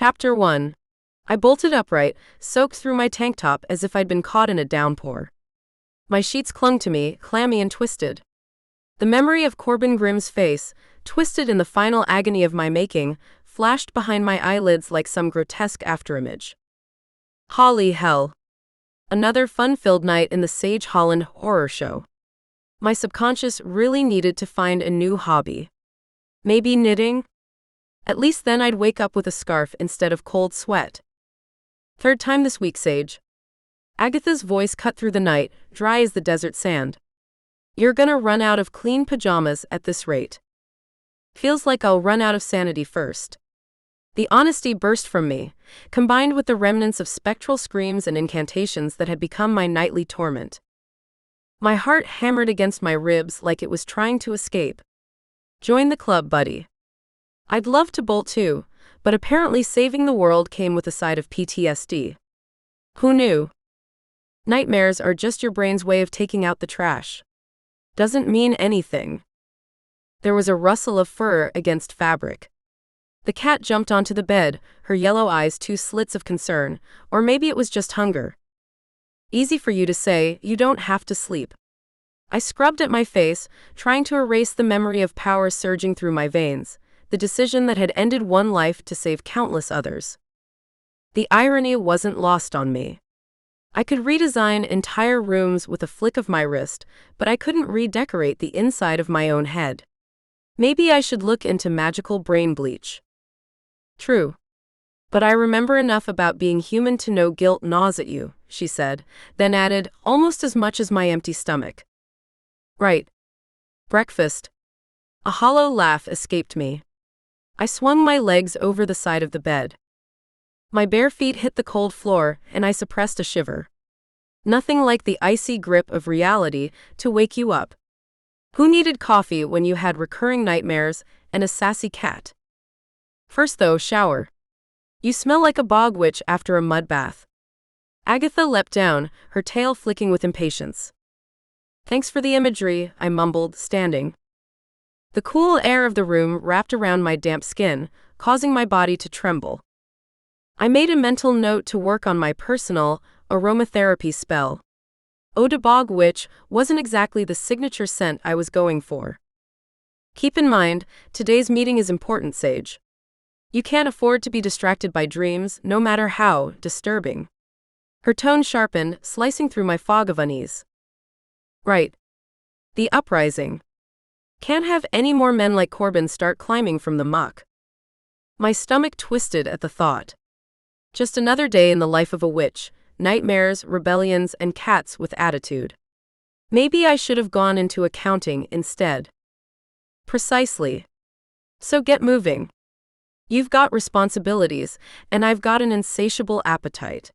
Chapter 1. I bolted upright, soaked through my tank top as if I'd been caught in a downpour. My sheets clung to me, clammy and twisted. The memory of Corbin Grimm's face, twisted in the final agony of my making, flashed behind my eyelids like some grotesque afterimage. Holy hell. Another fun-filled night in the Sage Holland horror show. My subconscious really needed to find a new hobby. Maybe knitting? At least then I'd wake up with a scarf instead of cold sweat. Third time this week, Sage. Agatha's voice cut through the night, dry as the desert sand. You're gonna run out of clean pajamas at this rate. Feels like I'll run out of sanity first. The honesty burst from me, combined with the remnants of spectral screams and incantations that had become my nightly torment. My heart hammered against my ribs like it was trying to escape. Join the club, buddy. I'd love to bolt too, but apparently saving the world came with a side of PTSD. Who knew? Nightmares are just your brain's way of taking out the trash. Doesn't mean anything. There was a rustle of fur against fabric. The cat jumped onto the bed, her yellow eyes two slits of concern, or maybe it was just hunger. Easy for you to say, you don't have to sleep. I scrubbed at my face, trying to erase the memory of power surging through my veins, the decision that had ended one life to save countless others. The irony wasn't lost on me. I could redesign entire rooms with a flick of my wrist, but I couldn't redecorate the inside of my own head. Maybe I should look into magical brain bleach. True. But I remember enough about being human to know guilt gnaws at you, she said, then added, almost as much as my empty stomach. Right. Breakfast. A hollow laugh escaped me. I swung my legs over the side of the bed. My bare feet hit the cold floor, and I suppressed a shiver. Nothing like the icy grip of reality to wake you up. Who needed coffee when you had recurring nightmares and a sassy cat? First though, shower. You smell like a bog witch after a mud bath. Agatha leapt down, her tail flicking with impatience. Thanks for the imagery, I mumbled, standing. The cool air of the room wrapped around my damp skin, causing my body to tremble. I made a mental note to work on my personal aromatherapy spell. Eau de Bog Witch wasn't exactly the signature scent I was going for. Keep in mind, today's meeting is important, Sage. You can't afford to be distracted by dreams, no matter how disturbing. Her tone sharpened, slicing through my fog of unease. Right. The uprising. Can't have any more men like Corbin start climbing from the muck. My stomach twisted at the thought. Just another day in the life of a witch, nightmares, rebellions, and cats with attitude. Maybe I should have gone into accounting instead. Precisely. So get moving. You've got responsibilities, and I've got an insatiable appetite.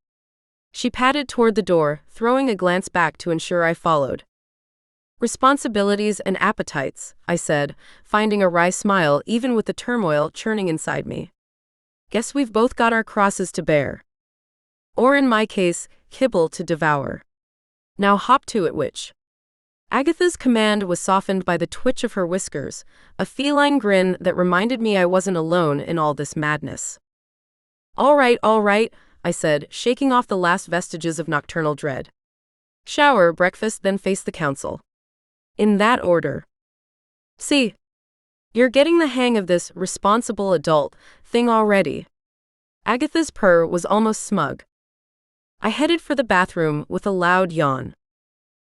She padded toward the door, throwing a glance back to ensure I followed. Responsibilities and appetites, I said, finding a wry smile even with the turmoil churning inside me. Guess we've both got our crosses to bear. Or in my case, kibble to devour. Now hop to it, witch. Agatha's command was softened by the twitch of her whiskers, a feline grin that reminded me I wasn't alone in all this madness. All right, I said, shaking off the last vestiges of nocturnal dread. Shower, breakfast, then face the council. In that order. See, you're getting the hang of this responsible adult thing already. Agatha's purr was almost smug. I headed for the bathroom with a loud yawn.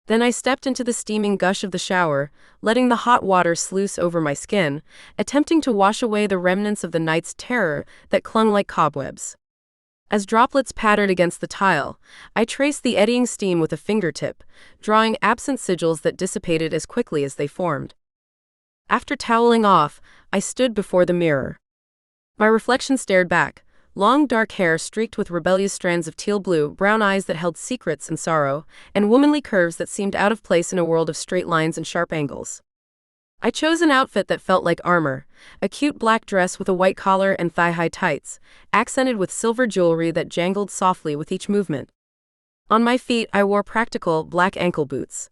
Then I stepped into the steaming gush of the shower, letting the hot water sluice over my skin, attempting to wash away the remnants of the night's terror that clung like cobwebs. As droplets pattered against the tile, I traced the eddying steam with a fingertip, drawing absent sigils that dissipated as quickly as they formed. After toweling off, I stood before the mirror. My reflection stared back, long dark hair streaked with rebellious strands of teal blue, brown eyes that held secrets and sorrow, and womanly curves that seemed out of place in a world of straight lines and sharp angles. I chose an outfit that felt like armor, a cute black dress with a white collar and thigh-high tights, accented with silver jewelry that jangled softly with each movement. On my feet, I wore practical, black ankle boots.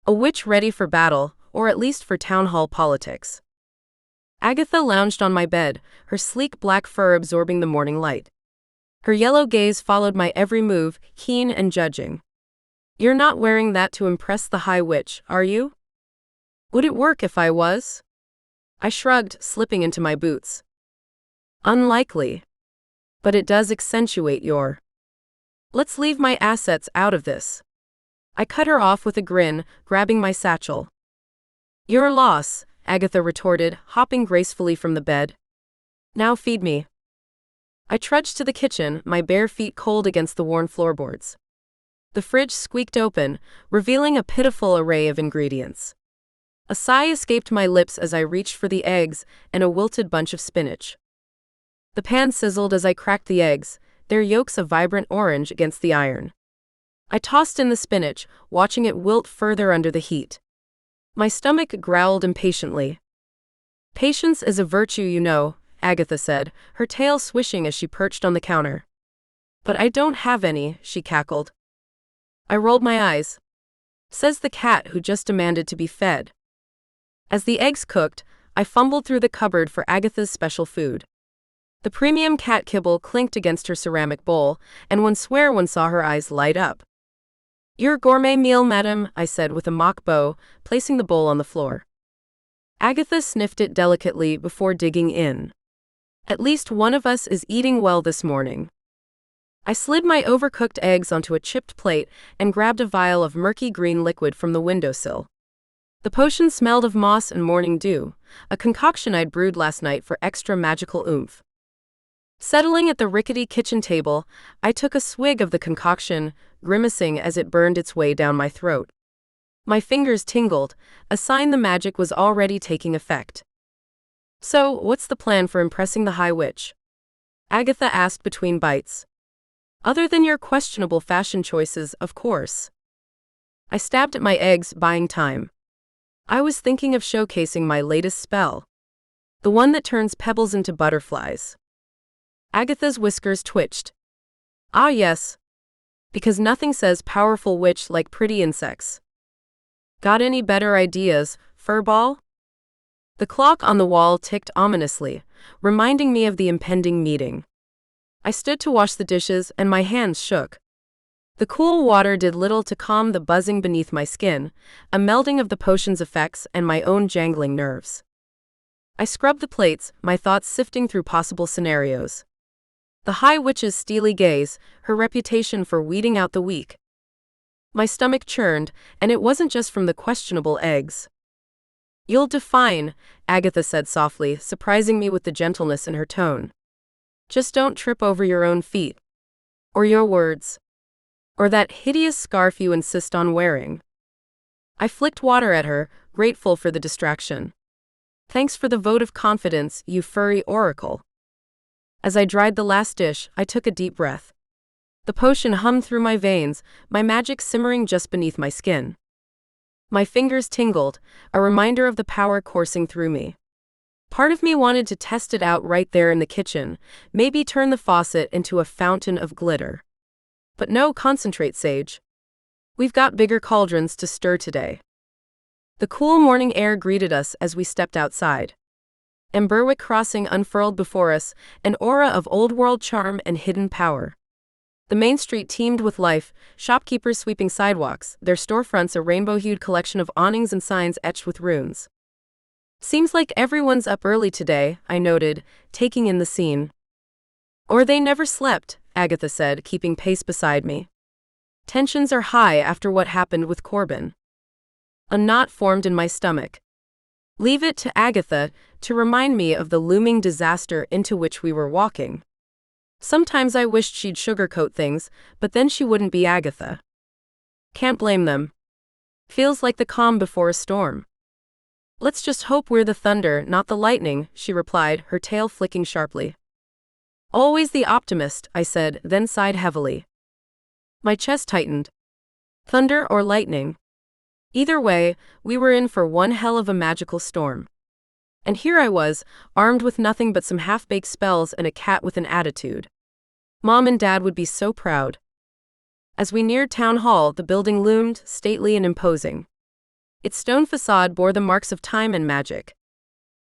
A witch ready for battle, or at least for town hall politics. Agatha lounged on my bed, her sleek black fur absorbing the morning light. Her yellow gaze followed my every move, keen and judging. "You're not wearing that to impress the High Witch, are you?" "Would it work if I was?" I shrugged, slipping into my boots. "Unlikely. But it does accentuate your—" "Let's leave my assets out of this." I cut her off with a grin, grabbing my satchel. "Your loss," Agatha retorted, hopping gracefully from the bed. "Now feed me." I trudged to the kitchen, my bare feet cold against the worn floorboards. The fridge squeaked open, revealing a pitiful array of ingredients. A sigh escaped my lips as I reached for the eggs and a wilted bunch of spinach. The pan sizzled as I cracked the eggs, their yolks a vibrant orange against the iron. I tossed in the spinach, watching it wilt further under the heat. My stomach growled impatiently. "Patience is a virtue, you know," Agatha said, her tail swishing as she perched on the counter. "But I don't have any," she cackled. I rolled my eyes. "Says the cat who just demanded to be fed." As the eggs cooked, I fumbled through the cupboard for Agatha's special food. The premium cat kibble clinked against her ceramic bowl, and one swear one saw her eyes light up. "Your gourmet meal, madam," I said with a mock bow, placing the bowl on the floor. Agatha sniffed it delicately before digging in. "At least one of us is eating well this morning." I slid my overcooked eggs onto a chipped plate and grabbed a vial of murky green liquid from the windowsill. The potion smelled of moss and morning dew, a concoction I'd brewed last night for extra magical oomph. Settling at the rickety kitchen table, I took a swig of the concoction, grimacing as it burned its way down my throat. My fingers tingled, a sign the magic was already taking effect. "So, what's the plan for impressing the High Witch?" Agatha asked between bites. "Other than your questionable fashion choices, of course." I stabbed at my eggs, buying time. I was thinking of showcasing my latest spell. The one that turns pebbles into butterflies. Agatha's whiskers twitched. "Ah yes. Because nothing says powerful witch like pretty insects." "Got any better ideas, furball?" The clock on the wall ticked ominously, reminding me of the impending meeting. I stood to wash the dishes and my hands shook. The cool water did little to calm the buzzing beneath my skin, a melding of the potion's effects and my own jangling nerves. I scrubbed the plates, my thoughts sifting through possible scenarios. The High Witch's steely gaze, her reputation for weeding out the weak. My stomach churned, and it wasn't just from the questionable eggs. "You'll define," Agatha said softly, surprising me with the gentleness in her tone. "Just don't trip over your own feet. Or your words. Or that hideous scarf you insist on wearing." I flicked water at her, grateful for the distraction. "Thanks for the vote of confidence, you furry oracle." As I dried the last dish, I took a deep breath. The potion hummed through my veins, my magic simmering just beneath my skin. My fingers tingled, a reminder of the power coursing through me. Part of me wanted to test it out right there in the kitchen, maybe turn the faucet into a fountain of glitter. But no, concentrate, sage. We've got bigger cauldrons to stir today. The cool morning air greeted us as we stepped outside. Emberwick Crossing unfurled before us, an aura of old-world charm and hidden power. The main street teemed with life, shopkeepers sweeping sidewalks, their storefronts a rainbow-hued collection of awnings and signs etched with runes. "Seems like everyone's up early today," I noted, taking in the scene. "Or they never slept," Agatha said, keeping pace beside me. "Tensions are high after what happened with Corbin." A knot formed in my stomach. Leave it to Agatha to remind me of the looming disaster into which we were walking. Sometimes I wished she'd sugarcoat things, but then she wouldn't be Agatha. Can't blame them. Feels like the calm before a storm. "Let's just hope we're the thunder, not the lightning," she replied, her tail flicking sharply. "Always the optimist," I said, then sighed heavily. My chest tightened. Thunder or lightning? Either way, we were in for one hell of a magical storm. And here I was, armed with nothing but some half-baked spells and a cat with an attitude. Mom and Dad would be so proud. As we neared Town Hall, the building loomed, stately and imposing. Its stone facade bore the marks of time and magic.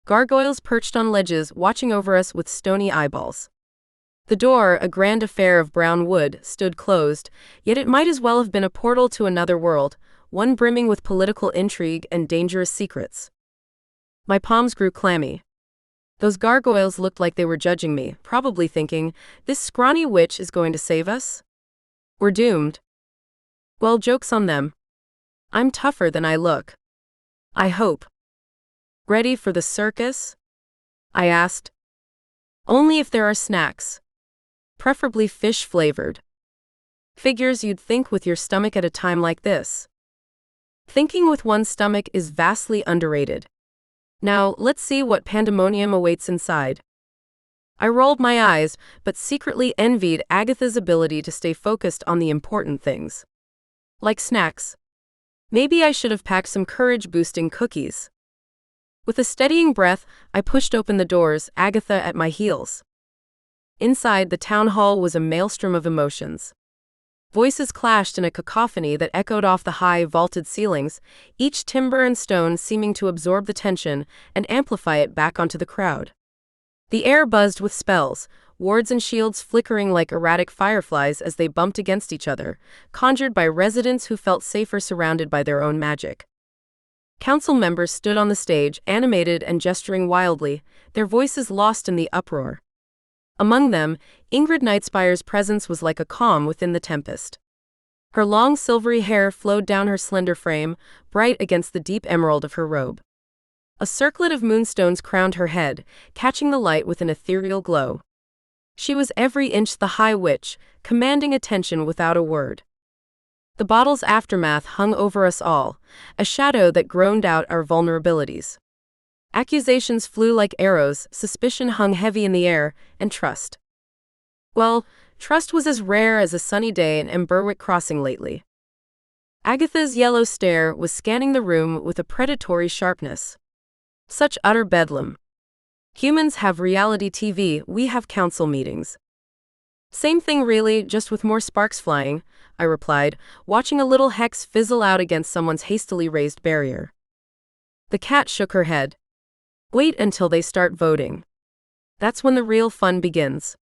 gargoyles perched on ledges watching over us with stony eyeballs. The door, a grand affair of brown wood, stood closed, yet it might as well have been a portal to another world, one brimming with political intrigue and dangerous secrets. My palms grew clammy. Those gargoyles looked like they were judging me, probably thinking, this scrawny witch is going to save us? We're doomed. Well, joke's on them. I'm tougher than I look. I hope. Ready for the circus? I asked. Only if there are snacks. Preferably fish-flavored. Figures you'd think with your stomach at a time like this. Thinking with one's stomach is vastly underrated. Now, let's see what pandemonium awaits inside. I rolled my eyes, but secretly envied Agatha's ability to stay focused on the important things. Like snacks. Maybe I should have packed some courage-boosting cookies. With a steadying breath, I pushed open the doors, Agatha at my heels. Inside, the town hall was a maelstrom of emotions. Voices clashed in a cacophony that echoed off the high, vaulted ceilings, each timber and stone seeming to absorb the tension and amplify it back onto the crowd. The air buzzed with spells, wards and shields flickering like erratic fireflies as they bumped against each other, conjured by residents who felt safer surrounded by their own magic. Council members stood on the stage, animated and gesturing wildly, their voices lost in the uproar. Among them, Ingrid Nightspire's presence was like a calm within the tempest. Her long silvery hair flowed down her slender frame, bright against the deep emerald of her robe. A circlet of moonstones crowned her head, catching the light with an ethereal glow. She was every inch the High Witch, commanding attention without a word. The bottle's aftermath hung over us all, a shadow that groaned out our vulnerabilities. Accusations flew like arrows, suspicion hung heavy in the air, and trust. Well, trust was as rare as a sunny day in Emberwick Crossing lately. Agatha's yellow stare was scanning the room with a predatory sharpness. Such utter bedlam. Humans have reality TV, we have council meetings. Same thing really, just with more sparks flying, I replied, watching a little hex fizzle out against someone's hastily raised barrier. The cat shook her head. Wait until they start voting. That's when the real fun begins.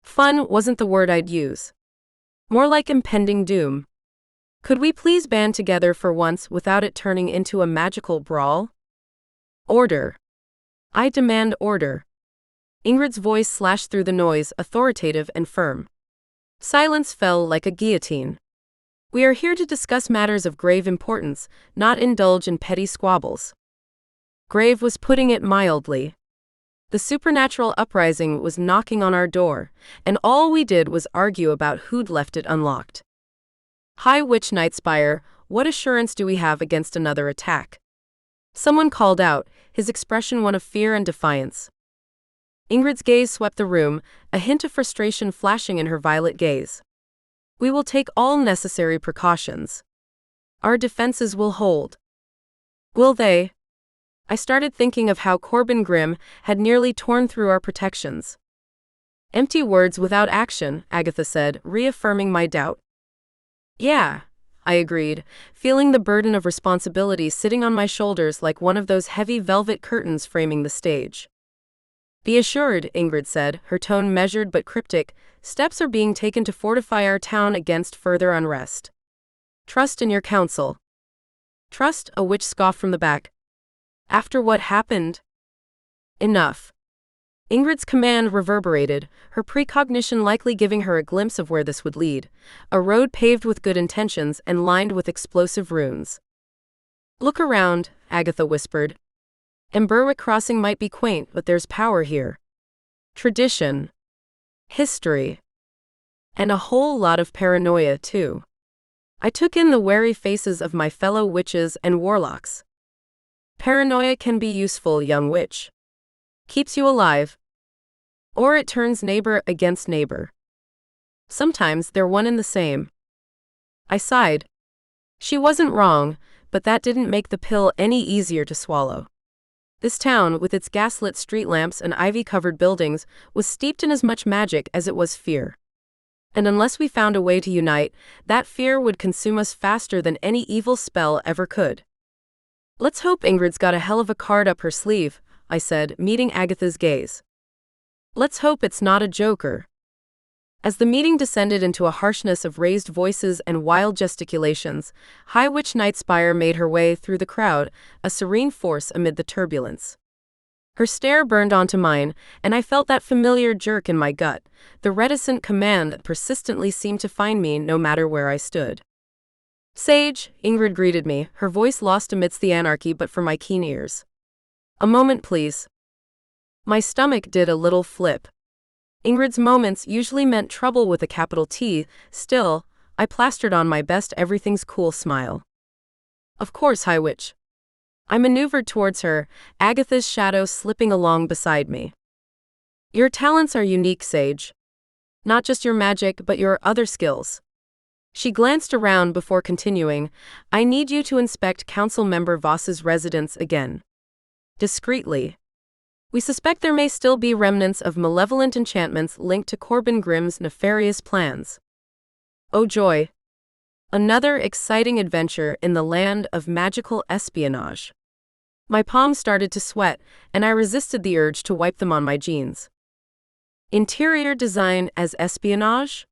Fun wasn't the word I'd use. More like impending doom. Could we please band together for once without it turning into a magical brawl? Order. I demand order. Ingrid's voice slashed through the noise, authoritative and firm. Silence fell like a guillotine. We are here to discuss matters of grave importance, not indulge in petty squabbles. Grave was putting it mildly. The supernatural uprising was knocking on our door, and all we did was argue about who'd left it unlocked. High Witch Nightspire, what assurance do we have against another attack? Someone called out, his expression one of fear and defiance. Ingrid's gaze swept the room, a hint of frustration flashing in her violet gaze. We will take all necessary precautions. Our defenses will hold. Will they? I started thinking of how Corbin Grimm had nearly torn through our protections. Empty words without action, Agatha said, reaffirming my doubt. Yeah, I agreed, feeling the burden of responsibility sitting on my shoulders like one of those heavy velvet curtains framing the stage. Be assured, Ingrid said, her tone measured but cryptic, steps are being taken to fortify our town against further unrest. Trust in your counsel. Trust, a witch scoffed from the back. After what happened? Enough. Ingrid's command reverberated, her precognition likely giving her a glimpse of where this would lead, a road paved with good intentions and lined with explosive runes. Look around, Agatha whispered. Emberwick Crossing might be quaint, but there's power here. Tradition. History. And a whole lot of paranoia, too. I took in the wary faces of my fellow witches and warlocks. Paranoia can be useful, young witch. Keeps you alive. Or it turns neighbor against neighbor. Sometimes they're one and the same. I sighed. She wasn't wrong, but that didn't make the pill any easier to swallow. This town, with its gaslit street lamps and ivy-covered buildings, was steeped in as much magic as it was fear. And unless we found a way to unite, that fear would consume us faster than any evil spell ever could. Let's hope Ingrid's got a hell of a card up her sleeve, I said, meeting Agatha's gaze. Let's hope it's not a joker. As the meeting descended into a harshness of raised voices and wild gesticulations, High Witch Nightspire made her way through the crowd, a serene force amid the turbulence. Her stare burned onto mine, and I felt that familiar jerk in my gut, the reticent command that persistently seemed to find me no matter where I stood. Sage, Ingrid greeted me, her voice lost amidst the anarchy but for my keen ears. A moment, please. My stomach did a little flip. Ingrid's moments usually meant trouble with a capital T. Still, I plastered on my best everything's cool smile. Of course, High Witch. I maneuvered towards her, Agatha's shadow slipping along beside me. Your talents are unique, Sage. Not just your magic, but your other skills. She glanced around before continuing. I need you to inspect Council Member Voss's residence again. Discreetly. We suspect there may still be remnants of malevolent enchantments linked to Corbin Grimm's nefarious plans. Oh joy! Another exciting adventure in the land of magical espionage. My palms started to sweat, and I resisted the urge to wipe them on my jeans. Interior design as espionage?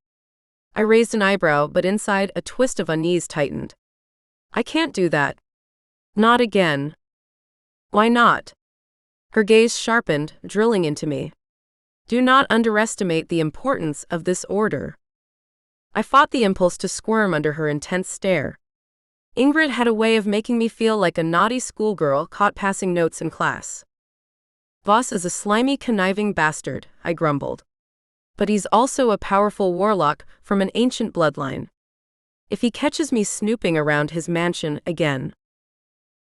I raised an eyebrow, but inside a twist of unease tightened. I can't do that. Not again. Why not? Her gaze sharpened, drilling into me. Do not underestimate the importance of this order. I fought the impulse to squirm under her intense stare. Ingrid had a way of making me feel like a naughty schoolgirl caught passing notes in class. Voss is a slimy, conniving bastard, I grumbled. But he's also a powerful warlock from an ancient bloodline. If he catches me snooping around his mansion again.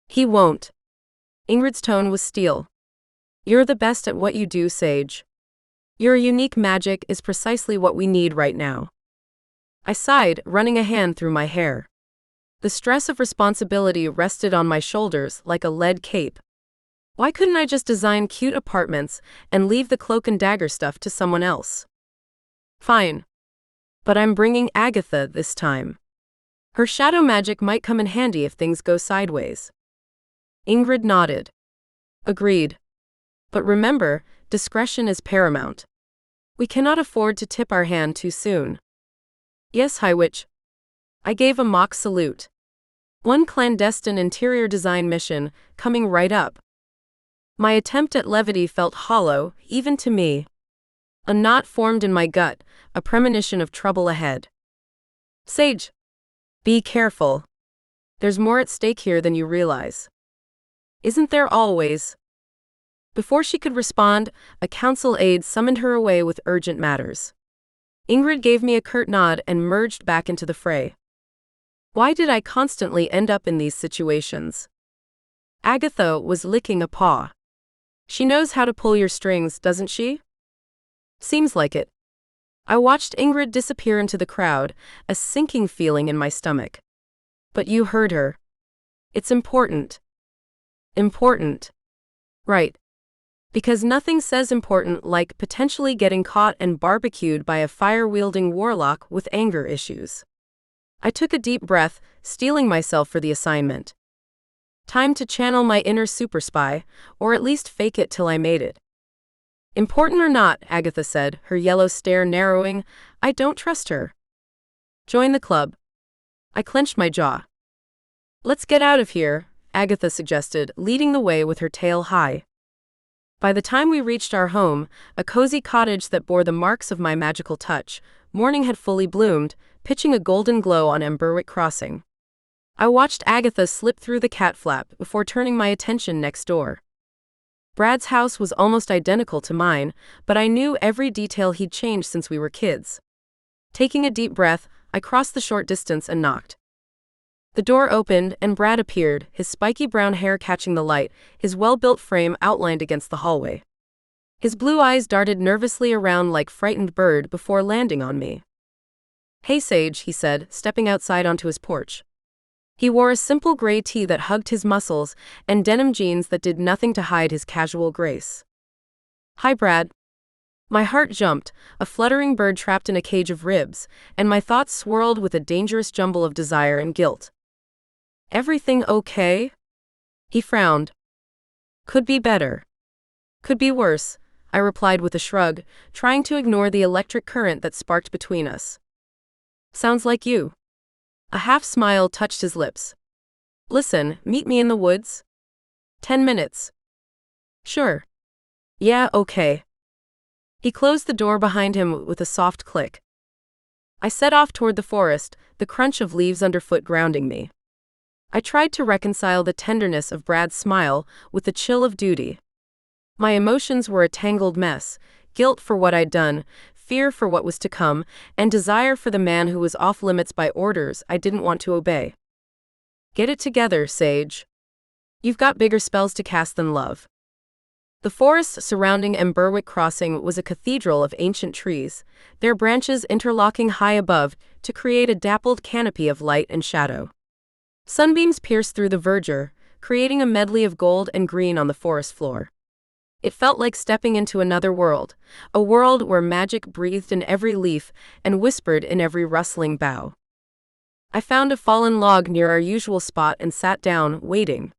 He won't. Ingrid's tone was steel. You're the best at what you do, Sage. Your unique magic is precisely what we need right now. I sighed, running a hand through my hair. The stress of responsibility rested on my shoulders like a lead cape. Why couldn't I just design cute apartments and leave the cloak and dagger stuff to someone else? Fine. But I'm bringing Agatha this time. Her shadow magic might come in handy if things go sideways. Ingrid nodded. Agreed. But remember, discretion is paramount. We cannot afford to tip our hand too soon. Yes, High Witch. I gave a mock salute. One clandestine interior design mission, coming right up. My attempt at levity felt hollow, even to me. A knot formed in my gut, a premonition of trouble ahead. Sage. Be careful. There's more at stake here than you realize. Isn't there always? Before she could respond, a council aide summoned her away with urgent matters. Ingrid gave me a curt nod and merged back into the fray. Why did I constantly end up in these situations? Agatha was licking a paw. She knows how to pull your strings, doesn't she? Seems like it. I watched Ingrid disappear into the crowd, a sinking feeling in my stomach. But you heard her. It's important. Important. Right. Because nothing says important like potentially getting caught and barbecued by a fire-wielding warlock with anger issues. I took a deep breath, steeling myself for the assignment. Time to channel my inner super spy, or at least fake it till I made it. Important or not, Agatha said, her yellow stare narrowing, I don't trust her. Join the club. I clenched my jaw. Let's get out of here, Agatha suggested, leading the way with her tail high. By the time we reached our home, a cozy cottage that bore the marks of my magical touch, morning had fully bloomed, pitching a golden glow on Emberwick Crossing. I watched Agatha slip through the cat flap before turning my attention next door. Brad's house was almost identical to mine, but I knew every detail he'd changed since we were kids. Taking a deep breath, I crossed the short distance and knocked. The door opened, and Brad appeared, his spiky brown hair catching the light, his well-built frame outlined against the hallway. His blue eyes darted nervously around like frightened bird before landing on me. Hey Sage, he said, stepping outside onto his porch. He wore a simple gray tee that hugged his muscles and denim jeans that did nothing to hide his casual grace. Hi Brad. My heart jumped, a fluttering bird trapped in a cage of ribs, and my thoughts swirled with a dangerous jumble of desire and guilt. Everything okay? He frowned. Could be better. Could be worse, I replied with a shrug, trying to ignore the electric current that sparked between us. Sounds like you. A half smile touched his lips. Listen, meet me in the woods? 10 minutes. Sure. Yeah, okay. He closed the door behind him with a soft click. I set off toward the forest, the crunch of leaves underfoot grounding me. I tried to reconcile the tenderness of Brad's smile with the chill of duty. My emotions were a tangled mess, guilt for what I'd done, fear for what was to come, and desire for the man who was off limits by orders I didn't want to obey. Get it together, Sage. You've got bigger spells to cast than love. The forest surrounding Emberwick Crossing was a cathedral of ancient trees, their branches interlocking high above to create a dappled canopy of light and shadow. Sunbeams pierced through the verdure, creating a medley of gold and green on the forest floor. It felt like stepping into another world, a world where magic breathed in every leaf and whispered in every rustling bough. I found a fallen log near our usual spot and sat down, waiting.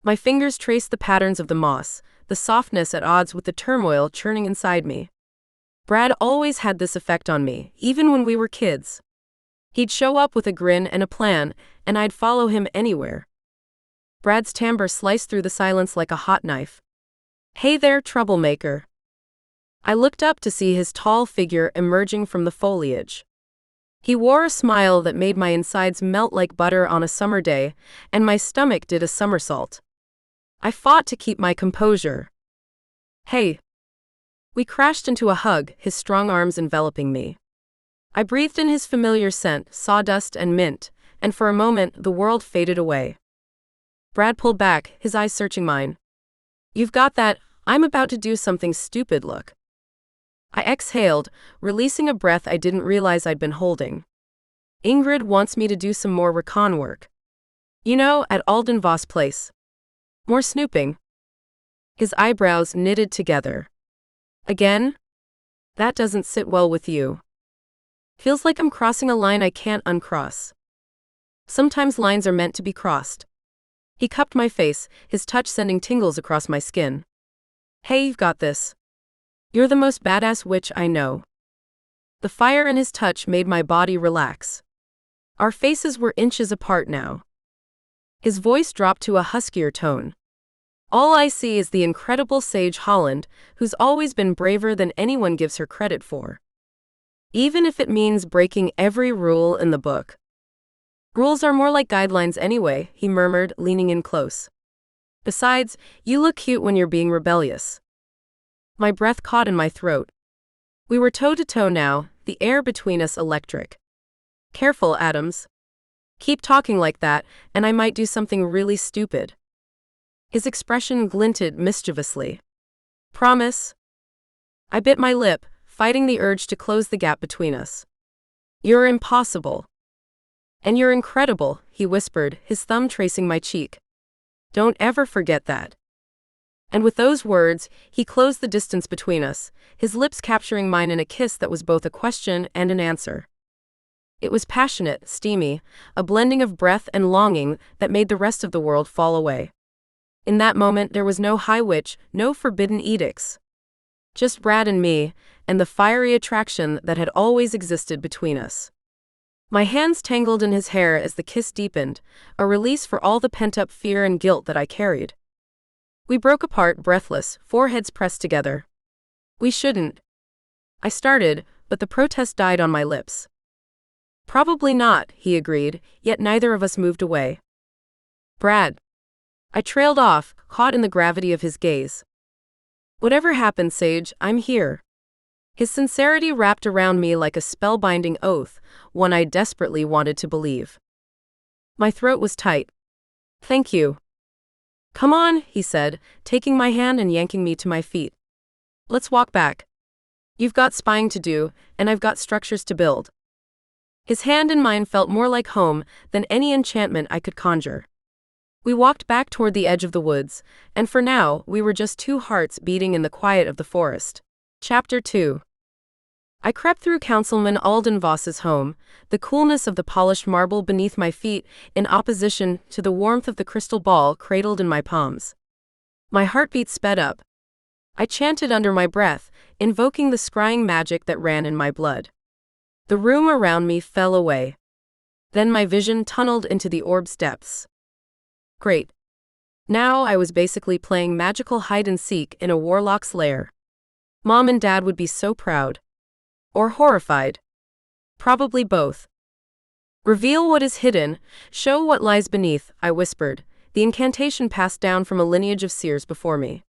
My fingers traced the patterns of the moss, the softness at odds with the turmoil churning inside me. Brad always had this effect on me, even when we were kids. He'd show up with a grin and a plan, and I'd follow him anywhere. Brad's timbre sliced through the silence like a hot knife. Hey there, troublemaker. I looked up to see his tall figure emerging from the foliage. He wore a smile that made my insides melt like butter on a summer day, and my stomach did a somersault. I fought to keep my composure. Hey. We crashed into a hug, his strong arms enveloping me. I breathed in his familiar scent, sawdust and mint, and for a moment the world faded away. Brad pulled back, his eyes searching mine. You've got that, I'm about to do something stupid look. I exhaled, releasing a breath I didn't realize I'd been holding. Ingrid wants me to do some more recon work. You know, at Alden Voss Place. More snooping. His eyebrows knitted together. Again? That doesn't sit well with you. Feels like I'm crossing a line I can't uncross. Sometimes lines are meant to be crossed. He cupped my face, his touch sending tingles across my skin. Hey, you've got this. You're the most badass witch I know. The fire in his touch made my body relax. Our faces were inches apart now. His voice dropped to a huskier tone. All I see is the incredible Sage Holland, who's always been braver than anyone gives her credit for. Even if it means breaking every rule in the book. Rules are more like guidelines anyway, he murmured, leaning in close. Besides, you look cute when you're being rebellious. My breath caught in my throat. We were toe-to-toe now, the air between us electric. Careful, Adams. Keep talking like that, and I might do something really stupid. His expression glinted mischievously. Promise? I bit my lip, fighting the urge to close the gap between us. You're impossible. And you're incredible, he whispered, his thumb tracing my cheek. Don't ever forget that. And with those words, he closed the distance between us, his lips capturing mine in a kiss that was both a question and an answer. It was passionate, steamy, a blending of breath and longing that made the rest of the world fall away. In that moment there was no high witch, no forbidden edicts. Just Brad and me, and the fiery attraction that had always existed between us. My hands tangled in his hair as the kiss deepened, a release for all the pent-up fear and guilt that I carried. We broke apart, breathless, foreheads pressed together. We shouldn't. I started, but the protest died on my lips. Probably not, he agreed, yet neither of us moved away. Brad. I trailed off, caught in the gravity of his gaze. Whatever happens, Sage, I'm here. His sincerity wrapped around me like a spellbinding oath, one I desperately wanted to believe. My throat was tight. Thank you. Come on, he said, taking my hand and yanking me to my feet. Let's walk back. You've got spying to do, and I've got structures to build. His hand in mine felt more like home than any enchantment I could conjure. We walked back toward the edge of the woods, and for now, we were just two hearts beating in the quiet of the forest. Chapter 2. I crept through Councilman Alden Voss's home, the coolness of the polished marble beneath my feet in opposition to the warmth of the crystal ball cradled in my palms. My heartbeat sped up. I chanted under my breath, invoking the scrying magic that ran in my blood. The room around me fell away. Then my vision tunneled into the orb's depths. Great. Now I was basically playing magical hide-and-seek in a warlock's lair. Mom and Dad would be so proud. Or horrified. Probably both. Reveal what is hidden, show what lies beneath, I whispered, the incantation passed down from a lineage of seers before me.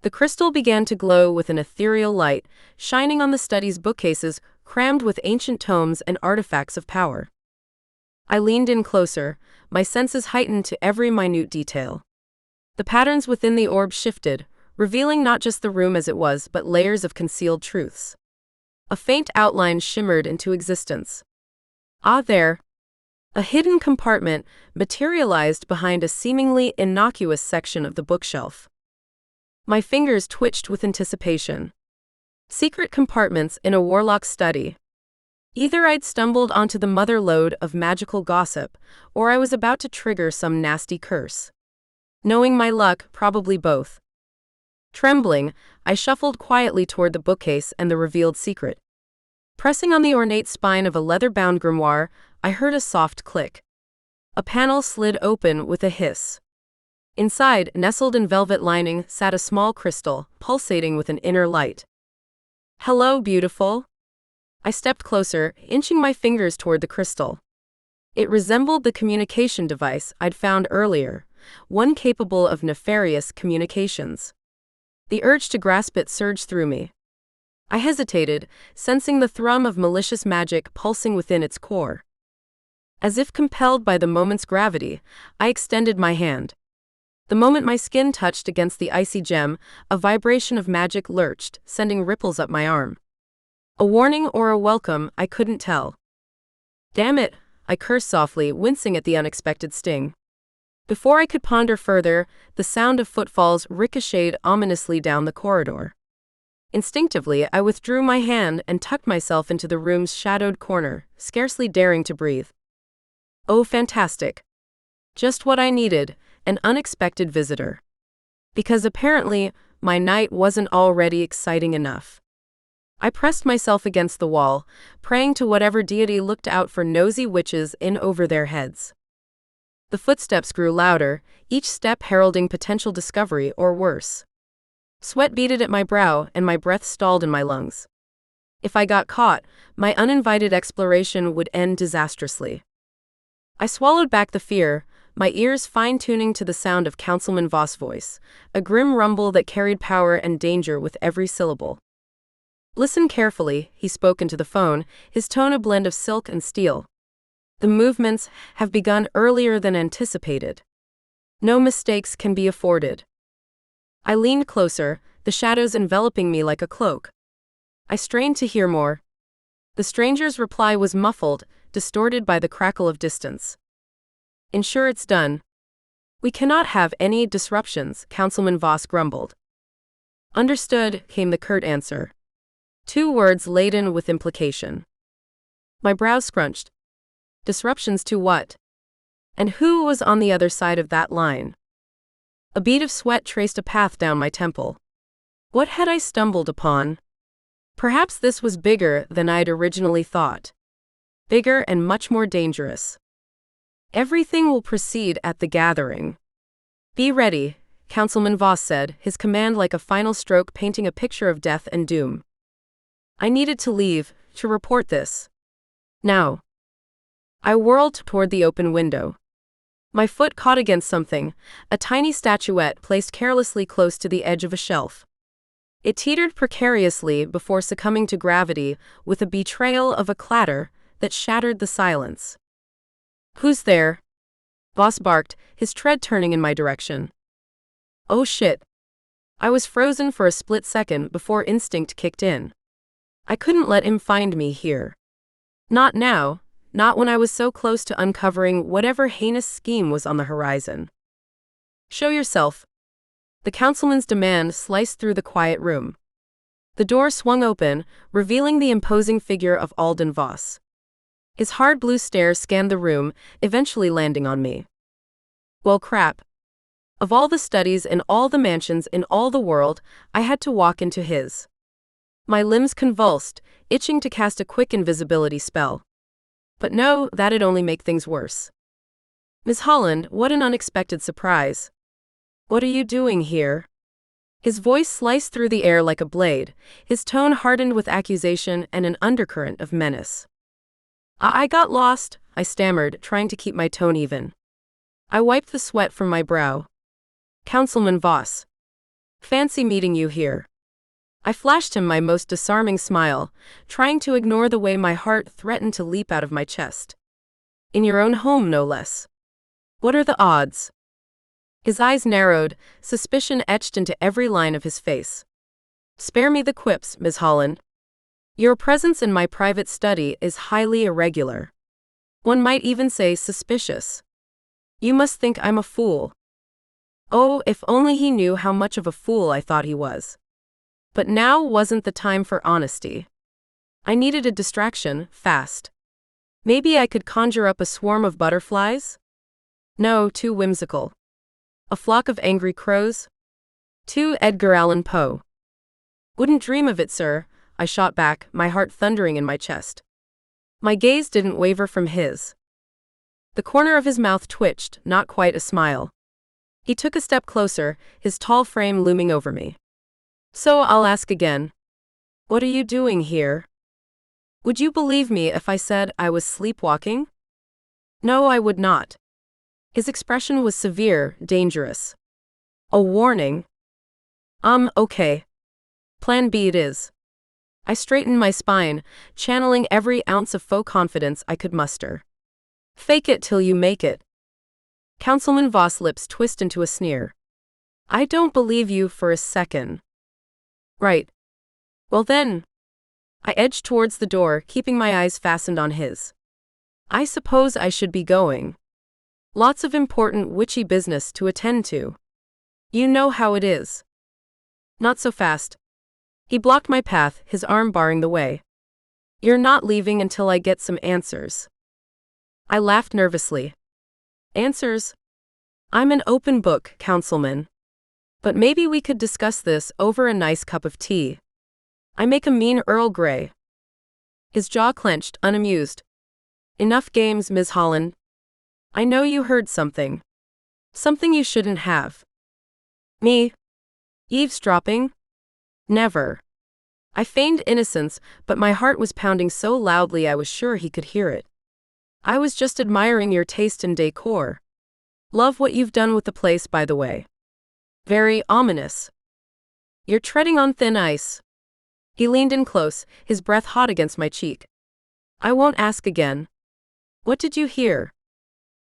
The crystal began to glow with an ethereal light, shining on the study's bookcases crammed with ancient tomes and artifacts of power. I leaned in closer, my senses heightened to every minute detail. The patterns within the orb shifted, revealing not just the room as it was, but layers of concealed truths. A faint outline shimmered into existence. Ah, there! A hidden compartment materialized behind a seemingly innocuous section of the bookshelf. My fingers twitched with anticipation. Secret compartments in a warlock's study. Either I'd stumbled onto the mother lode of magical gossip, or I was about to trigger some nasty curse. Knowing my luck, probably both. Trembling, I shuffled quietly toward the bookcase and the revealed secret. Pressing on the ornate spine of a leather-bound grimoire, I heard a soft click. A panel slid open with a hiss. Inside, nestled in velvet lining, sat a small crystal, pulsating with an inner light. "Hello, beautiful." I stepped closer, inching my fingers toward the crystal. It resembled the communication device I'd found earlier, one capable of nefarious communications. The urge to grasp it surged through me. I hesitated, sensing the thrum of malicious magic pulsing within its core. As if compelled by the moment's gravity, I extended my hand. The moment my skin touched against the icy gem, a vibration of magic lurched, sending ripples up my arm. A warning or a welcome, I couldn't tell. Damn it, I cursed softly, wincing at the unexpected sting. Before I could ponder further, the sound of footfalls ricocheted ominously down the corridor. Instinctively, I withdrew my hand and tucked myself into the room's shadowed corner, scarcely daring to breathe. Oh, fantastic. Just what I needed, an unexpected visitor. Because apparently, my night wasn't already exciting enough. I pressed myself against the wall, praying to whatever deity looked out for nosy witches in over their heads. The footsteps grew louder, each step heralding potential discovery or worse. Sweat beaded at my brow and my breath stalled in my lungs. If I got caught, my uninvited exploration would end disastrously. I swallowed back the fear, my ears fine-tuning to the sound of Councilman Voss' voice, a grim rumble that carried power and danger with every syllable. Listen carefully, he spoke into the phone, his tone a blend of silk and steel. The movements have begun earlier than anticipated. No mistakes can be afforded. I leaned closer, the shadows enveloping me like a cloak. I strained to hear more. The stranger's reply was muffled, distorted by the crackle of distance. Ensure it's done. We cannot have any disruptions, Councilman Voss grumbled. Understood, came the curt answer. 2 words laden with implication. My brows scrunched. Disruptions to what? And who was on the other side of that line? A bead of sweat traced a path down my temple. What had I stumbled upon? Perhaps this was bigger than I'd originally thought. Bigger and much more dangerous. Everything will proceed at the gathering. Be ready, Councilman Voss said, his command like a final stroke painting a picture of death and doom. I needed to leave, to report this. Now. I whirled toward the open window. My foot caught against something, a tiny statuette placed carelessly close to the edge of a shelf. It teetered precariously before succumbing to gravity with a betrayal of a clatter that shattered the silence. Who's there? Voss barked, his tread turning in my direction. Oh shit. I was frozen for a split second before instinct kicked in. I couldn't let him find me here. Not now. Not when I was so close to uncovering whatever heinous scheme was on the horizon. Show yourself. The councilman's demand sliced through the quiet room. The door swung open, revealing the imposing figure of Alden Voss. His hard blue stare scanned the room, eventually landing on me. Well, crap. Of all the studies in all the mansions in all the world, I had to walk into his. My limbs convulsed, itching to cast a quick invisibility spell. But no, that'd only make things worse. Miss Holland, what an unexpected surprise. What are you doing here? His voice sliced through the air like a blade, his tone hardened with accusation and an undercurrent of menace. I got lost, I stammered, trying to keep my tone even. I wiped the sweat from my brow. Councilman Voss. Fancy meeting you here. I flashed him my most disarming smile, trying to ignore the way my heart threatened to leap out of my chest. In your own home, no less. What are the odds? His eyes narrowed, suspicion etched into every line of his face. Spare me the quips, Miss Holland. Your presence in my private study is highly irregular. One might even say suspicious. You must think I'm a fool. Oh, if only he knew how much of a fool I thought he was. But now wasn't the time for honesty. I needed a distraction, fast. Maybe I could conjure up a swarm of butterflies? No, too whimsical. A flock of angry crows? Too Edgar Allan Poe. Wouldn't dream of it, sir, I shot back, my heart thundering in my chest. My gaze didn't waver from his. The corner of his mouth twitched, not quite a smile. He took a step closer, his tall frame looming over me. So I'll ask again. What are you doing here? Would you believe me if I said I was sleepwalking? No, I would not. His expression was severe, dangerous. A warning. Okay. Plan B it is. I straightened my spine, channeling every ounce of faux confidence I could muster. Fake it till you make it. Councilman Voss' lips twist into a sneer. I don't believe you for a second. Right. Well then. I edged towards the door, keeping my eyes fastened on his. I suppose I should be going. Lots of important witchy business to attend to. You know how it is. Not so fast. He blocked my path, his arm barring the way. You're not leaving until I get some answers. I laughed nervously. Answers? I'm an open book, Councilman. But maybe we could discuss this over a nice cup of tea. I make a mean Earl Grey. His jaw clenched, unamused. Enough games, Ms. Holland. I know you heard something. Something you shouldn't have. Me? Eavesdropping? Never. I feigned innocence, but my heart was pounding so loudly I was sure he could hear it. I was just admiring your taste in decor. Love what you've done with the place, by the way. Very ominous. You're treading on thin ice. He leaned in close, his breath hot against my cheek. I won't ask again. What did you hear?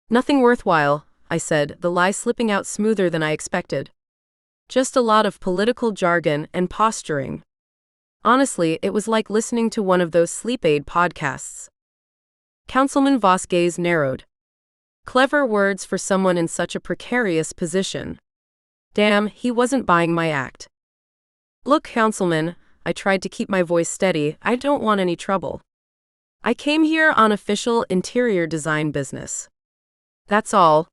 Nothing worthwhile, I said, the lie slipping out smoother than I expected. Just a lot of political jargon and posturing. Honestly, it was like listening to one of those sleep aid podcasts. Councilman Voss' gaze narrowed. Clever words for someone in such a precarious position. Damn, he wasn't buying my act. Look, Councilman, I tried to keep my voice steady, I don't want any trouble. I came here on official interior design business. That's all.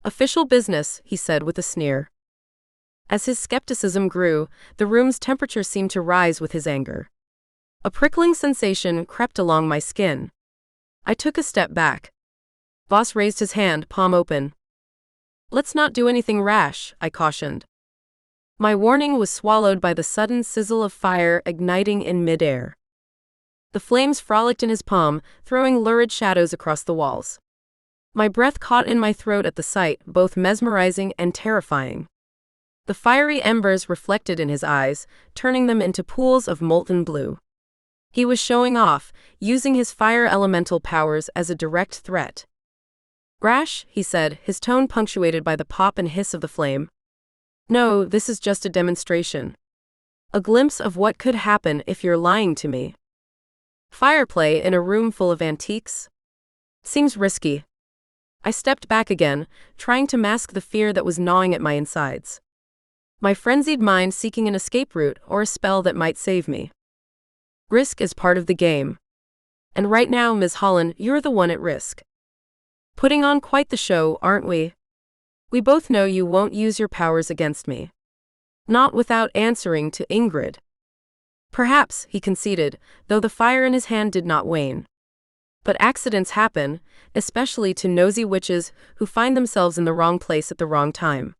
Official business, he said with a sneer. As his skepticism grew, the room's temperature seemed to rise with his anger. A prickling sensation crept along my skin. I took a step back. Voss raised his hand, palm open. Let's not do anything rash, I cautioned. My warning was swallowed by the sudden sizzle of fire igniting in midair. The flames frolicked in his palm, throwing lurid shadows across the walls. My breath caught in my throat at the sight, both mesmerizing and terrifying. The fiery embers reflected in his eyes, turning them into pools of molten blue. He was showing off, using his fire elemental powers as a direct threat. Rash, he said, his tone punctuated by the pop and hiss of the flame. No, this is just a demonstration. A glimpse of what could happen if you're lying to me. Fireplay in a room full of antiques? Seems risky. I stepped back again, trying to mask the fear that was gnawing at my insides. My frenzied mind seeking an escape route or a spell that might save me. Risk is part of the game. And right now, Ms. Holland, you're the one at risk. Putting on quite the show, aren't we? We both know you won't use your powers against me. Not without answering to Ingrid. Perhaps, he conceded, though the fire in his hand did not wane. But accidents happen, especially to nosy witches who find themselves in the wrong place at the wrong time.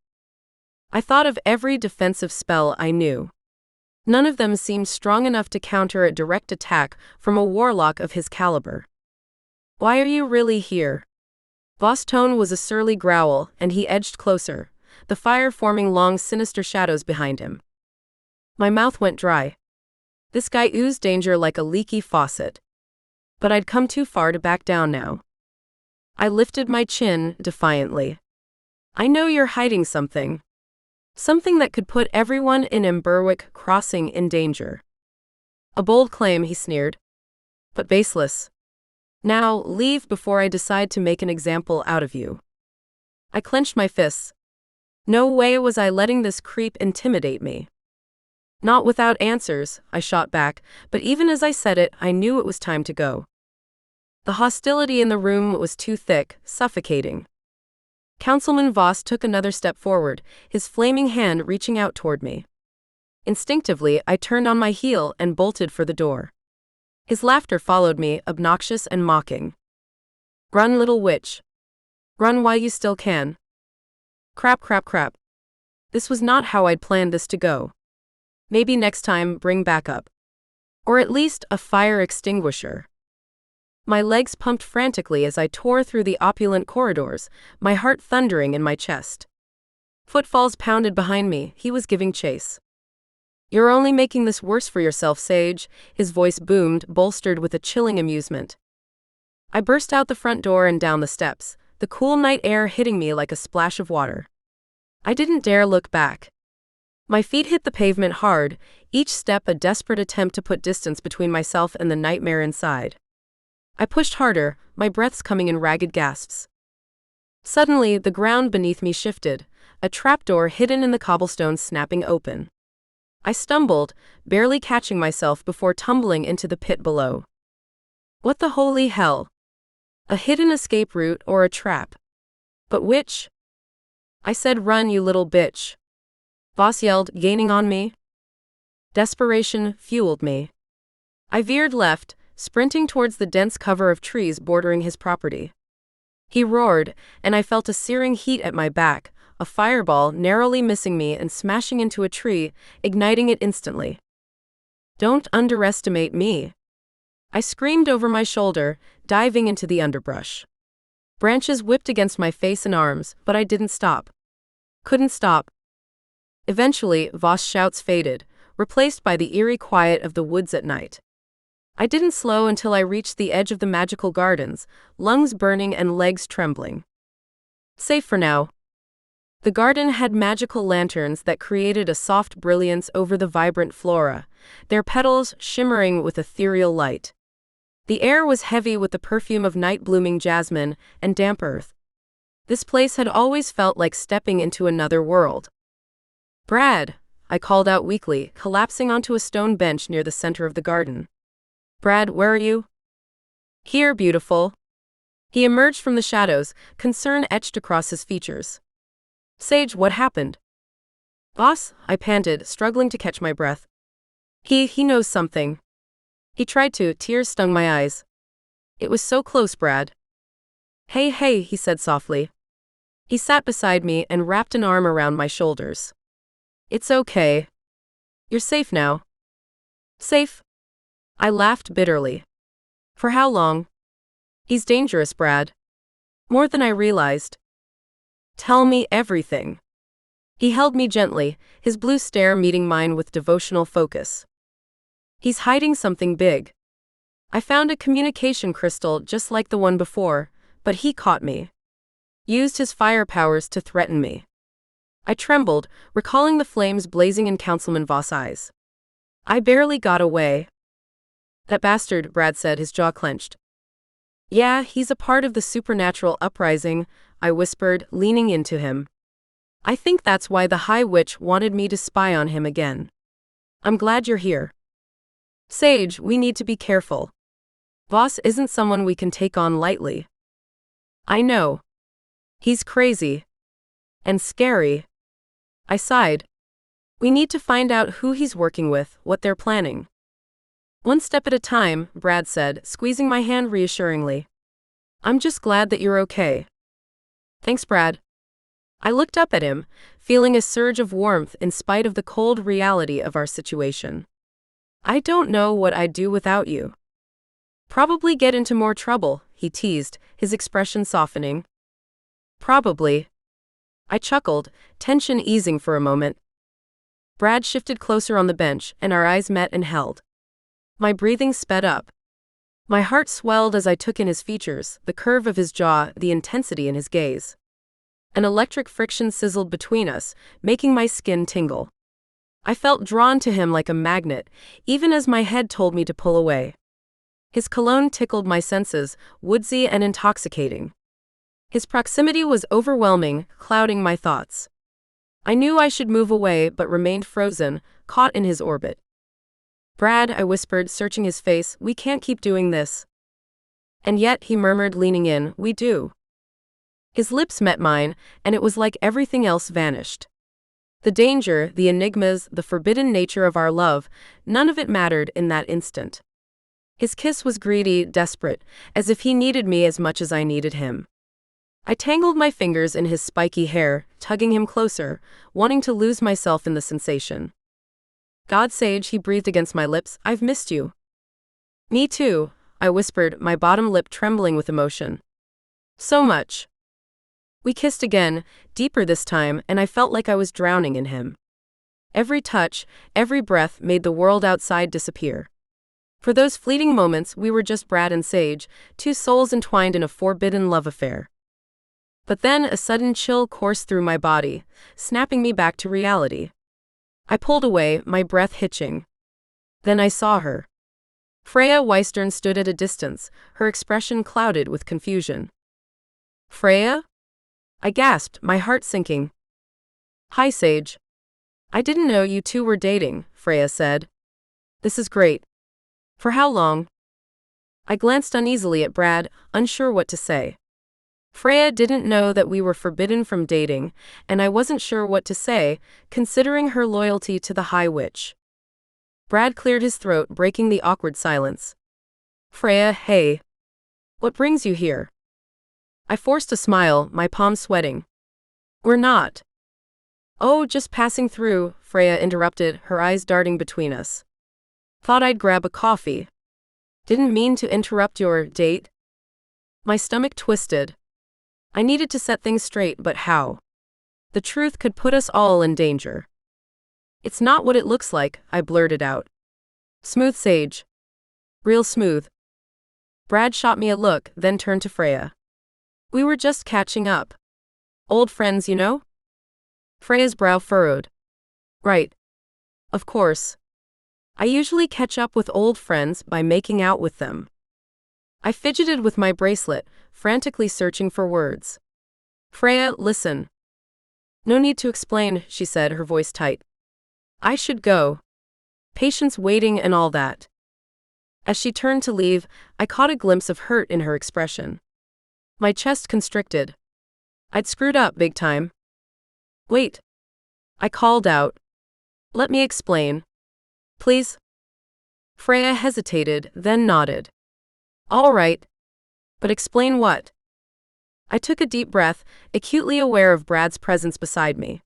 I thought of every defensive spell I knew. None of them seemed strong enough to counter a direct attack from a warlock of his caliber. Why are you really here? Voss' tone was a surly growl, and he edged closer, the fire forming long sinister shadows behind him. My mouth went dry. This guy oozed danger like a leaky faucet. But I'd come too far to back down now. I lifted my chin defiantly. I know you're hiding something. Something that could put everyone in Emberwick Crossing in danger. A bold claim, he sneered. But baseless. Now, leave before I decide to make an example out of you. I clenched my fists. No way was I letting this creep intimidate me. Not without answers, I shot back, but even as I said it, I knew it was time to go. The hostility in the room was too thick, suffocating. Councilman Voss took another step forward, his flaming hand reaching out toward me. Instinctively, I turned on my heel and bolted for the door. His laughter followed me, obnoxious and mocking. Run, little witch. Run while you still can. Crap, crap, crap. This was not how I'd planned this to go. Maybe next time, bring backup. Or at least a fire extinguisher. My legs pumped frantically as I tore through the opulent corridors, my heart thundering in my chest. Footfalls pounded behind me, he was giving chase. You're only making this worse for yourself, Sage, his voice boomed, bolstered with a chilling amusement. I burst out the front door and down the steps, the cool night air hitting me like a splash of water. I didn't dare look back. My feet hit the pavement hard, each step a desperate attempt to put distance between myself and the nightmare inside. I pushed harder, my breaths coming in ragged gasps. Suddenly, the ground beneath me shifted, a trapdoor hidden in the cobblestones snapping open. I stumbled, barely catching myself before tumbling into the pit below. What the holy hell? A hidden escape route or a trap? But which? I said, run, you little bitch. Voss yelled, gaining on me. Desperation fueled me. I veered left, sprinting towards the dense cover of trees bordering his property. He roared, and I felt a searing heat at my back, a fireball narrowly missing me and smashing into a tree, igniting it instantly. Don't underestimate me. I screamed over my shoulder, diving into the underbrush. Branches whipped against my face and arms, but I didn't stop. Couldn't stop. Eventually, Voss' shouts faded, replaced by the eerie quiet of the woods at night. I didn't slow until I reached the edge of the magical gardens, lungs burning and legs trembling. Safe for now. The garden had magical lanterns that created a soft brilliance over the vibrant flora, their petals shimmering with ethereal light. The air was heavy with the perfume of night-blooming jasmine and damp earth. This place had always felt like stepping into another world. Brad, I called out weakly, collapsing onto a stone bench near the center of the garden. Brad, where are you? Here, beautiful. He emerged from the shadows, concern etched across his features. Sage, what happened? Boss, I panted, struggling to catch my breath. He knows something. He tried to, tears stung my eyes. It was so close, Brad. Hey, he said softly. He sat beside me and wrapped an arm around my shoulders. It's okay. You're safe now. Safe? I laughed bitterly. For how long? He's dangerous, Brad. More than I realized. Tell me everything. He held me gently, his blue stare meeting mine with devotional focus. He's hiding something big. I found a communication crystal just like the one before, but he caught me. Used his fire powers to threaten me. I trembled, recalling the flames blazing in Councilman Voss' eyes. I barely got away. That bastard, Brad said, his jaw clenched. Yeah, he's a part of the supernatural uprising, I whispered, leaning into him. I think that's why the High Witch wanted me to spy on him again. I'm glad you're here. Sage, we need to be careful. Voss isn't someone we can take on lightly. I know. He's crazy. And scary. I sighed. We need to find out who he's working with, what they're planning. One step at a time, Brad said, squeezing my hand reassuringly. I'm just glad that you're okay. Thanks, Brad. I looked up at him, feeling a surge of warmth in spite of the cold reality of our situation. I don't know what I'd do without you. Probably get into more trouble, he teased, his expression softening. Probably. I chuckled, tension easing for a moment. Brad shifted closer on the bench, and our eyes met and held. My breathing sped up. My heart swelled as I took in his features, the curve of his jaw, the intensity in his gaze. An electric friction sizzled between us, making my skin tingle. I felt drawn to him like a magnet, even as my head told me to pull away. His cologne tickled my senses, woodsy and intoxicating. His proximity was overwhelming, clouding my thoughts. I knew I should move away but remained frozen, caught in his orbit. Brad, I whispered, searching his face, we can't keep doing this. And yet, he murmured, leaning in, we do. His lips met mine, and it was like everything else vanished. The danger, the enigmas, the forbidden nature of our love, none of it mattered in that instant. His kiss was greedy, desperate, as if he needed me as much as I needed him. I tangled my fingers in his spiky hair, tugging him closer, wanting to lose myself in the sensation. God Sage, he breathed against my lips, I've missed you. Me too, I whispered, my bottom lip trembling with emotion. So much. We kissed again, deeper this time, and I felt like I was drowning in him. Every touch, every breath made the world outside disappear. For those fleeting moments, we were just Brad and Sage, two souls entwined in a forbidden love affair. But then a sudden chill coursed through my body, snapping me back to reality. I pulled away, my breath hitching. Then I saw her. Freya Wystern stood at a distance, her expression clouded with confusion. Freya? I gasped, my heart sinking. Hi, Sage. I didn't know you two were dating, Freya said. This is great. For how long? I glanced uneasily at Brad, unsure what to say. Freya didn't know that we were forbidden from dating, and I wasn't sure what to say, considering her loyalty to the High Witch. Brad cleared his throat, breaking the awkward silence. Freya, hey. What brings you here? I forced a smile, my palms sweating. We're not. Oh, just passing through, Freya interrupted, her eyes darting between us. Thought I'd grab a coffee. Didn't mean to interrupt your date. My stomach twisted. I needed to set things straight, but how? The truth could put us all in danger. It's not what it looks like, I blurted out. Smooth, Sage. Real smooth. Brad shot me a look, then turned to Freya. We were just catching up. Old friends, you know? Freya's brow furrowed. Right. Of course. I usually catch up with old friends by making out with them. I fidgeted with my bracelet, frantically searching for words. Freya, listen. No need to explain, she said, her voice tight. I should go. Patience waiting and all that. As she turned to leave, I caught a glimpse of hurt in her expression. My chest constricted. I'd screwed up big time. Wait. I called out. Let me explain. Please? Freya hesitated, then nodded. All right. But explain what? I took a deep breath, acutely aware of Brad's presence beside me.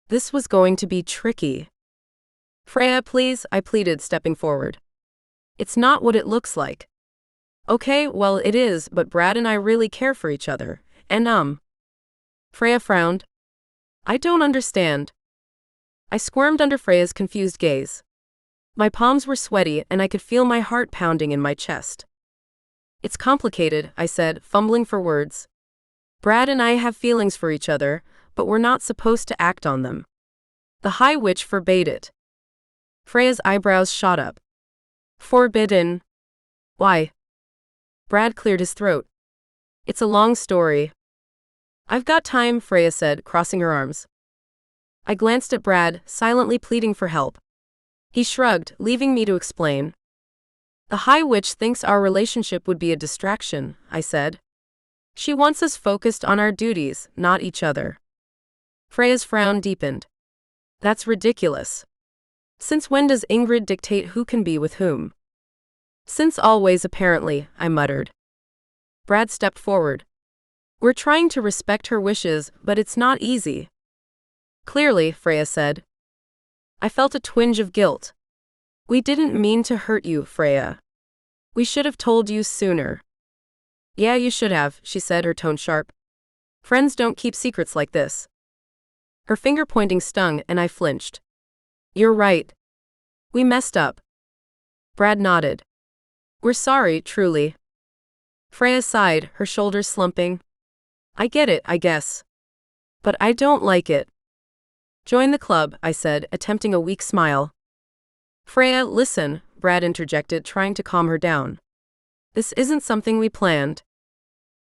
This was going to be tricky. Freya, please, I pleaded, stepping forward. It's not what it looks like. Okay, well, it is, but Brad and I really care for each other, and Freya frowned. I don't understand. I squirmed under Freya's confused gaze. My palms were sweaty, and I could feel my heart pounding in my chest. It's complicated, I said, fumbling for words. Brad and I have feelings for each other, but we're not supposed to act on them. The High Witch forbade it. Freya's eyebrows shot up. Forbidden? Why? Brad cleared his throat. It's a long story. I've got time, Freya said, crossing her arms. I glanced at Brad, silently pleading for help. He shrugged, leaving me to explain. The High Witch thinks our relationship would be a distraction, I said. She wants us focused on our duties, not each other. Freya's frown deepened. That's ridiculous. Since when does Ingrid dictate who can be with whom? Since always, apparently, I muttered. Brad stepped forward. We're trying to respect her wishes, but it's not easy. Clearly, Freya said. I felt a twinge of guilt. We didn't mean to hurt you, Freya. We should have told you sooner. Yeah, you should have, she said, her tone sharp. Friends don't keep secrets like this. Her finger pointing stung, and I flinched. You're right. We messed up. Brad nodded. We're sorry, truly. Freya sighed, her shoulders slumping. I get it, I guess. But I don't like it. Join the club, I said, attempting a weak smile. Freya, listen, Brad interjected, trying to calm her down. This isn't something we planned.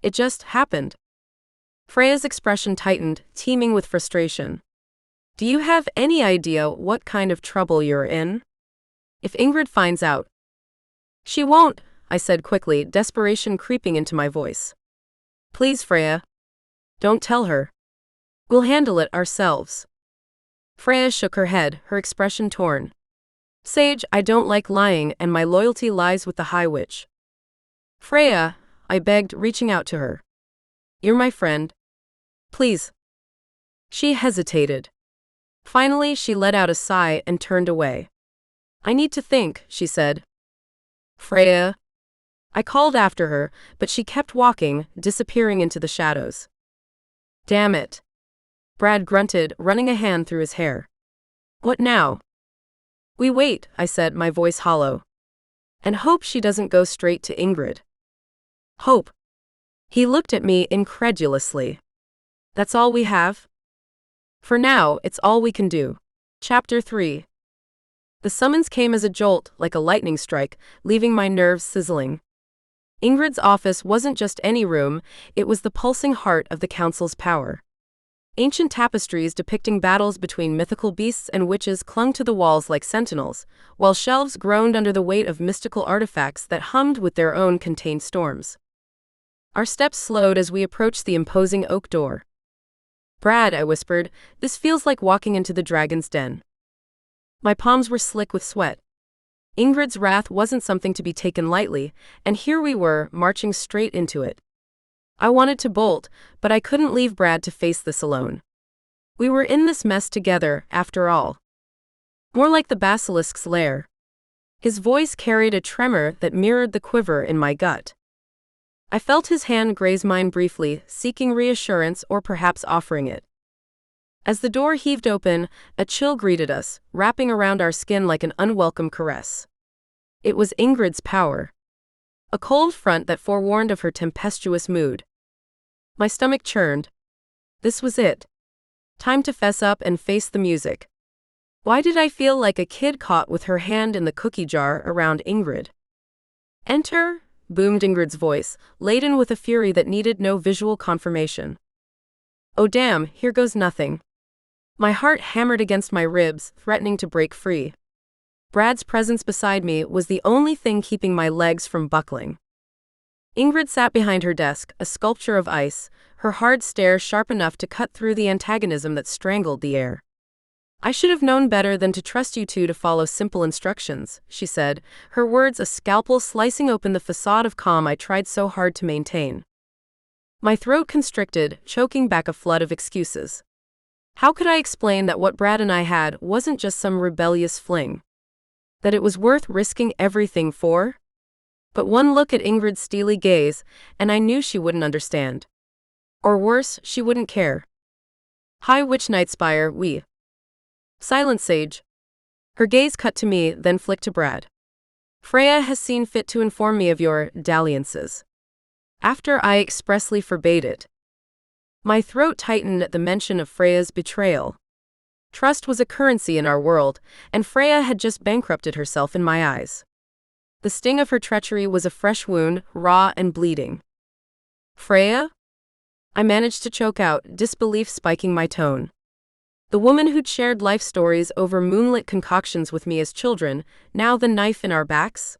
It just happened. Freya's expression tightened, teeming with frustration. Do you have any idea what kind of trouble you're in? If Ingrid finds out. She won't, I said quickly, desperation creeping into my voice. Please, Freya. Don't tell her. We'll handle it ourselves. Freya shook her head, her expression torn. Sage, I don't like lying, and my loyalty lies with the High Witch. Freya, I begged, reaching out to her. You're my friend. Please. She hesitated. Finally, she let out a sigh and turned away. I need to think, she said. Freya. I called after her, but she kept walking, disappearing into the shadows. Damn it. Brad grunted, running a hand through his hair. What now? We wait, I said, my voice hollow. And hope she doesn't go straight to Ingrid. Hope. He looked at me incredulously. That's all we have? For now, it's all we can do. Chapter 3. The summons came as a jolt, like a lightning strike, leaving my nerves sizzling. Ingrid's office wasn't just any room, it was the pulsing heart of the council's power. Ancient tapestries depicting battles between mythical beasts and witches clung to the walls like sentinels, while shelves groaned under the weight of mystical artifacts that hummed with their own contained storms. Our steps slowed as we approached the imposing oak door. Brad, I whispered, this feels like walking into the dragon's den. My palms were slick with sweat. Ingrid's wrath wasn't something to be taken lightly, and here we were, marching straight into it. I wanted to bolt, but I couldn't leave Brad to face this alone. We were in this mess together, after all. More like the basilisk's lair. His voice carried a tremor that mirrored the quiver in my gut. I felt his hand graze mine briefly, seeking reassurance or perhaps offering it. As the door heaved open, a chill greeted us, wrapping around our skin like an unwelcome caress. It was Ingrid's power. A cold front that forewarned of her tempestuous mood. My stomach churned. This was it. Time to fess up and face the music. Why did I feel like a kid caught with her hand in the cookie jar around Ingrid? Enter, boomed Ingrid's voice, laden with a fury that needed no visual confirmation. Oh damn, here goes nothing. My heart hammered against my ribs, threatening to break free. Brad's presence beside me was the only thing keeping my legs from buckling. Ingrid sat behind her desk, a sculpture of ice, her hard stare sharp enough to cut through the antagonism that strangled the air. I should have known better than to trust you two to follow simple instructions, she said, her words a scalpel slicing open the facade of calm I tried so hard to maintain. My throat constricted, choking back a flood of excuses. How could I explain that what Brad and I had wasn't just some rebellious fling? That it was worth risking everything for? But one look at Ingrid's steely gaze, and I knew she wouldn't understand. Or worse, she wouldn't care. High Witch Nightspire, we. Silence, Sage. Her gaze cut to me, then flicked to Brad. Freya has seen fit to inform me of your dalliances. After I expressly forbade it. My throat tightened at the mention of Freya's betrayal. Trust was a currency in our world, and Freya had just bankrupted herself in my eyes. The sting of her treachery was a fresh wound, raw and bleeding. Freya? I managed to choke out, disbelief spiking my tone. The woman who'd shared life stories over moonlit concoctions with me as children, now the knife in our backs?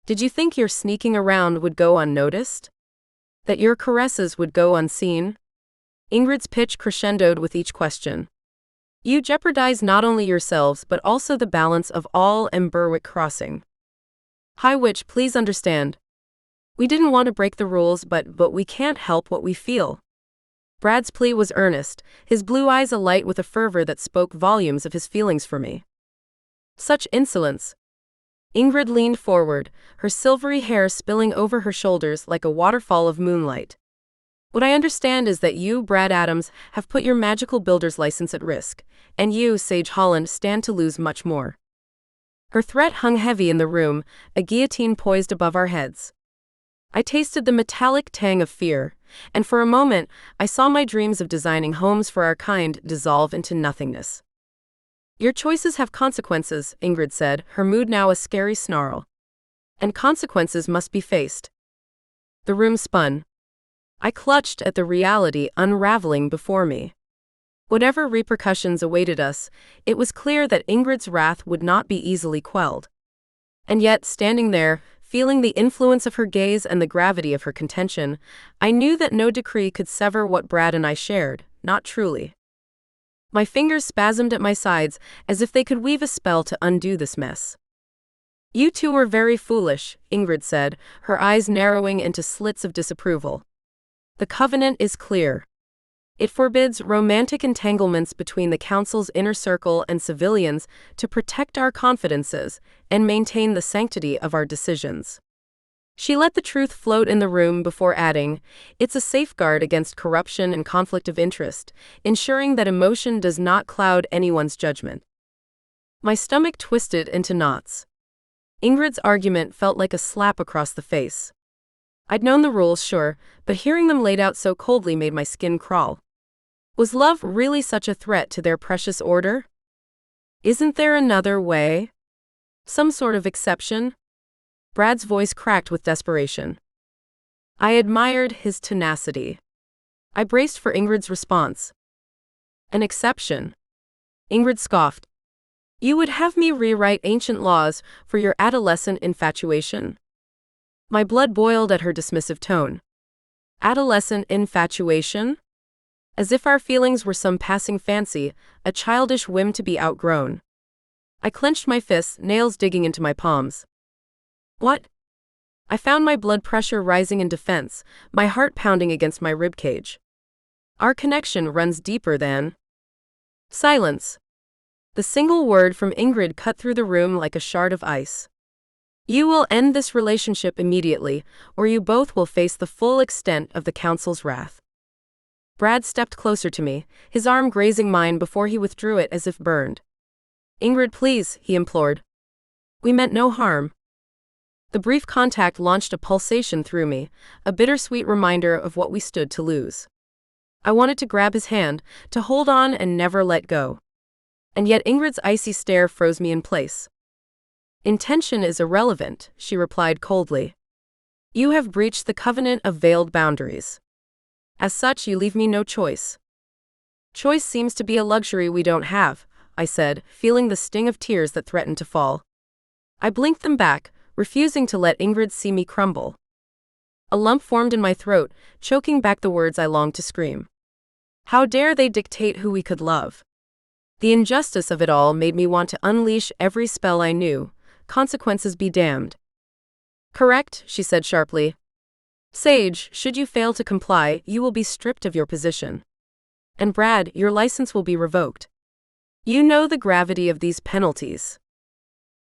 Did you think your sneaking around would go unnoticed? That your caresses would go unseen? Ingrid's pitch crescendoed with each question. You jeopardize not only yourselves but also the balance of all Emberwick Crossing. High Witch, please understand. We didn't want to break the rules, but we can't help what we feel. Brad's plea was earnest, his blue eyes alight with a fervor that spoke volumes of his feelings for me. Such insolence. Ingrid leaned forward, her silvery hair spilling over her shoulders like a waterfall of moonlight. What I understand is that you, Brad Adams, have put your magical builder's license at risk, and you, Sage Holland, stand to lose much more. Her threat hung heavy in the room, a guillotine poised above our heads. I tasted the metallic tang of fear, and for a moment, I saw my dreams of designing homes for our kind dissolve into nothingness. Your choices have consequences, Ingrid said, her mood now a scary snarl. And consequences must be faced. The room spun. I clutched at the reality unraveling before me. Whatever repercussions awaited us, it was clear that Ingrid's wrath would not be easily quelled. And yet, standing there, feeling the influence of her gaze and the gravity of her contention, I knew that no decree could sever what Brad and I shared, not truly. My fingers spasmed at my sides, as if they could weave a spell to undo this mess. You two were very foolish, Ingrid said, her eyes narrowing into slits of disapproval. The covenant is clear. It forbids romantic entanglements between the Council's inner circle and civilians to protect our confidences and maintain the sanctity of our decisions. She let the truth float in the room before adding, it's a safeguard against corruption and conflict of interest, ensuring that emotion does not cloud anyone's judgment. My stomach twisted into knots. Ingrid's argument felt like a slap across the face. I'd known the rules, sure, but hearing them laid out so coldly made my skin crawl. Was love really such a threat to their precious order? Isn't there another way? Some sort of exception? Brad's voice cracked with desperation. I admired his tenacity. I braced for Ingrid's response. An exception? Ingrid scoffed. You would have me rewrite ancient laws for your adolescent infatuation? My blood boiled at her dismissive tone. Adolescent infatuation? As if our feelings were some passing fancy, a childish whim to be outgrown. I clenched my fists, nails digging into my palms. What? I found my blood pressure rising in defense, my heart pounding against my ribcage. Our connection runs deeper than... Silence. The single word from Ingrid cut through the room like a shard of ice. You will end this relationship immediately, or you both will face the full extent of the Council's wrath. Brad stepped closer to me, his arm grazing mine before he withdrew it as if burned. Ingrid, please, he implored. We meant no harm. The brief contact launched a pulsation through me, a bittersweet reminder of what we stood to lose. I wanted to grab his hand, to hold on and never let go. And yet Ingrid's icy stare froze me in place. Intention is irrelevant, she replied coldly. You have breached the covenant of veiled boundaries. As such, you leave me no choice. Choice seems to be a luxury we don't have, I said, feeling the sting of tears that threatened to fall. I blinked them back, refusing to let Ingrid see me crumble. A lump formed in my throat, choking back the words I longed to scream. How dare they dictate who we could love? The injustice of it all made me want to unleash every spell I knew, consequences be damned. Correct, she said sharply. Sage, should you fail to comply, you will be stripped of your position. And Brad, your license will be revoked. You know the gravity of these penalties.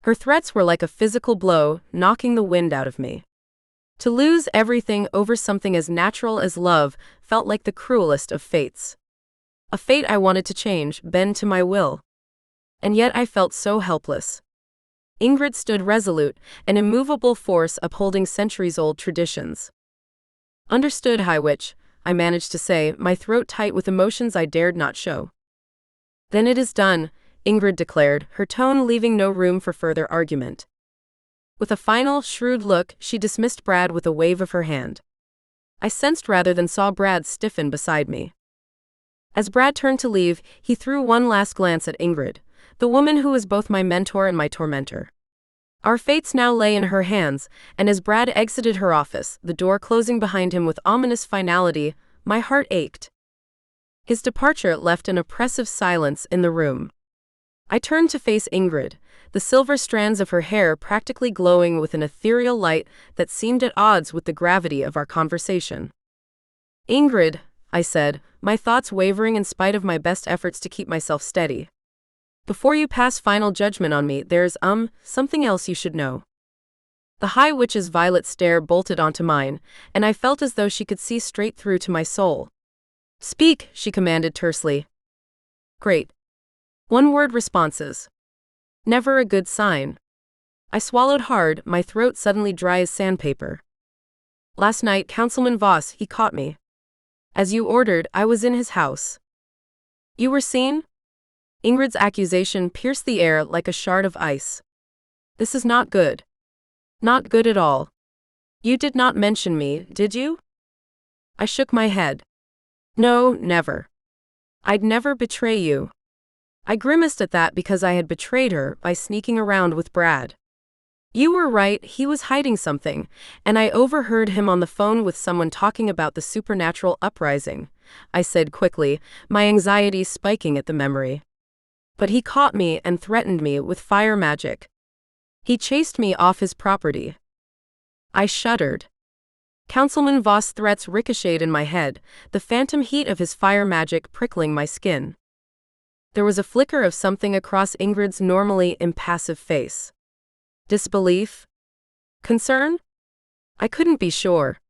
Her threats were like a physical blow, knocking the wind out of me. To lose everything over something as natural as love felt like the cruelest of fates. A fate I wanted to change, bend to my will. And yet I felt so helpless. Ingrid stood resolute, an immovable force upholding centuries-old traditions. Understood, High Witch, I managed to say, my throat tight with emotions I dared not show. Then it is done, Ingrid declared, her tone leaving no room for further argument. With a final, shrewd look, she dismissed Brad with a wave of her hand. I sensed rather than saw Brad stiffen beside me. As Brad turned to leave, he threw one last glance at Ingrid, the woman who was both my mentor and my tormentor. Our fates now lay in her hands, and as Brad exited her office, the door closing behind him with ominous finality, my heart ached. His departure left an oppressive silence in the room. I turned to face Ingrid, the silver strands of her hair practically glowing with an ethereal light that seemed at odds with the gravity of our conversation. "Ingrid," I said, my thoughts wavering in spite of my best efforts to keep myself steady. "Before you pass final judgment on me, there's, something else you should know." The High Witch's violet stare bolted onto mine, and I felt as though she could see straight through to my soul. "Speak," she commanded tersely. "Great. One-word responses. Never a good sign." I swallowed hard, my throat suddenly dry as sandpaper. "Last night, Councilman Voss, he caught me. As you ordered, I was in his house." "You were seen?" Ingrid's accusation pierced the air like a shard of ice. "This is not good. Not good at all. You did not mention me, did you?" I shook my head. "No, never. I'd never betray you." I grimaced at that because I had betrayed her by sneaking around with Brad. "You were right, he was hiding something, and I overheard him on the phone with someone talking about the supernatural uprising," I said quickly, my anxiety spiking at the memory. "But he caught me and threatened me with fire magic. He chased me off his property." I shuddered. Councilman Voss' threats ricocheted in my head, the phantom heat of his fire magic prickling my skin. There was a flicker of something across Ingrid's normally impassive face. Disbelief? Concern? I couldn't be sure.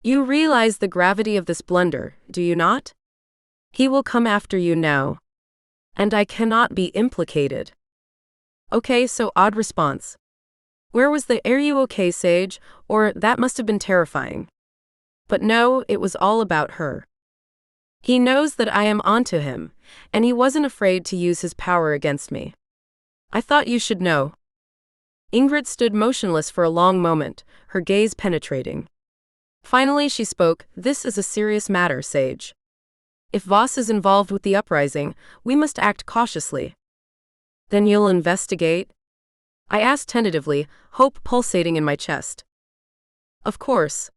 "You realize the gravity of this blunder, do you not? He will come after you now. And I cannot be implicated." "Okay, so odd response. Where was the 'are you okay, Sage?' or 'that must have been terrifying'?" But no, it was all about her. "He knows that I am onto him, and he wasn't afraid to use his power against me. I thought you should know." Ingrid stood motionless for a long moment, her gaze penetrating. Finally she spoke, "This is a serious matter, Sage. If Voss is involved with the uprising, we must act cautiously." "Then you'll investigate?" I asked tentatively, hope pulsating in my chest. "Of course.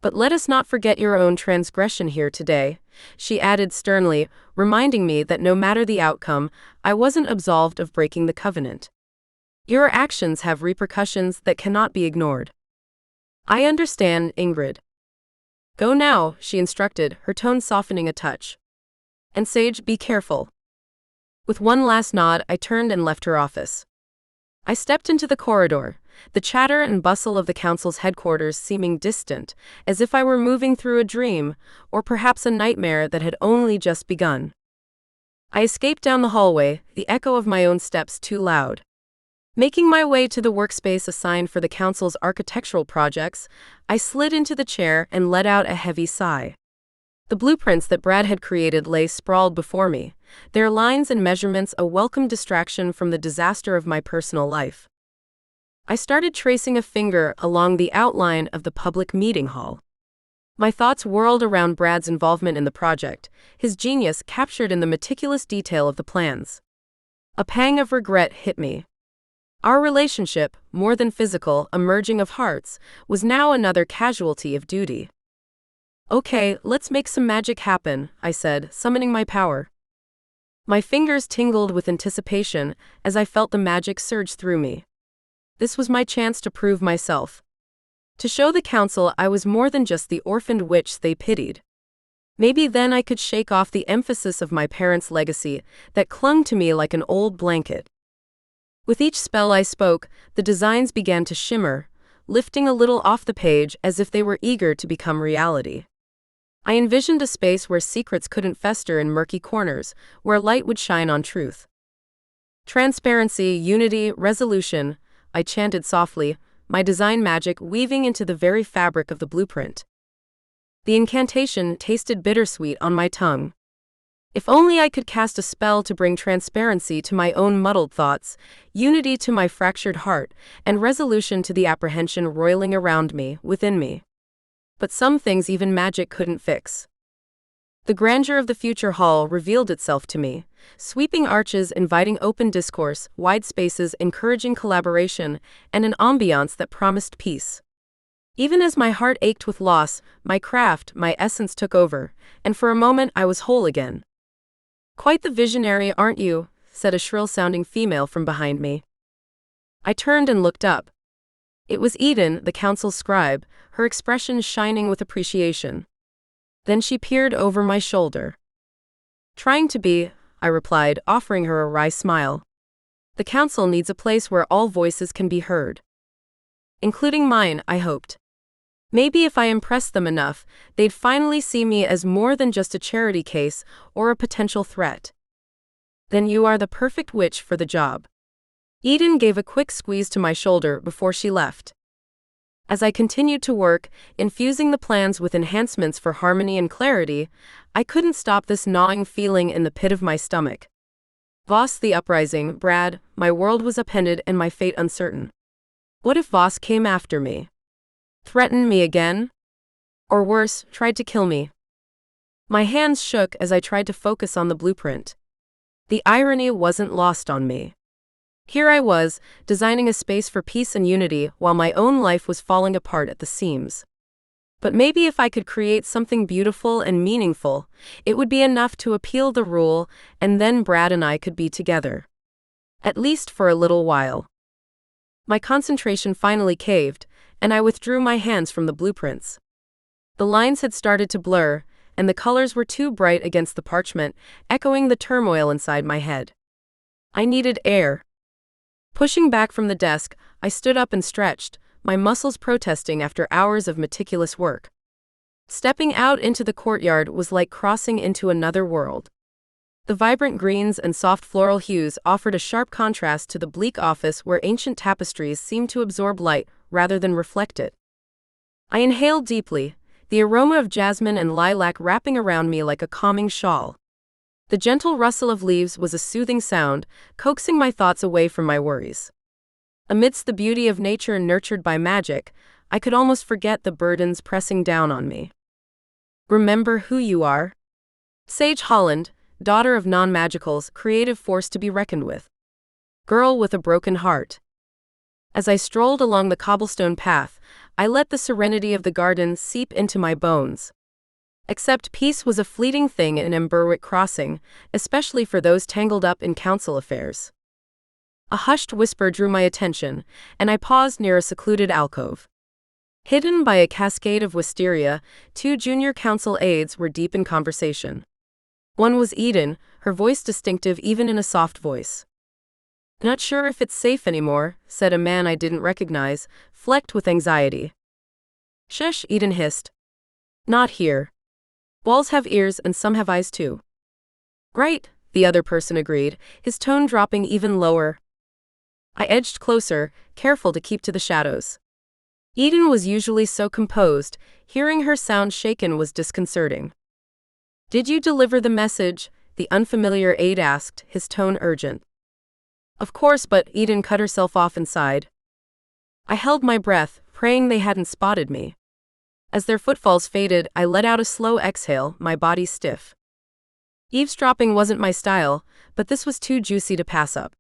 But let us not forget your own transgression here today," she added sternly, reminding me that no matter the outcome, I wasn't absolved of breaking the covenant. "Your actions have repercussions that cannot be ignored." "I understand, Ingrid." "Go now," she instructed, her tone softening a touch. "And Sage, be careful." With one last nod, I turned and left her office. I stepped into the corridor, the chatter and bustle of the council's headquarters seeming distant, as if I were moving through a dream, or perhaps a nightmare that had only just begun. I escaped down the hallway, the echo of my own steps too loud. Making my way to the workspace assigned for the council's architectural projects, I slid into the chair and let out a heavy sigh. The blueprints that Brad had created lay sprawled before me, their lines and measurements a welcome distraction from the disaster of my personal life. I started tracing a finger along the outline of the public meeting hall. My thoughts whirled around Brad's involvement in the project, his genius captured in the meticulous detail of the plans. A pang of regret hit me. Our relationship, more than physical, a merging of hearts, was now another casualty of duty. "Okay, let's make some magic happen," I said, summoning my power. My fingers tingled with anticipation as I felt the magic surge through me. This was my chance to prove myself. To show the council I was more than just the orphaned witch they pitied. Maybe then I could shake off the emphasis of my parents' legacy that clung to me like an old blanket. With each spell I spoke, the designs began to shimmer, lifting a little off the page as if they were eager to become reality. I envisioned a space where secrets couldn't fester in murky corners, where light would shine on truth. Transparency, unity, resolution, I chanted softly, my design magic weaving into the very fabric of the blueprint. The incantation tasted bittersweet on my tongue. If only I could cast a spell to bring transparency to my own muddled thoughts, unity to my fractured heart, and resolution to the apprehension roiling around me, within me. But some things even magic couldn't fix. The grandeur of the future hall revealed itself to me, sweeping arches inviting open discourse, wide spaces encouraging collaboration, and an ambiance that promised peace. Even as my heart ached with loss, my craft, my essence took over, and for a moment I was whole again. "Quite the visionary, aren't you?" said a shrill-sounding female from behind me. I turned and looked up. It was Eden, the council scribe, her expression shining with appreciation. Then she peered over my shoulder. "Trying to be," I replied, offering her a wry smile. "The council needs a place where all voices can be heard. Including mine," I hoped. Maybe if I impressed them enough, they'd finally see me as more than just a charity case or a potential threat. "Then you are the perfect witch for the job." Eden gave a quick squeeze to my shoulder before she left. As I continued to work, infusing the plans with enhancements for harmony and clarity, I couldn't stop this gnawing feeling in the pit of my stomach. Voss the uprising, Brad, my world was upended and my fate uncertain. What if Voss came after me? Threatened me again? Or worse, tried to kill me? My hands shook as I tried to focus on the blueprint. The irony wasn't lost on me. Here I was, designing a space for peace and unity while my own life was falling apart at the seams. But maybe if I could create something beautiful and meaningful, it would be enough to appeal the rule, and then Brad and I could be together. At least for a little while. My concentration finally caved, and I withdrew my hands from the blueprints. The lines had started to blur, and the colors were too bright against the parchment, echoing the turmoil inside my head. I needed air. Pushing back from the desk, I stood up and stretched, my muscles protesting after hours of meticulous work. Stepping out into the courtyard was like crossing into another world. The vibrant greens and soft floral hues offered a sharp contrast to the bleak office where ancient tapestries seemed to absorb light rather than reflect it. I inhaled deeply, the aroma of jasmine and lilac wrapping around me like a calming shawl. The gentle rustle of leaves was a soothing sound, coaxing my thoughts away from my worries. Amidst the beauty of nature nurtured by magic, I could almost forget the burdens pressing down on me. Remember who you are? Sage Holland, daughter of non-magicals, creative force to be reckoned with. Girl with a broken heart. As I strolled along the cobblestone path, I let the serenity of the garden seep into my bones. Except peace was a fleeting thing in Emberwick Crossing, especially for those tangled up in council affairs. A hushed whisper drew my attention, and I paused near a secluded alcove. Hidden by a cascade of wisteria, two junior council aides were deep in conversation. One was Eden, her voice distinctive even in a soft voice. "Not sure if it's safe anymore," said a man I didn't recognize, flecked with anxiety. "Shush," Eden hissed. "Not here. Walls have ears and some have eyes too." "Right," the other person agreed, his tone dropping even lower. I edged closer, careful to keep to the shadows. Eden was usually so composed, hearing her sound shaken was disconcerting. "Did you deliver the message?" the unfamiliar aide asked, his tone urgent. "Of course, but," Eden cut herself off and sighed. I held my breath, praying they hadn't spotted me. As their footfalls faded, I let out a slow exhale, my body stiff. Eavesdropping wasn't my style, but this was too juicy to pass up.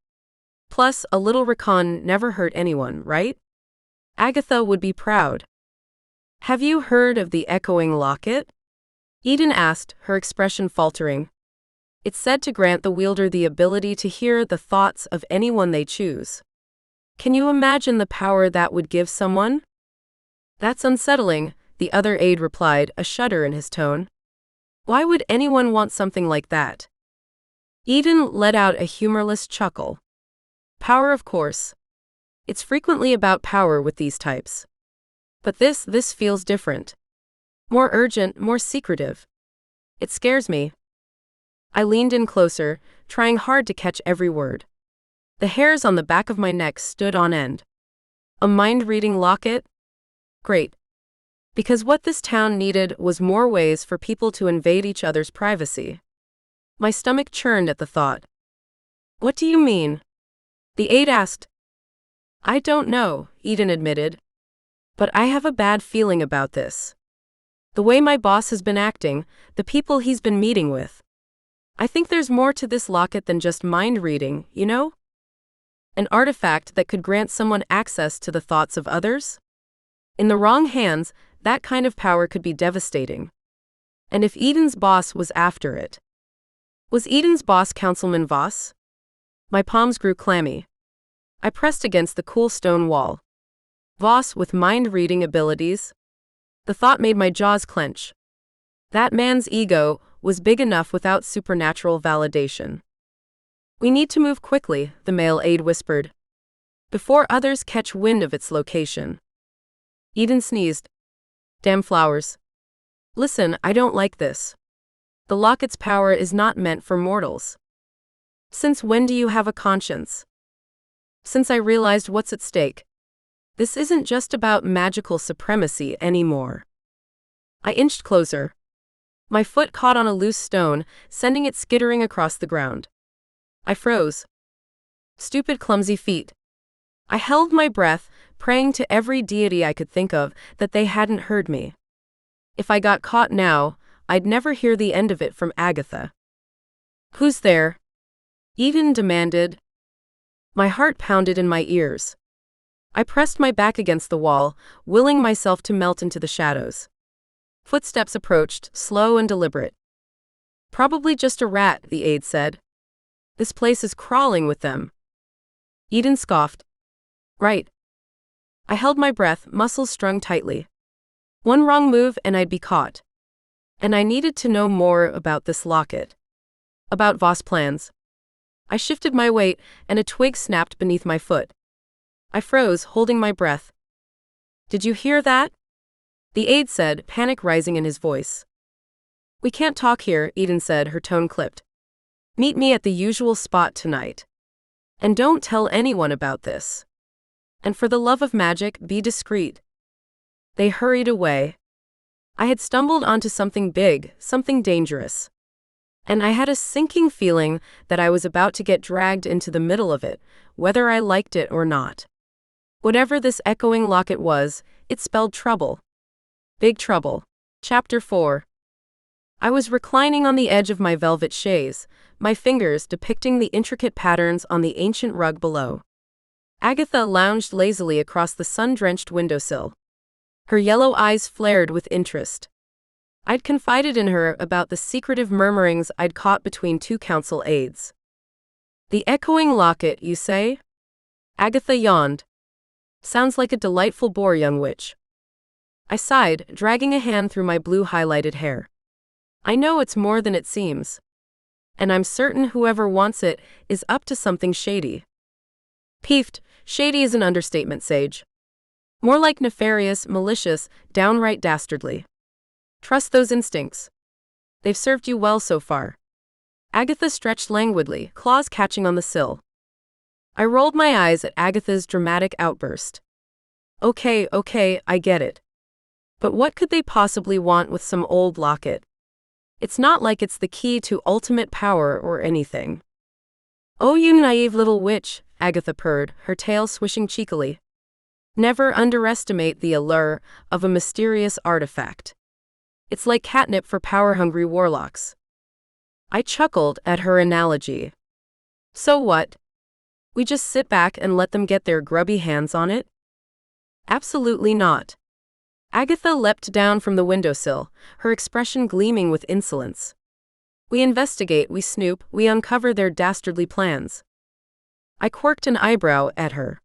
Plus, a little recon never hurt anyone, right? Agatha would be proud. "Have you heard of the echoing locket?" Eden asked, her expression faltering. "It's said to grant the wielder the ability to hear the thoughts of anyone they choose. Can you imagine the power that would give someone?" "That's unsettling," the other aide replied, a shudder in his tone. "Why would anyone want something like that?" Eden let out a humorless chuckle. "Power, of course. It's frequently about power with these types. But this feels different. More urgent, more secretive. It scares me." I leaned in closer, trying hard to catch every word. The hairs on the back of my neck stood on end. A mind-reading locket? Great. Because what this town needed was more ways for people to invade each other's privacy. My stomach churned at the thought. "What do you mean?" the aide asked. "I don't know," Eden admitted. "But I have a bad feeling about this. The way my boss has been acting, the people he's been meeting with. I think there's more to this locket than just mind reading, you know? An artifact that could grant someone access to the thoughts of others? In the wrong hands, that kind of power could be devastating. And if Eden's boss was after it? Was Eden's boss Councilman Voss? My palms grew clammy. I pressed against the cool stone wall. Voss with mind-reading abilities? The thought made my jaws clench. That man's ego was big enough without supernatural validation. We need to move quickly, the male aide whispered, before others catch wind of its location. Eden sneezed. Damn flowers. Listen, I don't like this. The locket's power is not meant for mortals. Since when do you have a conscience? Since I realized what's at stake. This isn't just about magical supremacy anymore. I inched closer. My foot caught on a loose stone, sending it skittering across the ground. I froze. Stupid, clumsy feet. I held my breath, praying to every deity I could think of that they hadn't heard me. If I got caught now, I'd never hear the end of it from Agatha. Who's there? Eden demanded. My heart pounded in my ears. I pressed my back against the wall, willing myself to melt into the shadows. Footsteps approached, slow and deliberate. Probably just a rat, the aide said. This place is crawling with them. Eden scoffed. Right. I held my breath, muscles strung tightly. One wrong move and I'd be caught. And I needed to know more about this locket. About Voss' plans. I shifted my weight, and a twig snapped beneath my foot. I froze, holding my breath. Did you hear that? The aide said, panic rising in his voice. We can't talk here, Eden said, her tone clipped. Meet me at the usual spot tonight. And don't tell anyone about this. And for the love of magic, be discreet. They hurried away. I had stumbled onto something big, something dangerous. And I had a sinking feeling that I was about to get dragged into the middle of it, whether I liked it or not. Whatever this echoing locket was, it spelled trouble. Big trouble. Chapter 4. I was reclining on the edge of my velvet chaise, my fingers depicting the intricate patterns on the ancient rug below. Agatha lounged lazily across the sun-drenched windowsill. Her yellow eyes flared with interest. I'd confided in her about the secretive murmurings I'd caught between two council aides. The echoing locket, you say? Agatha yawned. Sounds like a delightful bore, young witch. I sighed, dragging a hand through my blue-highlighted hair. I know it's more than it seems. And I'm certain whoever wants it is up to something shady. Peeved, shady is an understatement, Sage. More like nefarious, malicious, downright dastardly. Trust those instincts. They've served you well so far. Agatha stretched languidly, claws catching on the sill. I rolled my eyes at Agatha's dramatic outburst. Okay, I get it. But what could they possibly want with some old locket? It's not like it's the key to ultimate power or anything. Oh, you naive little witch, Agatha purred, her tail swishing cheekily. Never underestimate the allure of a mysterious artifact. It's like catnip for power-hungry warlocks. I chuckled at her analogy. So what? We just sit back and let them get their grubby hands on it? Absolutely not. Agatha leapt down from the windowsill, her expression gleaming with insolence. We investigate, we snoop, we uncover their dastardly plans. I quirked an eyebrow at her.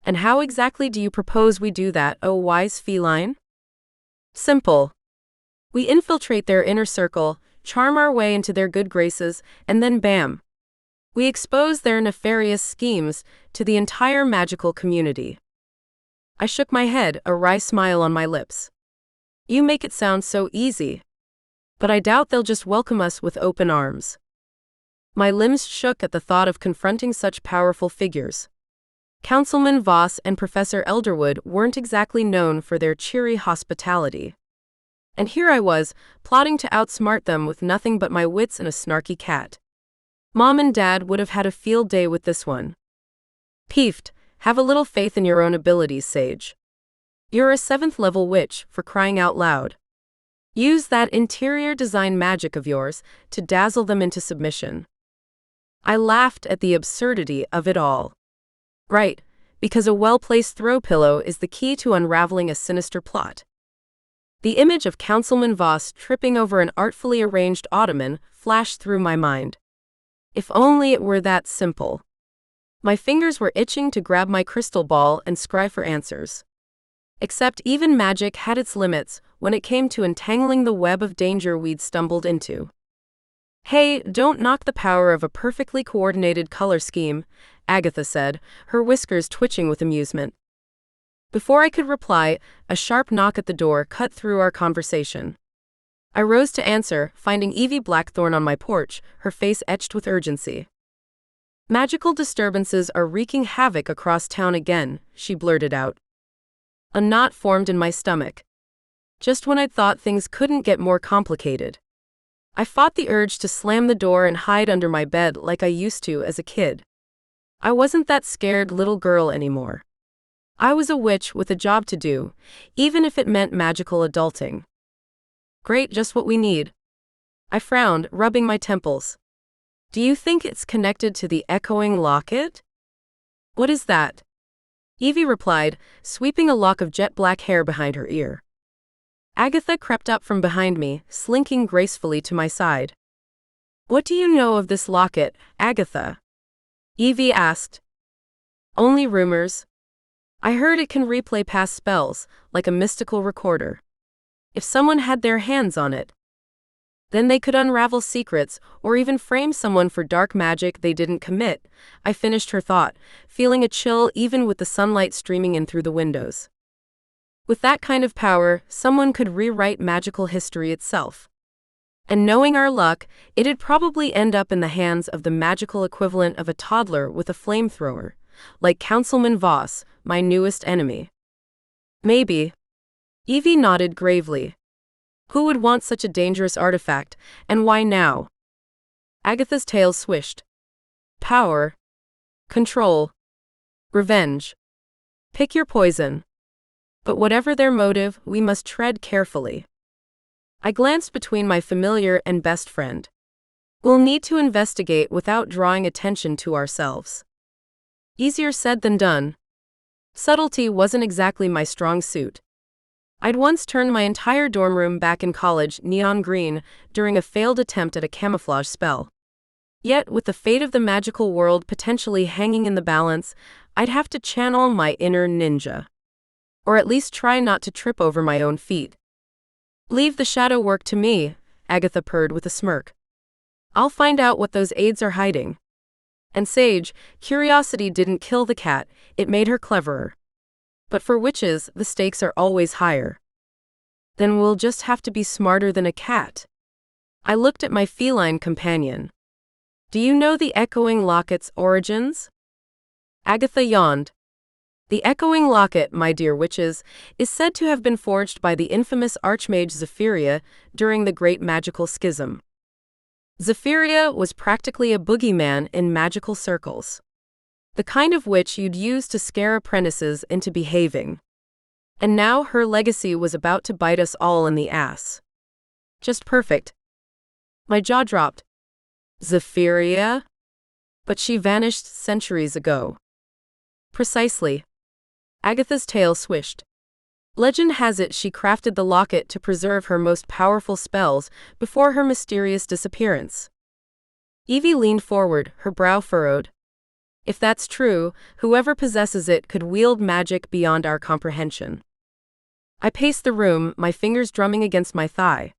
And how exactly do you propose we do that, oh wise feline? Simple. We infiltrate their inner circle, charm our way into their good graces, and then bam! We expose their nefarious schemes to the entire magical community. I shook my head, a wry smile on my lips. You make it sound so easy. But I doubt they'll just welcome us with open arms. My limbs shook at the thought of confronting such powerful figures. Councilman Voss and Professor Elderwood weren't exactly known for their cheery hospitality. And here I was, plotting to outsmart them with nothing but my wits and a snarky cat. Mom and Dad would have had a field day with this one. Peeved, have a little faith in your own abilities, Sage. You're a 7th-level witch, for crying out loud. Use that interior design magic of yours to dazzle them into submission. I laughed at the absurdity of it all. Right, Because a well-placed throw pillow is the key to unraveling a sinister plot. The image of Councilman Voss tripping over an artfully arranged ottoman flashed through my mind. If only it were that simple. My fingers were itching to grab my crystal ball and scry for answers. Except even magic had its limits when it came to entangling the web of danger we'd stumbled into. "Hey, don't knock the power of a perfectly coordinated color scheme," Agatha said, her whiskers twitching with amusement. Before I could reply, a sharp knock at the door cut through our conversation. I rose to answer, finding Evie Blackthorn on my porch, her face etched with urgency. "Magical disturbances are wreaking havoc across town again," she blurted out. A knot formed in my stomach. Just when I'd thought things couldn't get more complicated. I fought the urge to slam the door and hide under my bed like I used to as a kid. I wasn't that scared little girl anymore. I was a witch with a job to do, even if it meant magical adulting. "Great, just what we need." I frowned, rubbing my temples. "Do you think it's connected to the echoing locket?" "What is that?" Evie replied, sweeping a lock of jet-black hair behind her ear. Agatha crept up from behind me, slinking gracefully to my side. "What do you know of this locket, Agatha?" Evie asked. "Only rumors. I heard it can replay past spells, like a mystical recorder. If someone had their hands on it, then they could unravel secrets or even frame someone for dark magic they didn't commit," I finished her thought, feeling a chill even with the sunlight streaming in through the windows. With that kind of power, someone could rewrite magical history itself. And knowing our luck, it'd probably end up in the hands of the magical equivalent of a toddler with a flamethrower, like Councilman Voss, my newest enemy. "Maybe." Evie nodded gravely. "Who would want such a dangerous artifact, and why now?" Agatha's tail swished. "Power. Control. Revenge. Pick your poison. But whatever their motive, we must tread carefully." I glanced between my familiar and best friend. "We'll need to investigate without drawing attention to ourselves." Easier said than done. Subtlety wasn't exactly my strong suit. I'd once turned my entire dorm room back in college neon green during a failed attempt at a camouflage spell. Yet, with the fate of the magical world potentially hanging in the balance, I'd have to channel my inner ninja. Or at least try not to trip over my own feet. "Leave the shadow work to me," Agatha purred with a smirk. "I'll find out what those aides are hiding." And sage, curiosity didn't kill the cat, it made her cleverer. But for witches, the stakes are always higher. "Then we'll just have to be smarter than a cat." I looked at my feline companion. "Do you know the echoing locket's origins?" Agatha yawned. "The echoing locket, my dear witches, is said to have been forged by the infamous archmage Zephyria during the Great Magical Schism. Zephyria was practically a boogeyman in magical circles. The kind of witch you'd use to scare apprentices into behaving. And now her legacy was about to bite us all in the ass. Just perfect." My jaw dropped. "Zephyria? But she vanished centuries ago." "Precisely." Agatha's tail swished. "Legend has it she crafted the locket to preserve her most powerful spells before her mysterious disappearance." Evie leaned forward, her brow furrowed. "If that's true, whoever possesses it could wield magic beyond our comprehension." I paced the room, my fingers drumming against my thigh.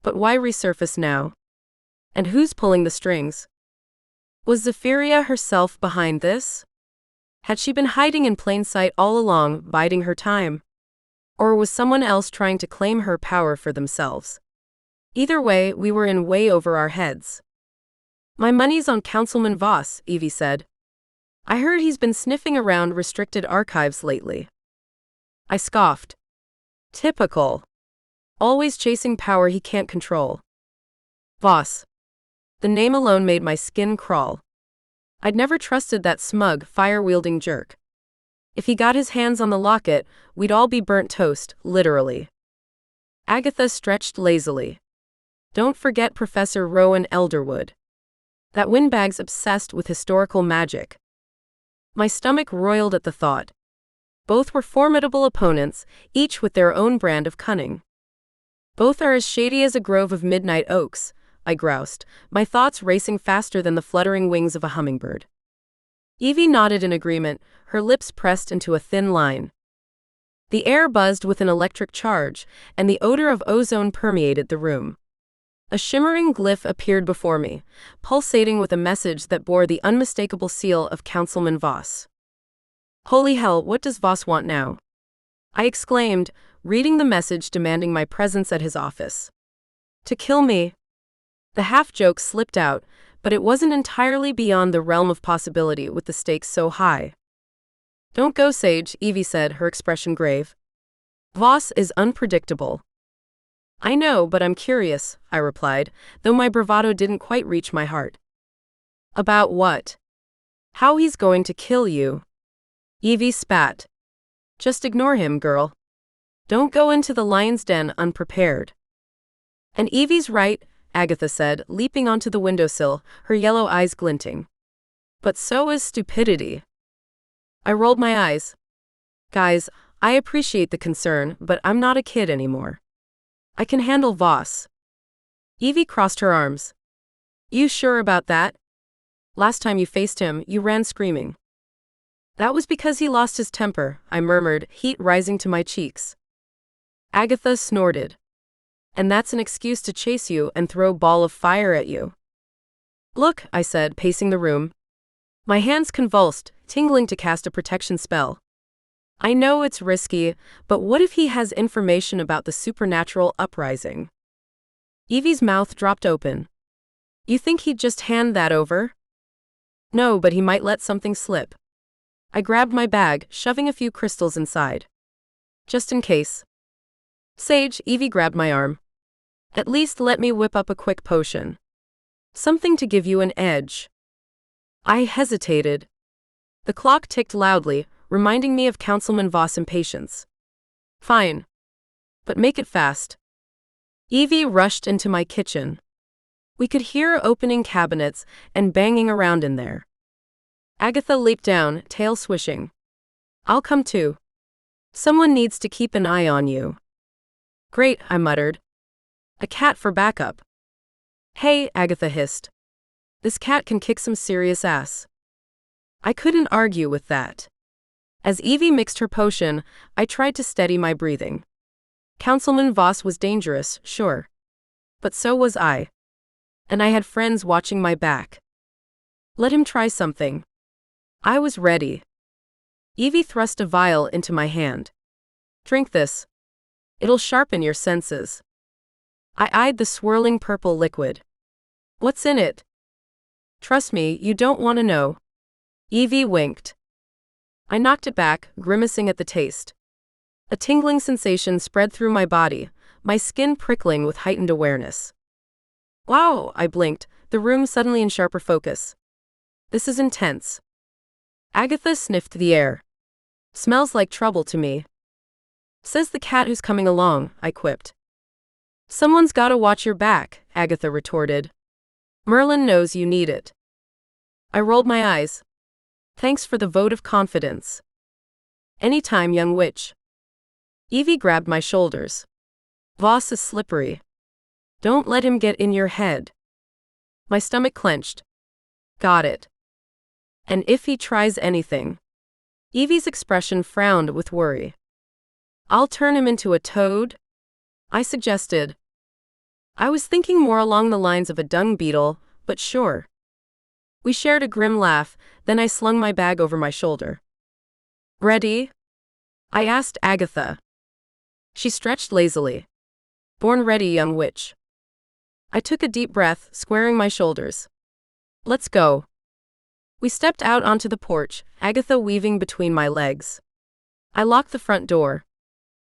But why resurface now? And who's pulling the strings? Was Zephyria herself behind this? Had she been hiding in plain sight all along, biding her time? Or was someone else trying to claim her power for themselves? Either way, we were in way over our heads. "My money's on Councilman Voss," Evie said. "I heard he's been sniffing around restricted archives lately." I scoffed. Typical. Always chasing power he can't control. Voss. The name alone made my skin crawl. I'd never trusted that smug, fire-wielding jerk. If he got his hands on the locket, we'd all be burnt toast, literally. Agatha stretched lazily. "Don't forget Professor Rowan Elderwood. That windbag's obsessed with historical magic." My stomach roiled at the thought. Both were formidable opponents, each with their own brand of cunning. Both are as shady as a grove of midnight oaks, I groused, my thoughts racing faster than the fluttering wings of a hummingbird. Evie nodded in agreement, her lips pressed into a thin line. The air buzzed with an electric charge, and the odor of ozone permeated the room. A shimmering glyph appeared before me, pulsating with a message that bore the unmistakable seal of Councilman Voss. Holy hell, what does Voss want now? I exclaimed, reading the message demanding my presence at his office. To kill me. The half-joke slipped out, but it wasn't entirely beyond the realm of possibility with the stakes so high. Don't go, Sage, Evie said, her expression grave. Voss is unpredictable. I know, but I'm curious, I replied, though my bravado didn't quite reach my heart. About what? How he's going to kill you. Evie spat. Just ignore him, girl. Don't go into the lion's den unprepared. And Evie's right, Agatha said, leaping onto the windowsill, her yellow eyes glinting. But so is stupidity. I rolled my eyes. Guys, I appreciate the concern, but I'm not a kid anymore. I can handle Voss. Evie crossed her arms. You sure about that? Last time you faced him, you ran screaming. That was because he lost his temper, I murmured, heat rising to my cheeks. Agatha snorted. And that's an excuse to chase you and throw a ball of fire at you. Look, I said, pacing the room. My hands convulsed, tingling to cast a protection spell. I know it's risky, but what if he has information about the supernatural uprising? Evie's mouth dropped open. You think he'd just hand that over? No, but he might let something slip. I grabbed my bag, shoving a few crystals inside. Just in case. Sage, Evie grabbed my arm. At least let me whip up a quick potion. Something to give you an edge. I hesitated. The clock ticked loudly, reminding me of Councilman Voss' impatience. Fine. But make it fast. Evie rushed into my kitchen. We could hear opening cabinets and banging around in there. Agatha leaped down, tail swishing. I'll come too. Someone needs to keep an eye on you. Great, I muttered. A cat for backup. Hey, Agatha hissed. This cat can kick some serious ass. I couldn't argue with that. As Evie mixed her potion, I tried to steady my breathing. Councilman Voss was dangerous, sure. But so was I. And I had friends watching my back. Let him try something. I was ready. Evie thrust a vial into my hand. Drink this. It'll sharpen your senses. I eyed the swirling purple liquid. What's in it? Trust me, you don't want to know. Evie winked. I knocked it back, grimacing at the taste. A tingling sensation spread through my body, my skin prickling with heightened awareness. Wow, I blinked, the room suddenly in sharper focus. This is intense. Agatha sniffed the air. Smells like trouble to me. Says the cat who's coming along, I quipped. Someone's gotta watch your back, Agatha retorted. Merlin knows you need it. I rolled my eyes. Thanks for the vote of confidence. Anytime, young witch. Evie grabbed my shoulders. Voss is slippery. Don't let him get in your head. My stomach clenched. Got it. And if he tries anything. Evie's expression frowned with worry. I'll turn him into a toad? I suggested. I was thinking more along the lines of a dung beetle, but sure. We shared a grim laugh, then I slung my bag over my shoulder. Ready? I asked Agatha. She stretched lazily. Born ready, young witch. I took a deep breath, squaring my shoulders. Let's go. We stepped out onto the porch, Agatha weaving between my legs. I locked the front door.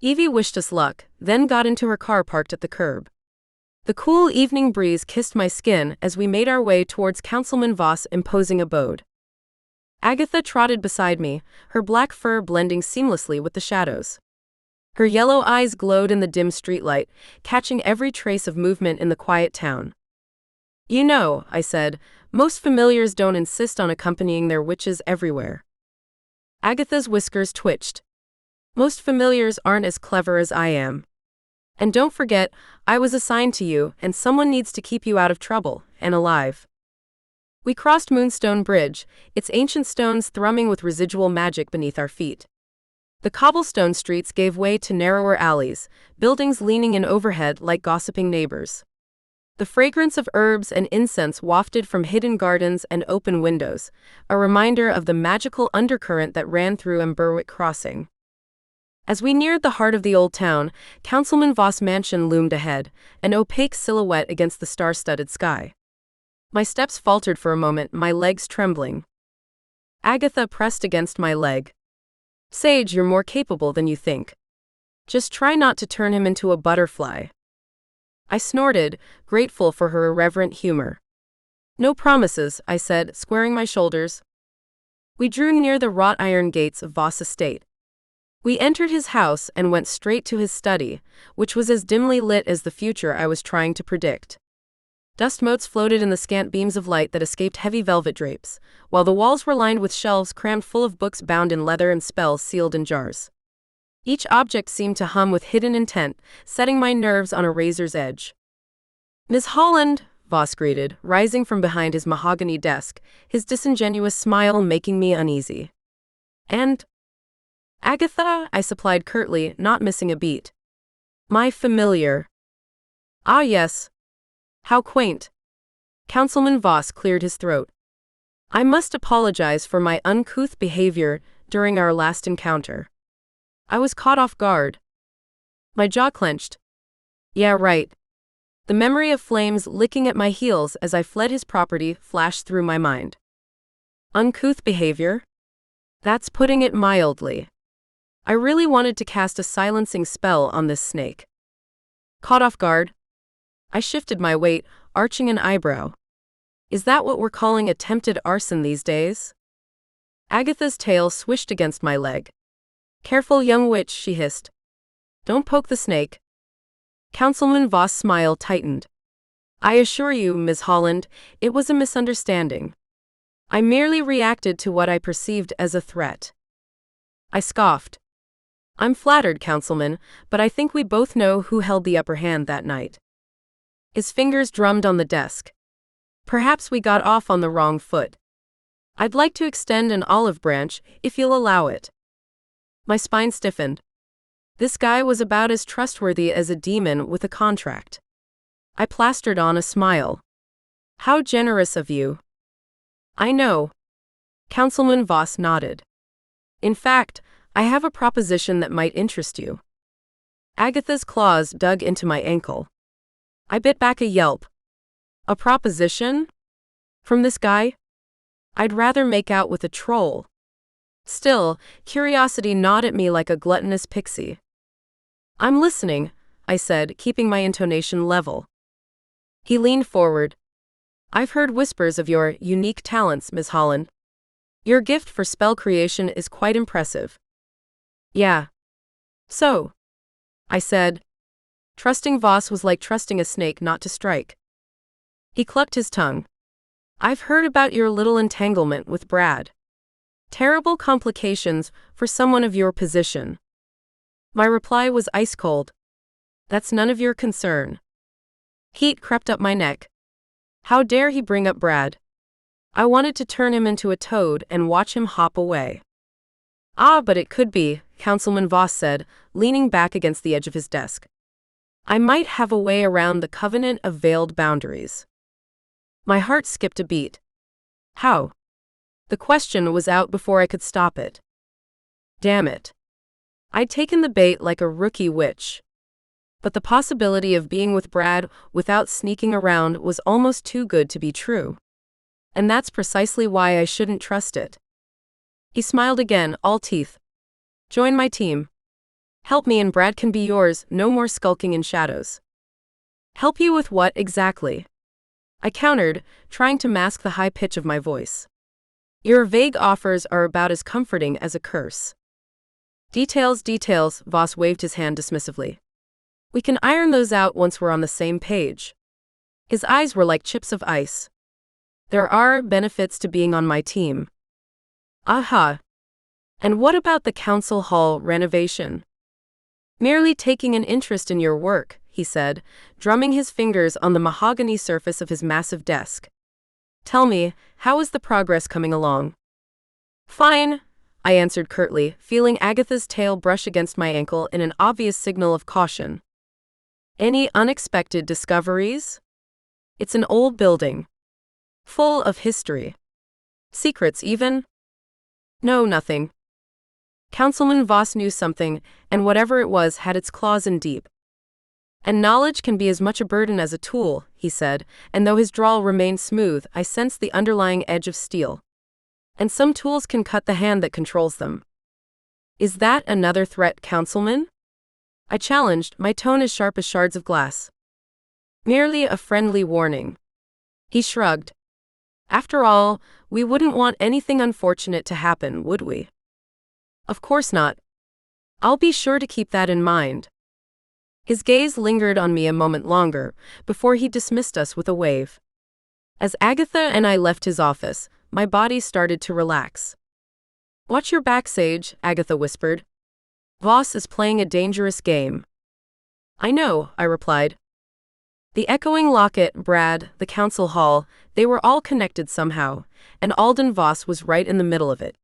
Evie wished us luck, then got into her car parked at the curb. The cool evening breeze kissed my skin as we made our way towards Councilman Voss' imposing abode. Agatha trotted beside me, her black fur blending seamlessly with the shadows. Her yellow eyes glowed in the dim streetlight, catching every trace of movement in the quiet town. You know, I said, most familiars don't insist on accompanying their witches everywhere. Agatha's whiskers twitched. Most familiars aren't as clever as I am. And don't forget, I was assigned to you, and someone needs to keep you out of trouble, and alive. We crossed Moonstone Bridge, its ancient stones thrumming with residual magic beneath our feet. The cobblestone streets gave way to narrower alleys, buildings leaning in overhead like gossiping neighbors. The fragrance of herbs and incense wafted from hidden gardens and open windows, a reminder of the magical undercurrent that ran through Emberwick Crossing. As we neared the heart of the old town, Councilman Voss' mansion loomed ahead, an opaque silhouette against the star-studded sky. My steps faltered for a moment, my legs trembling. Agatha pressed against my leg. "Sage, you're more capable than you think. Just try not to turn him into a butterfly." I snorted, grateful for her irreverent humor. "No promises," I said, squaring my shoulders. We drew near the wrought iron gates of Voss' estate. We entered his house and went straight to his study, which was as dimly lit as the future I was trying to predict. Dust motes floated in the scant beams of light that escaped heavy velvet drapes, while the walls were lined with shelves crammed full of books bound in leather and spells sealed in jars. Each object seemed to hum with hidden intent, setting my nerves on a razor's edge. "Miss Holland," Voss greeted, rising from behind his mahogany desk, his disingenuous smile making me uneasy. "And Agatha," I supplied curtly, not missing a beat. "My familiar." "Ah yes. How quaint." Councilman Voss cleared his throat. "I must apologize for my uncouth behavior during our last encounter. I was caught off guard." My jaw clenched. "Yeah, right." The memory of flames licking at my heels as I fled his property flashed through my mind. Uncouth behavior? That's putting it mildly. I really wanted to cast a silencing spell on this snake. Caught off guard? I shifted my weight, arching an eyebrow. Is that what we're calling attempted arson these days? Agatha's tail swished against my leg. "Careful, young witch," she hissed. "Don't poke the snake." Councilman Voss' smile tightened. "I assure you, Ms. Holland, it was a misunderstanding. I merely reacted to what I perceived as a threat." I scoffed. "I'm flattered, Councilman, but I think we both know who held the upper hand that night." His fingers drummed on the desk. "Perhaps we got off on the wrong foot. I'd like to extend an olive branch, if you'll allow it." My spine stiffened. This guy was about as trustworthy as a demon with a contract. I plastered on a smile. "How generous of you." "I know." Councilman Voss nodded. "In fact, I have a proposition that might interest you." Agatha's claws dug into my ankle. I bit back a yelp. "A proposition? From this guy? I'd rather make out with a troll." Still, curiosity gnawed at me like a gluttonous pixie. "I'm listening," I said, keeping my intonation level. He leaned forward. "I've heard whispers of your unique talents, Ms. Holland. Your gift for spell creation is quite impressive." "Yeah. So?" I said. Trusting Voss was like trusting a snake not to strike. He clucked his tongue. "I've heard about your little entanglement with Brad. Terrible complications for someone of your position." My reply was ice cold. "That's none of your concern." Heat crept up my neck. How dare he bring up Brad? I wanted to turn him into a toad and watch him hop away. "Ah, but it could be," Councilman Voss said, leaning back against the edge of his desk. "I might have a way around the covenant of veiled boundaries." My heart skipped a beat. How? The question was out before I could stop it. Damn it. I'd taken the bait like a rookie witch. But the possibility of being with Brad without sneaking around was almost too good to be true. And that's precisely why I shouldn't trust it. He smiled again, all teeth. "Join my team. Help me and Brad can be yours, no more skulking in shadows." "Help you with what exactly?" I countered, trying to mask the high pitch of my voice. "Your vague offers are about as comforting as a curse." Details, Voss waved his hand dismissively. "We can iron those out once we're on the same page." His eyes were like chips of ice. "There are benefits to being on my team." Aha. And what about the council hall renovation? Merely taking an interest in your work, he said, drumming his fingers on the mahogany surface of his massive desk. Tell me, how is the progress coming along? Fine, I answered curtly, feeling Agatha's tail brush against my ankle in an obvious signal of caution. Any unexpected discoveries? It's an old building. Full of history. Secrets, even? No, nothing. Councilman Voss knew something, and whatever it was had its claws in deep. And knowledge can be as much a burden as a tool, he said, and though his drawl remained smooth, I sensed the underlying edge of steel. And some tools can cut the hand that controls them. Is that another threat, Councilman? I challenged, my tone as sharp as shards of glass. Merely a friendly warning. He shrugged. After all, we wouldn't want anything unfortunate to happen, would we? Of course not. I'll be sure to keep that in mind. His gaze lingered on me a moment longer, before he dismissed us with a wave. As Agatha and I left his office, my body started to relax. Watch your back, Sage, Agatha whispered. Voss is playing a dangerous game. I know, I replied. The echoing locket, Brad, the council hall, they were all connected somehow, and Alden Voss was right in the middle of it.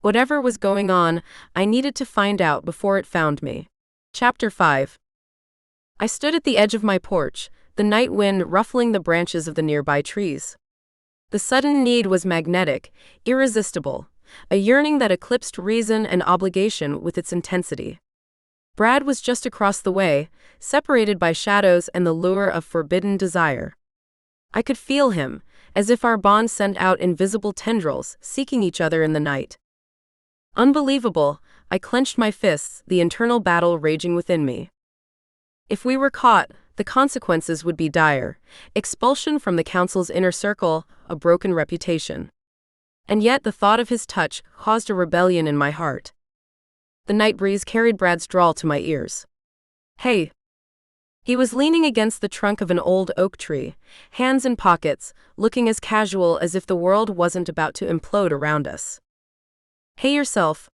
Whatever was going on, I needed to find out before it found me. Chapter 5. I stood at the edge of my porch, the night wind ruffling the branches of the nearby trees. The sudden need was magnetic, irresistible, a yearning that eclipsed reason and obligation with its intensity. Brad was just across the way, separated by shadows and the lure of forbidden desire. I could feel him, as if our bond sent out invisible tendrils, seeking each other in the night. Unbelievable, I clenched my fists, the internal battle raging within me. If we were caught, the consequences would be dire: expulsion from the council's inner circle, a broken reputation. And yet the thought of his touch caused a rebellion in my heart. The night breeze carried Brad's drawl to my ears. Hey! He was leaning against the trunk of an old oak tree, hands in pockets, looking as casual as if the world wasn't about to implode around us. Hey yourself.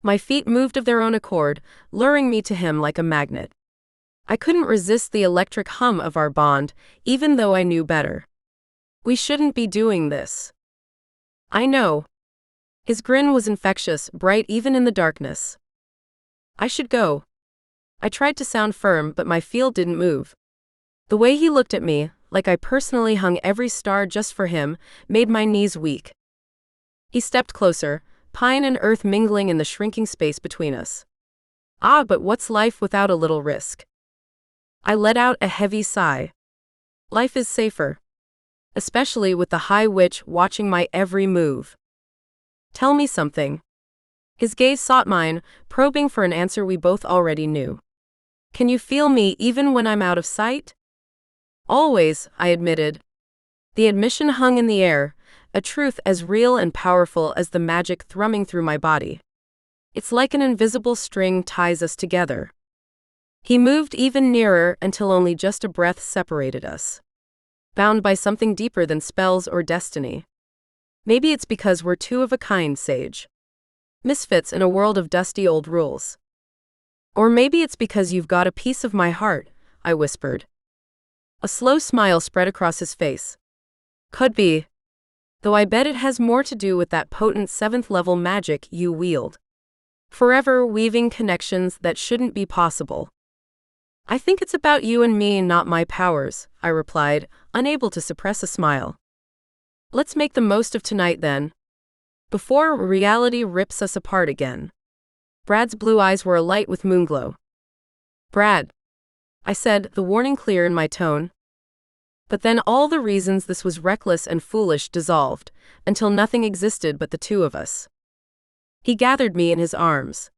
My feet moved of their own accord, luring me to him like a magnet. I couldn't resist the electric hum of our bond, even though I knew better. We shouldn't be doing this. I know. His grin was infectious, bright even in the darkness. I should go. I tried to sound firm, but my field didn't move. The way he looked at me, like I personally hung every star just for him, made my knees weak. He stepped closer, pine and earth mingling in the shrinking space between us. Ah, but what's life without a little risk? I let out a heavy sigh. Life is safer. Especially with the High Witch watching my every move. Tell me something. His gaze sought mine, probing for an answer we both already knew. Can you feel me even when I'm out of sight? Always, I admitted. The admission hung in the air, a truth as real and powerful as the magic thrumming through my body. It's like an invisible string ties us together. He moved even nearer until only just a breath separated us. Bound by something deeper than spells or destiny. Maybe it's because we're two of a kind, Sage. Misfits in a world of dusty old rules. Or maybe it's because you've got a piece of my heart, I whispered. A slow smile spread across his face. Could be. Though I bet it has more to do with that potent 7th-level magic you wield. Forever weaving connections that shouldn't be possible. I think it's about you and me, not my powers, I replied, unable to suppress a smile. Let's make the most of tonight then. Before reality rips us apart again. Brad's blue eyes were alight with moonglow. Brad, I said, the warning clear in my tone. But then all the reasons this was reckless and foolish dissolved, until nothing existed but the two of us. He gathered me in his arms.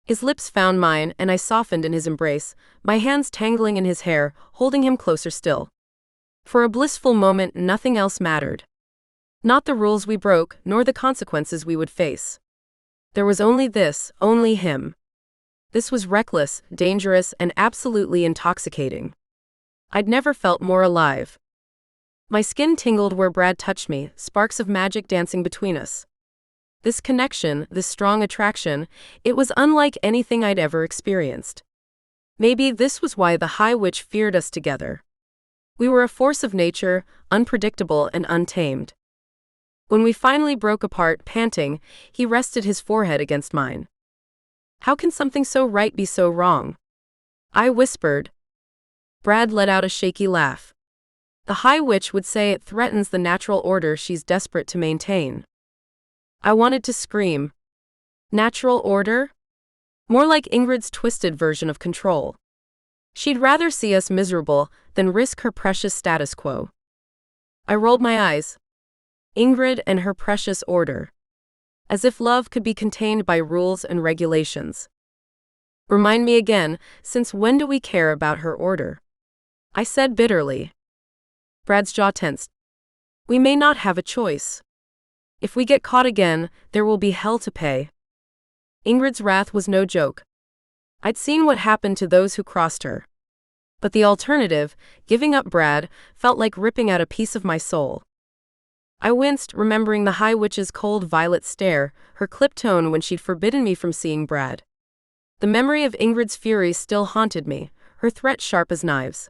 His lips found mine, and I softened in his embrace, my hands tangling in his hair, holding him closer still. For a blissful moment, nothing else mattered. Not the rules we broke, nor the consequences we would face. There was only this, only him. This was reckless, dangerous, and absolutely intoxicating. I'd never felt more alive. My skin tingled where Brad touched me, sparks of magic dancing between us. This connection, this strong attraction, it was unlike anything I'd ever experienced. Maybe this was why the High Witch feared us together. We were a force of nature, unpredictable and untamed. When we finally broke apart, panting, he rested his forehead against mine. How can something so right be so wrong? I whispered. Brad let out a shaky laugh. The High Witch would say it threatens the natural order she's desperate to maintain. I wanted to scream. Natural order? More like Ingrid's twisted version of control. She'd rather see us miserable than risk her precious status quo. I rolled my eyes. Ingrid and her precious order. As if love could be contained by rules and regulations. Remind me again, since when do we care about her order? I said bitterly. Brad's jaw tensed. We may not have a choice. If we get caught again, there will be hell to pay. Ingrid's wrath was no joke. I'd seen what happened to those who crossed her. But the alternative, giving up Brad, felt like ripping out a piece of my soul. I winced, remembering the High Witch's cold violet stare, her clipped tone when she'd forbidden me from seeing Brad. The memory of Ingrid's fury still haunted me, her threat sharp as knives.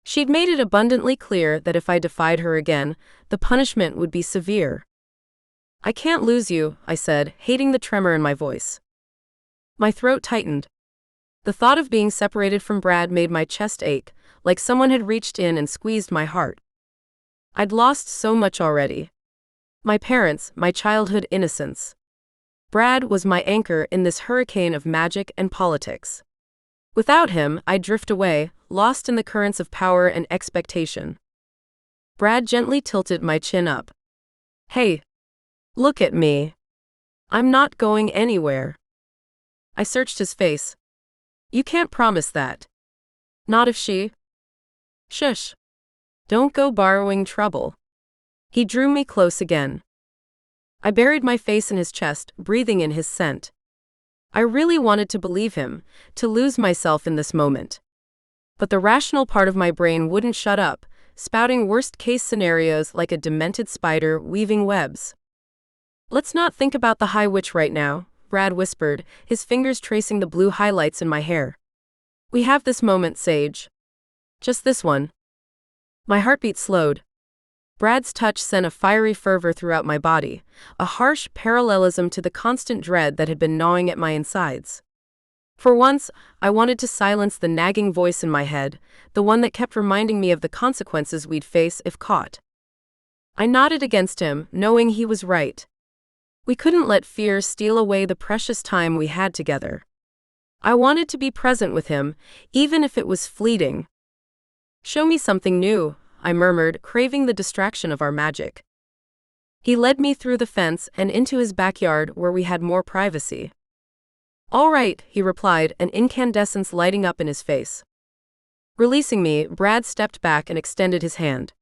She'd made it abundantly clear that if I defied her again, the punishment would be severe. I can't lose you, I said, hating the tremor in my voice. My throat tightened. The thought of being separated from Brad made my chest ache, like someone had reached in and squeezed my heart. I'd lost so much already. My parents, my childhood innocence. Brad was my anchor in this hurricane of magic and politics. Without him, I'd drift away, lost in the currents of power and expectation. Brad gently tilted my chin up. Hey, look at me. I'm not going anywhere. I searched his face. You can't promise that. Not if she. Shush. Don't go borrowing trouble. He drew me close again. I buried my face in his chest, breathing in his scent. I really wanted to believe him, to lose myself in this moment. But the rational part of my brain wouldn't shut up, spouting worst-case scenarios like a demented spider weaving webs. Let's not think about the High Witch right now, Brad whispered, his fingers tracing the blue highlights in my hair. We have this moment, Sage. Just this one. My heartbeat slowed. Brad's touch sent a fiery fervor throughout my body, a harsh parallelism to the constant dread that had been gnawing at my insides. For once, I wanted to silence the nagging voice in my head, the one that kept reminding me of the consequences we'd face if caught. I nodded against him, knowing he was right. We couldn't let fear steal away the precious time we had together. I wanted to be present with him, even if it was fleeting. Show me something new, I murmured, craving the distraction of our magic. He led me through the fence and into his backyard where we had more privacy. All right, he replied, an incandescence lighting up in his face. Releasing me, Brad stepped back and extended his hand.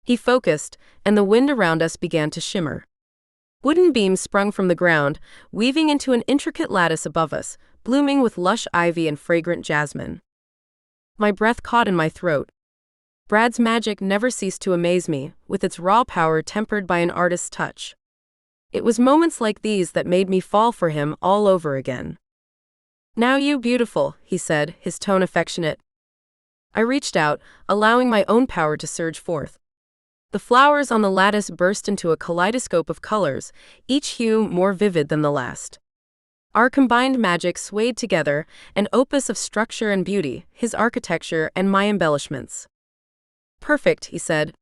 He focused, and the wind around us began to shimmer. Wooden beams sprung from the ground, weaving into an intricate lattice above us, blooming with lush ivy and fragrant jasmine. My breath caught in my throat. Brad's magic never ceased to amaze me, with its raw power tempered by an artist's touch. It was moments like these that made me fall for him all over again. Now you beautiful, he said, his tone affectionate. I reached out, allowing my own power to surge forth. The flowers on the lattice burst into a kaleidoscope of colors, each hue more vivid than the last. Our combined magic swayed together, an opus of structure and beauty, his architecture and my embellishments. Perfect, he said.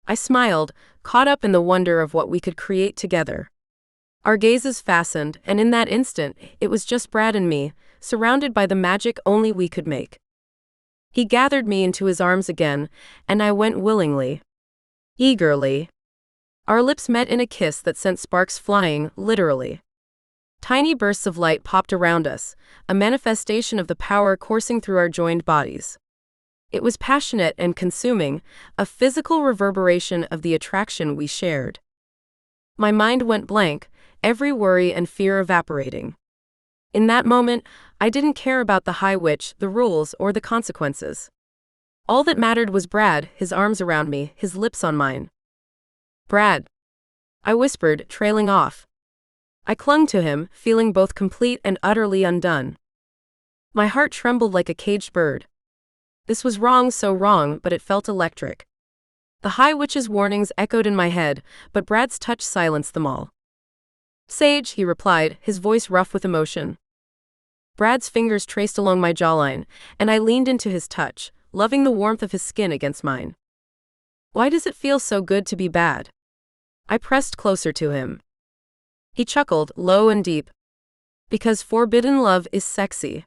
I smiled, caught up in the wonder of what we could create together. Our gazes fastened, and in that instant, it was just Brad and me, surrounded by the magic only we could make. He gathered me into his arms again, and I went willingly. Eagerly. Our lips met in a kiss that sent sparks flying, literally. Tiny bursts of light popped around us, a manifestation of the power coursing through our joined bodies. It was passionate and consuming, a physical reverberation of the attraction we shared. My mind went blank, every worry and fear evaporating. In that moment, I didn't care about the High Witch, the rules, or the consequences. All that mattered was Brad, his arms around me, his lips on mine. Brad. I whispered, trailing off. I clung to him, feeling both complete and utterly undone. My heart trembled like a caged bird. This was wrong, so wrong, but it felt electric. The High Witch's warnings echoed in my head, but Brad's touch silenced them all. "Sage," he replied, his voice rough with emotion. Brad's fingers traced along my jawline, and I leaned into his touch, loving the warmth of his skin against mine. "Why does it feel so good to be bad?" I pressed closer to him. He chuckled, low and deep. "Because forbidden love is sexy."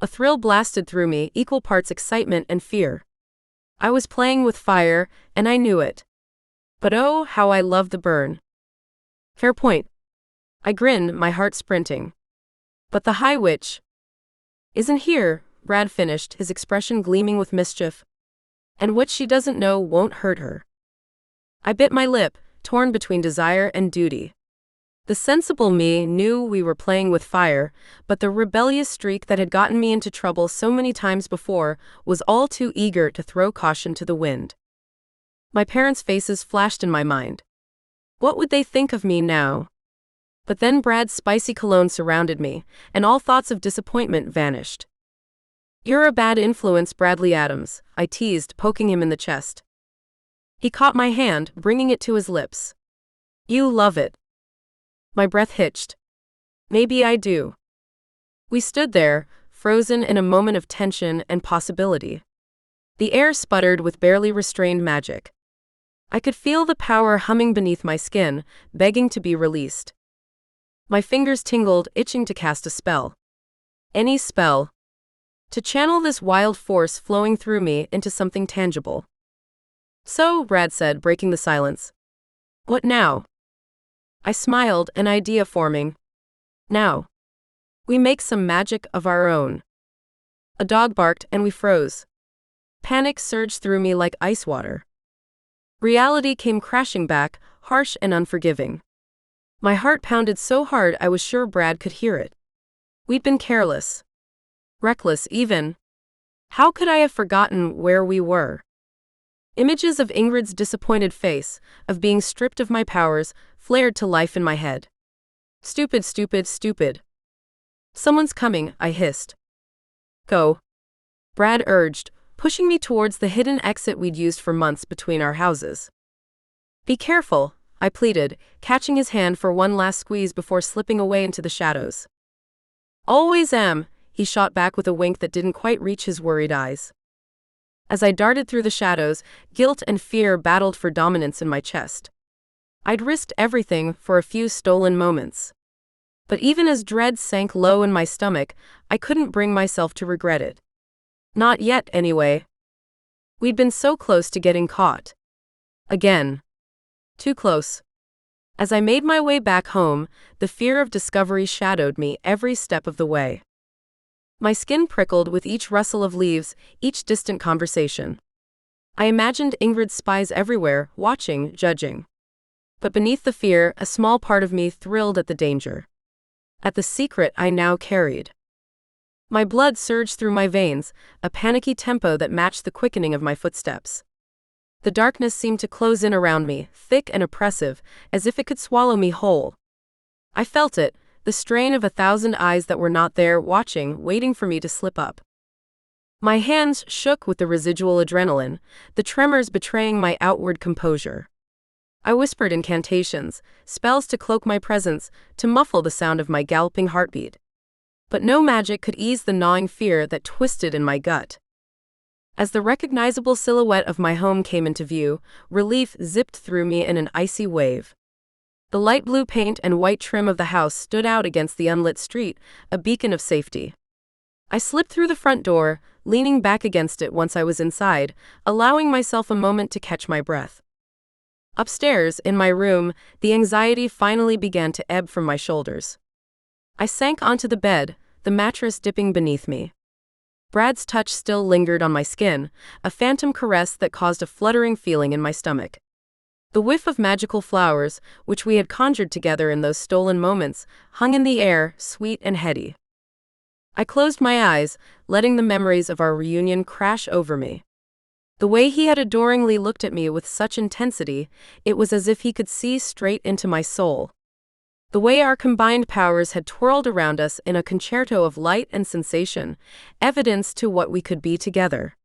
A thrill blasted through me, equal parts excitement and fear. I was playing with fire, and I knew it. But oh, how I loved the burn. "Fair point." I grinned, my heart sprinting. "But the High Witch isn't here," Brad finished, his expression gleaming with mischief. "And what she doesn't know won't hurt her." I bit my lip, torn between desire and duty. The sensible me knew we were playing with fire, but the rebellious streak that had gotten me into trouble so many times before was all too eager to throw caution to the wind. My parents' faces flashed in my mind. What would they think of me now? But then Brad's spicy cologne surrounded me, and all thoughts of disappointment vanished. "You're a bad influence, Bradley Adams," I teased, poking him in the chest. He caught my hand, bringing it to his lips. "You love it." My breath hitched. "Maybe I do." We stood there, frozen in a moment of tension and possibility. The air sputtered with barely restrained magic. I could feel the power humming beneath my skin, begging to be released. My fingers tingled, itching to cast a spell. Any spell. To channel this wild force flowing through me into something tangible. "So," Brad said, breaking the silence. "What now?" I smiled, an idea forming. "Now we make some magic of our own." A dog barked, and we froze. Panic surged through me like ice water. Reality came crashing back, harsh and unforgiving. My heart pounded so hard I was sure Brad could hear it. We'd been careless. Reckless, even. How could I have forgotten where we were? Images of Ingrid's disappointed face, of being stripped of my powers, flared to life in my head. "Stupid, stupid, stupid." "Someone's coming," I hissed. "Go," Brad urged, pushing me towards the hidden exit we'd used for months between our houses. "Be careful," I pleaded, catching his hand for one last squeeze before slipping away into the shadows. "Always am," he shot back with a wink that didn't quite reach his worried eyes. As I darted through the shadows, guilt and fear battled for dominance in my chest. I'd risked everything for a few stolen moments. But even as dread sank low in my stomach, I couldn't bring myself to regret it. Not yet, anyway. We'd been so close to getting caught. Again. Too close. As I made my way back home, the fear of discovery shadowed me every step of the way. My skin prickled with each rustle of leaves, each distant conversation. I imagined Ingrid's spies everywhere, watching, judging. But beneath the fear, a small part of me thrilled at the danger. At the secret I now carried. My blood surged through my veins, a panicky tempo that matched the quickening of my footsteps. The darkness seemed to close in around me, thick and oppressive, as if it could swallow me whole. I felt it, the strain of 1,000 eyes that were not there, watching, waiting for me to slip up. My hands shook with the residual adrenaline, the tremors betraying my outward composure. I whispered incantations, spells to cloak my presence, to muffle the sound of my galloping heartbeat. But no magic could ease the gnawing fear that twisted in my gut. As the recognizable silhouette of my home came into view, relief zipped through me in an icy wave. The light blue paint and white trim of the house stood out against the unlit street, a beacon of safety. I slipped through the front door, leaning back against it once I was inside, allowing myself a moment to catch my breath. Upstairs, in my room, the anxiety finally began to ebb from my shoulders. I sank onto the bed, the mattress dipping beneath me. Brad's touch still lingered on my skin, a phantom caress that caused a fluttering feeling in my stomach. The whiff of magical flowers, which we had conjured together in those stolen moments, hung in the air, sweet and heady. I closed my eyes, letting the memories of our reunion crash over me. The way he had adoringly looked at me with such intensity, it was as if he could see straight into my soul. The way our combined powers had twirled around us in a concerto of light and sensation, evidence to what we could be together.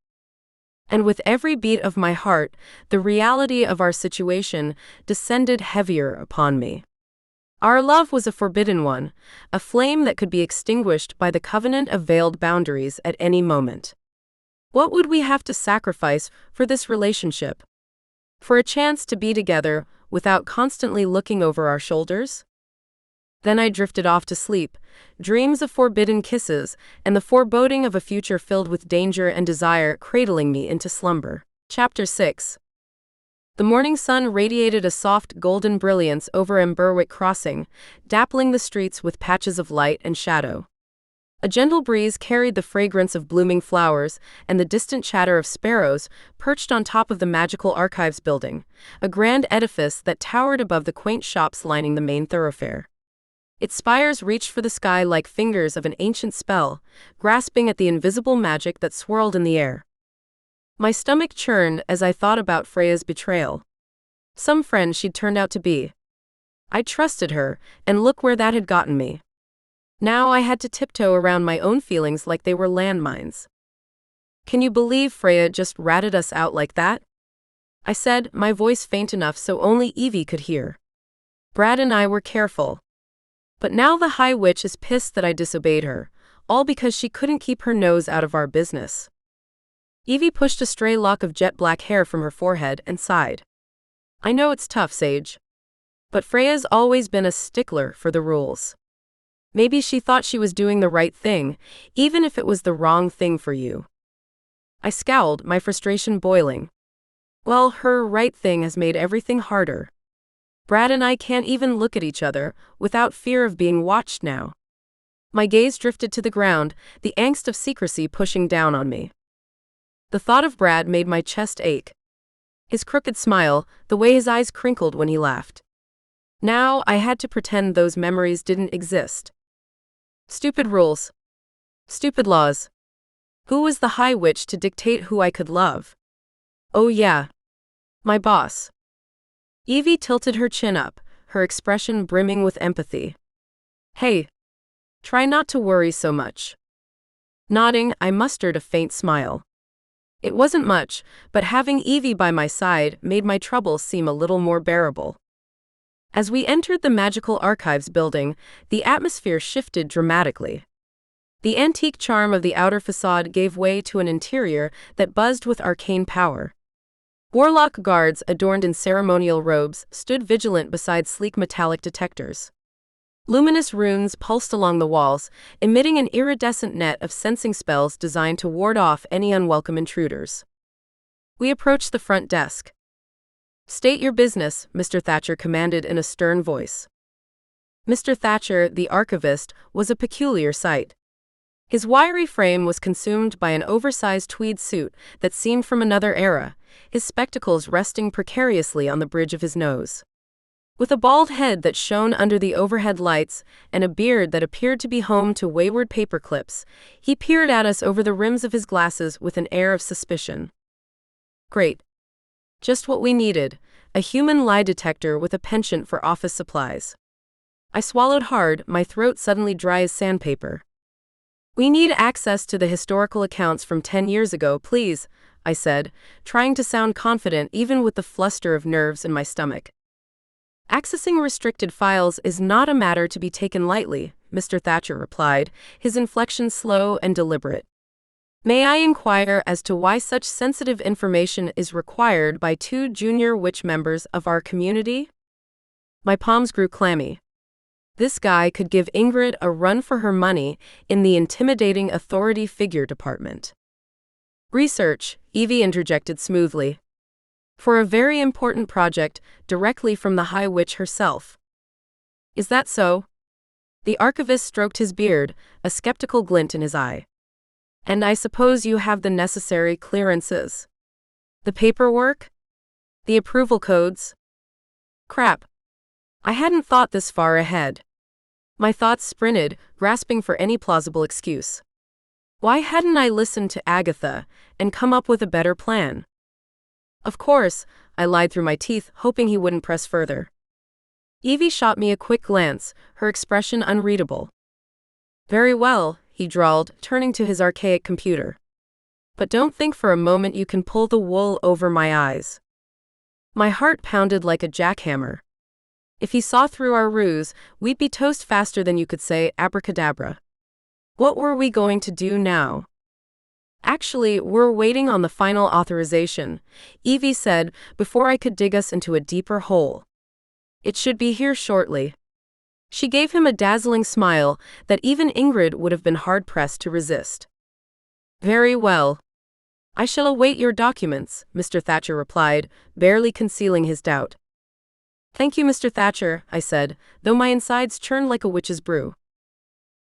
And with every beat of my heart, the reality of our situation descended heavier upon me. Our love was a forbidden one, a flame that could be extinguished by the covenant of veiled boundaries at any moment. What would we have to sacrifice for this relationship? For a chance to be together without constantly looking over our shoulders? Then I drifted off to sleep, dreams of forbidden kisses, and the foreboding of a future filled with danger and desire cradling me into slumber. Chapter 6. The morning sun radiated a soft golden brilliance over Emberwick Crossing, dappling the streets with patches of light and shadow. A gentle breeze carried the fragrance of blooming flowers and the distant chatter of sparrows perched on top of the magical archives building, a grand edifice that towered above the quaint shops lining the main thoroughfare. Its spires reached for the sky like fingers of an ancient spell, grasping at the invisible magic that swirled in the air. My stomach churned as I thought about Freya's betrayal. Some friend she'd turned out to be. I trusted her, and look where that had gotten me. Now I had to tiptoe around my own feelings like they were landmines. "Can you believe Freya just ratted us out like that?" I said, my voice faint enough so only Evie could hear. Brad and I were careful. But now the High Witch is pissed that I disobeyed her, all because she couldn't keep her nose out of our business. Evie pushed a stray lock of jet black hair from her forehead and sighed. "I know it's tough, Sage. But Freya's always been a stickler for the rules. Maybe she thought she was doing the right thing, even if it was the wrong thing for you." I scowled, my frustration boiling. Well, her right thing has made everything harder. Brad and I can't even look at each other without fear of being watched now. My gaze drifted to the ground, the angst of secrecy pushing down on me. The thought of Brad made my chest ache. His crooked smile, the way his eyes crinkled when he laughed. Now I had to pretend those memories didn't exist. Stupid rules. Stupid laws. Who was the High Witch to dictate who I could love? Oh yeah. My boss. Evie tilted her chin up, her expression brimming with empathy. "Hey. Try not to worry so much." Nodding, I mustered a faint smile. It wasn't much, but having Evie by my side made my troubles seem a little more bearable. As we entered the magical archives building, the atmosphere shifted dramatically. The antique charm of the outer facade gave way to an interior that buzzed with arcane power. Warlock guards adorned in ceremonial robes stood vigilant beside sleek metallic detectors. Luminous runes pulsed along the walls, emitting an iridescent net of sensing spells designed to ward off any unwelcome intruders. We approached the front desk. "State your business," Mr. Thatcher commanded in a stern voice. Mr. Thatcher, the archivist, was a peculiar sight. His wiry frame was consumed by an oversized tweed suit that seemed from another era, his spectacles resting precariously on the bridge of his nose. With a bald head that shone under the overhead lights and a beard that appeared to be home to wayward paper clips, he peered at us over the rims of his glasses with an air of suspicion. Great. Just what we needed, a human lie detector with a penchant for office supplies. I swallowed hard, my throat suddenly dry as sandpaper. "We need access to the historical accounts from 10 years ago, please," I said, trying to sound confident even with the fluster of nerves in my stomach. "Accessing restricted files is not a matter to be taken lightly," Mr. Thatcher replied, his inflection slow and deliberate. "May I inquire as to why such sensitive information is required by 2 junior witch members of our community?" My palms grew clammy. This guy could give Ingrid a run for her money in the intimidating authority figure department. "Research," Evie interjected smoothly. "For a very important project directly from the High Witch herself." "Is that so?" The archivist stroked his beard, a skeptical glint in his eye. "And I suppose you have the necessary clearances? The paperwork? The approval codes?" Crap. I hadn't thought this far ahead. My thoughts sprinted, grasping for any plausible excuse. Why hadn't I listened to Agatha and come up with a better plan? Of course, I lied through my teeth, hoping he wouldn't press further. Evie shot me a quick glance, her expression unreadable. Very well, he drawled, turning to his archaic computer. But don't think for a moment you can pull the wool over my eyes. My heart pounded like a jackhammer. If he saw through our ruse, we'd be toast faster than you could say abracadabra. What were we going to do now? Actually, we're waiting on the final authorization, Evie said, before I could dig us into a deeper hole. It should be here shortly. She gave him a dazzling smile that even Ingrid would have been hard-pressed to resist. Very well. I shall await your documents, Mr. Thatcher replied, barely concealing his doubt. Thank you, Mr. Thatcher, I said, though my insides churned like a witch's brew.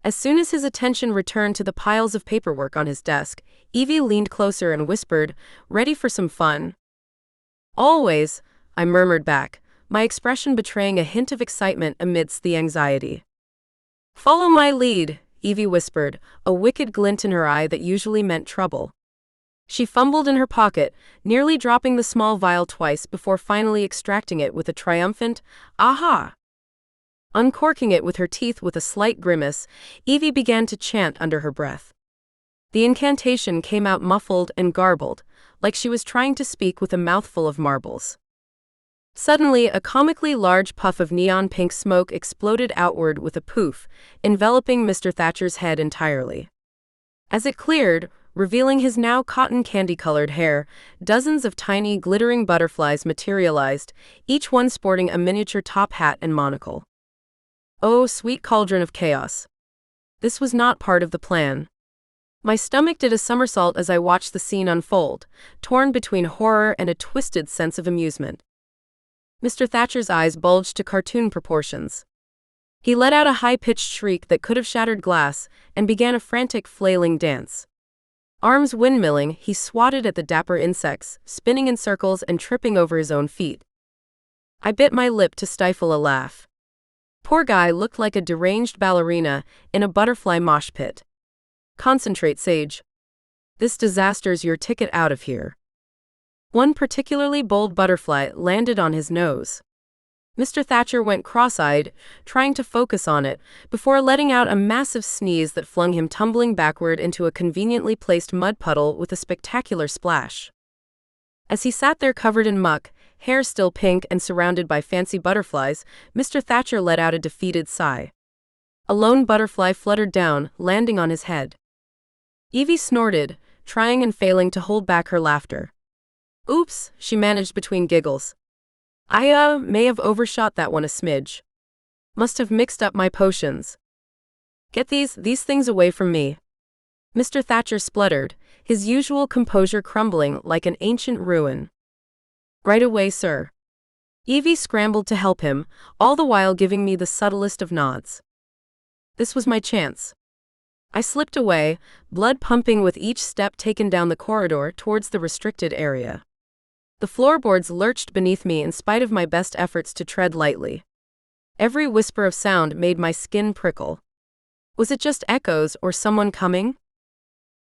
As soon as his attention returned to the piles of paperwork on his desk, Evie leaned closer and whispered, ready for some fun. Always, I murmured back, my expression betraying a hint of excitement amidst the anxiety. Follow my lead, Evie whispered, a wicked glint in her eye that usually meant trouble. She fumbled in her pocket, nearly dropping the small vial twice before finally extracting it with a triumphant, aha! Uncorking it with her teeth with a slight grimace, Evie began to chant under her breath. The incantation came out muffled and garbled, like she was trying to speak with a mouthful of marbles. Suddenly, a comically large puff of neon pink smoke exploded outward with a poof, enveloping Mr. Thatcher's head entirely. As it cleared, revealing his now cotton candy-colored hair, dozens of tiny, glittering butterflies materialized, each one sporting a miniature top hat and monocle. Oh, sweet cauldron of chaos. This was not part of the plan. My stomach did a somersault as I watched the scene unfold, torn between horror and a twisted sense of amusement. Mr. Thatcher's eyes bulged to cartoon proportions. He let out a high-pitched shriek that could have shattered glass and began a frantic flailing dance. Arms windmilling, he swatted at the dapper insects, spinning in circles and tripping over his own feet. I bit my lip to stifle a laugh. Poor guy looked like a deranged ballerina in a butterfly mosh pit. Concentrate, Sage. This disaster's your ticket out of here. One particularly bold butterfly landed on his nose. Mr. Thatcher went cross-eyed, trying to focus on it, before letting out a massive sneeze that flung him tumbling backward into a conveniently placed mud puddle with a spectacular splash. As he sat there covered in muck, hair still pink and surrounded by fancy butterflies, Mr. Thatcher let out a defeated sigh. A lone butterfly fluttered down, landing on his head. Evie snorted, trying and failing to hold back her laughter. Oops, she managed between giggles. I may have overshot that one a smidge. Must have mixed up my potions. Get these things away from me. Mr. Thatcher spluttered, his usual composure crumbling like an ancient ruin. Right away, sir. Evie scrambled to help him, all the while giving me the subtlest of nods. This was my chance. I slipped away, blood pumping with each step taken down the corridor towards the restricted area. The floorboards lurched beneath me in spite of my best efforts to tread lightly. Every whisper of sound made my skin prickle. Was it just echoes or someone coming?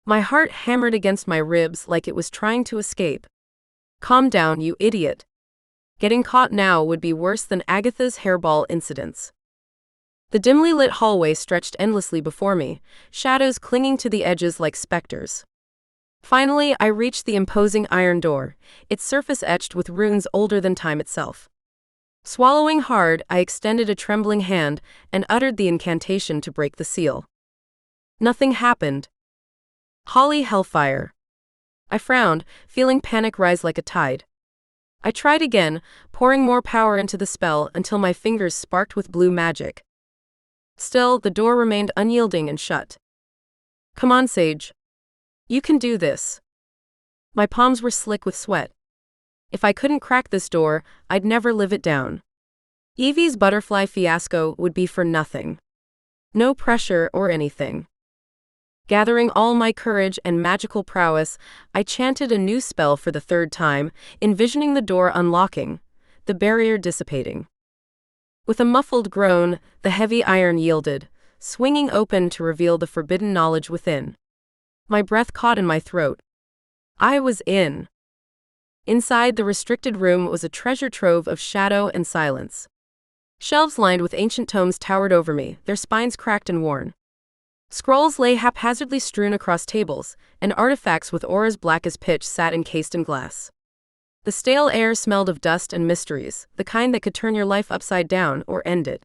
My heart hammered against my ribs like it was trying to escape. Calm down, you idiot. Getting caught now would be worse than Agatha's hairball incidents. The dimly lit hallway stretched endlessly before me, shadows clinging to the edges like specters. Finally, I reached the imposing iron door, its surface etched with runes older than time itself. Swallowing hard, I extended a trembling hand and uttered the incantation to break the seal. Nothing happened. Holy hellfire. I frowned, feeling panic rise like a tide. I tried again, pouring more power into the spell until my fingers sparked with blue magic. Still, the door remained unyielding and shut. Come on, Sage. You can do this. My palms were slick with sweat. If I couldn't crack this door, I'd never live it down. Evie's butterfly fiasco would be for nothing. No pressure or anything. Gathering all my courage and magical prowess, I chanted a new spell for the third time, envisioning the door unlocking, the barrier dissipating. With a muffled groan, the heavy iron yielded, swinging open to reveal the forbidden knowledge within. My breath caught in my throat. I was in. Inside the restricted room was a treasure trove of shadow and silence. Shelves lined with ancient tomes towered over me, their spines cracked and worn. Scrolls lay haphazardly strewn across tables, and artifacts with auras black as pitch sat encased in glass. The stale air smelled of dust and mysteries, the kind that could turn your life upside down or end it.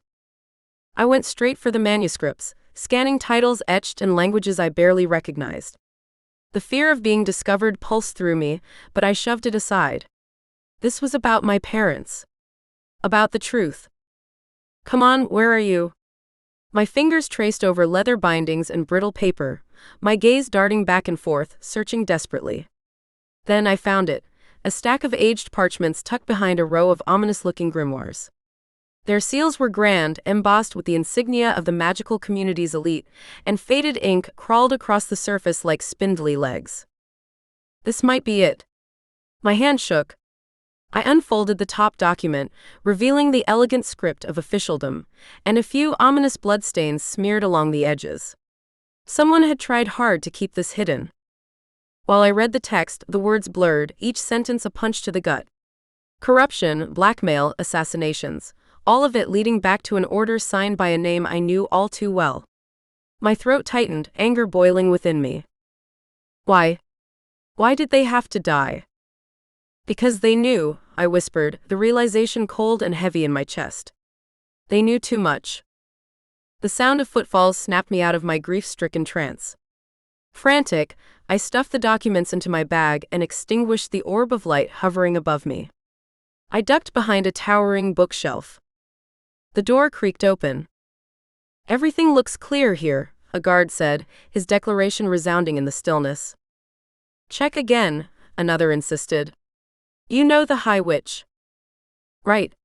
I went straight for the manuscripts, scanning titles etched in languages I barely recognized. The fear of being discovered pulsed through me, but I shoved it aside. This was about my parents. About the truth. Come on, where are you? My fingers traced over leather bindings and brittle paper, my gaze darting back and forth, searching desperately. Then I found it, a stack of aged parchments tucked behind a row of ominous-looking grimoires. Their seals were grand, embossed with the insignia of the magical community's elite, and faded ink crawled across the surface like spindly legs. This might be it. My hand shook. I unfolded the top document, revealing the elegant script of officialdom, and a few ominous bloodstains smeared along the edges. Someone had tried hard to keep this hidden. While I read the text, the words blurred, each sentence a punch to the gut. Corruption, blackmail, assassinations, all of it leading back to an order signed by a name I knew all too well. My throat tightened, anger boiling within me. Why? Why did they have to die? Because they knew, I whispered, the realization cold and heavy in my chest. They knew too much. The sound of footfalls snapped me out of my grief-stricken trance. Frantic, I stuffed the documents into my bag and extinguished the orb of light hovering above me. I ducked behind a towering bookshelf. The door creaked open. Everything looks clear here, a guard said, his declaration resounding in the stillness. Check again, another insisted. You know the High Witch. Right.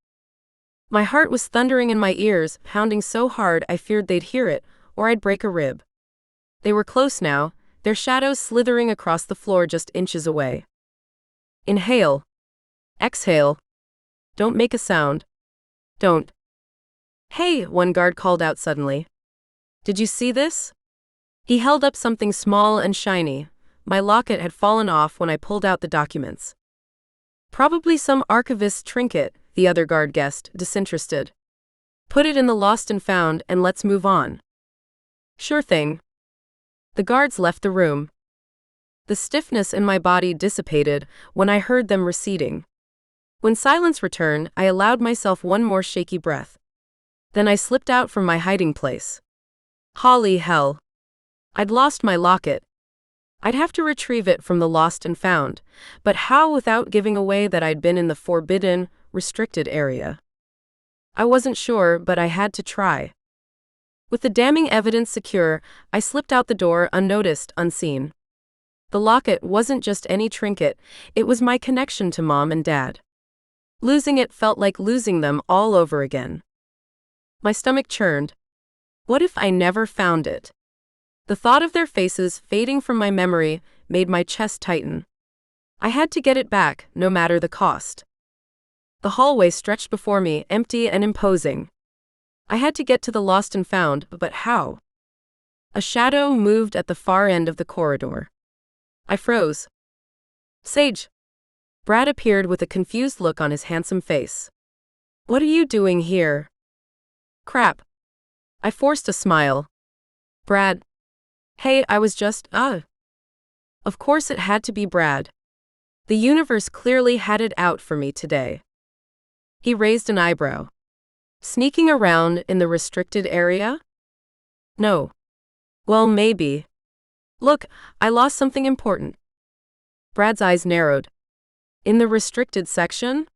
My heart was thundering in my ears, pounding so hard I feared they'd hear it, or I'd break a rib. They were close now, their shadows slithering across the floor just inches away. Inhale. Exhale. Don't make a sound. Don't. Hey, one guard called out suddenly. Did you see this? He held up something small and shiny. My locket had fallen off when I pulled out the documents. Probably some archivist's trinket, the other guard guessed, disinterested. Put it in the lost and found and let's move on. Sure thing. The guards left the room. The stiffness in my body dissipated when I heard them receding. When silence returned, I allowed myself one more shaky breath. Then I slipped out from my hiding place. Holly hell. I'd lost my locket. I'd have to retrieve it from the lost and found, but how without giving away that I'd been in the forbidden, restricted area? I wasn't sure, but I had to try. With the damning evidence secure, I slipped out the door unnoticed, unseen. The locket wasn't just any trinket, it was my connection to Mom and Dad. Losing it felt like losing them all over again. My stomach churned. What if I never found it? The thought of their faces fading from my memory made my chest tighten. I had to get it back, no matter the cost. The hallway stretched before me, empty and imposing. I had to get to the lost and found, but how? A shadow moved at the far end of the corridor. I froze. Sage. Brad appeared with a confused look on his handsome face. What are you doing here? Crap. I forced a smile. Brad. Hey, I was just, Of course it had to be Brad. The universe clearly had it out for me today. He raised an eyebrow. Sneaking around in the restricted area? No. Well, maybe. Look, I lost something important. Brad's eyes narrowed. In the restricted section?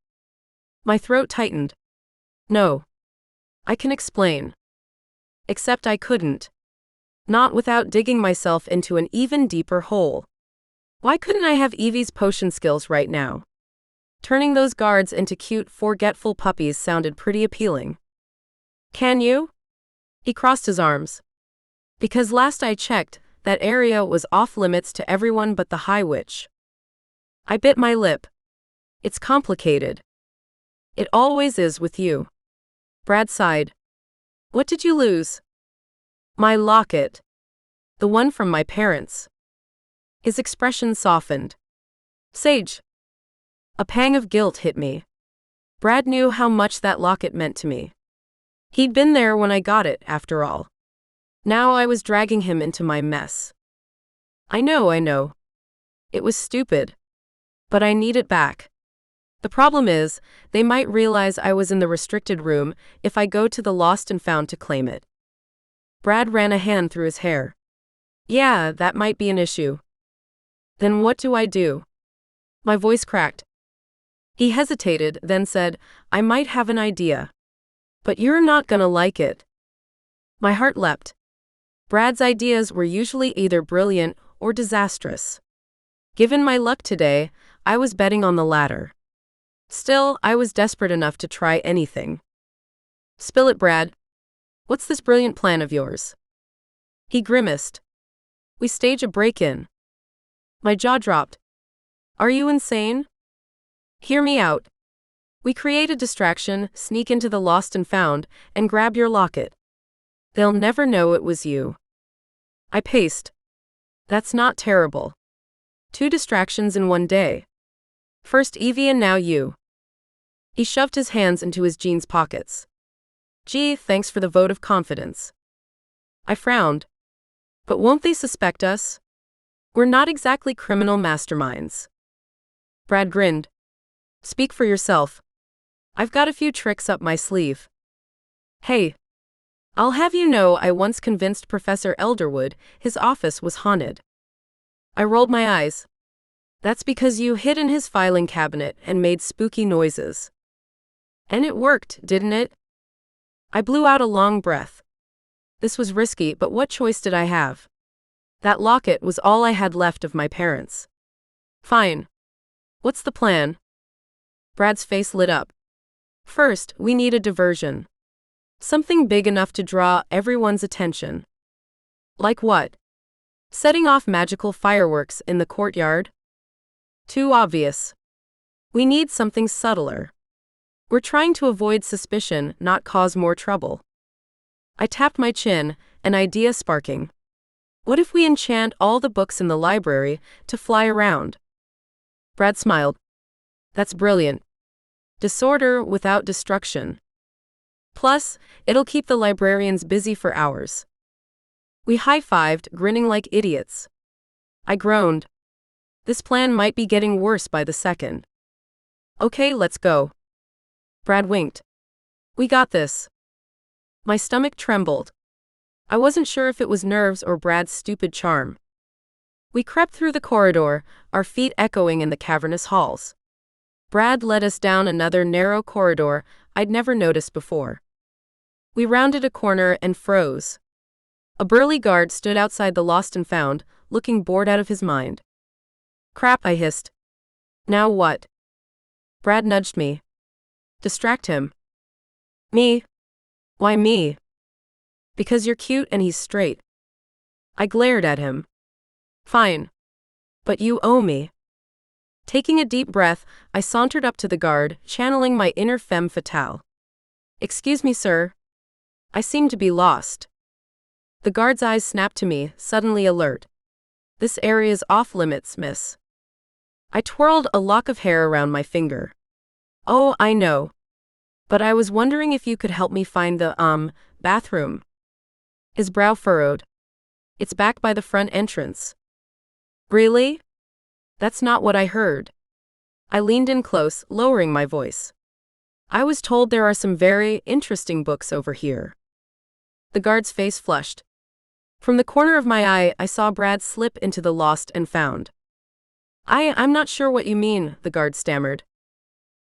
My throat tightened. No. I can explain. Except I couldn't. Not without digging myself into an even deeper hole. Why couldn't I have Evie's potion skills right now? Turning those guards into cute, forgetful puppies sounded pretty appealing. Can you? He crossed his arms. Because last I checked, that area was off limits to everyone but the High Witch. I bit my lip. It's complicated. It always is with you. Brad sighed. What did you lose? My locket. The one from my parents. His expression softened. Sage. A pang of guilt hit me. Brad knew how much that locket meant to me. He'd been there when I got it, after all. Now I was dragging him into my mess. I know. It was stupid. But I need it back. The problem is, they might realize I was in the restricted room if I go to the lost and found to claim it. Brad ran a hand through his hair. Yeah, that might be an issue. Then what do I do? My voice cracked. He hesitated, then said, I might have an idea. But you're not gonna like it. My heart leapt. Brad's ideas were usually either brilliant or disastrous. Given my luck today, I was betting on the latter. Still, I was desperate enough to try anything. Spill it, Brad. What's this brilliant plan of yours? He grimaced. We stage a break-in. My jaw dropped. Are you insane? Hear me out. We create a distraction, sneak into the lost and found, and grab your locket. They'll never know it was you. I paced. That's not terrible. 2 distractions in one day. First Evie and now you. He shoved his hands into his jeans pockets. Gee, thanks for the vote of confidence. I frowned. But won't they suspect us? We're not exactly criminal masterminds. Brad grinned. Speak for yourself. I've got a few tricks up my sleeve. Hey. I'll have you know I once convinced Professor Elderwood his office was haunted. I rolled my eyes. That's because you hid in his filing cabinet and made spooky noises. And it worked, didn't it? I blew out a long breath. This was risky, but what choice did I have? That locket was all I had left of my parents. Fine. What's the plan? Brad's face lit up. First, we need a diversion. Something big enough to draw everyone's attention. Like what? Setting off magical fireworks in the courtyard? Too obvious. We need something subtler. We're trying to avoid suspicion, not cause more trouble. I tapped my chin, an idea sparking. What if we enchant all the books in the library to fly around? Brad smiled. That's brilliant. Disorder without destruction. Plus, it'll keep the librarians busy for hours. We high-fived, grinning like idiots. I groaned. This plan might be getting worse by the second. Okay, let's go. Brad winked. We got this. My stomach trembled. I wasn't sure if it was nerves or Brad's stupid charm. We crept through the corridor, our feet echoing in the cavernous halls. Brad led us down another narrow corridor I'd never noticed before. We rounded a corner and froze. A burly guard stood outside the lost and found, looking bored out of his mind. Crap, I hissed. Now what? Brad nudged me. Distract him. Me? Why me? Because you're cute and he's straight. I glared at him. Fine. But you owe me. Taking a deep breath, I sauntered up to the guard, channeling my inner femme fatale. Excuse me, sir. I seem to be lost. The guard's eyes snapped to me, suddenly alert. This area's off limits, miss. I twirled a lock of hair around my finger. Oh, I know. But I was wondering if you could help me find the, bathroom. His brow furrowed. It's back by the front entrance. Really? That's not what I heard. I leaned in close, lowering my voice. I was told there are some very interesting books over here. The guard's face flushed. From the corner of my eye, I saw Brad slip into the lost and found. I'm not sure what you mean, the guard stammered.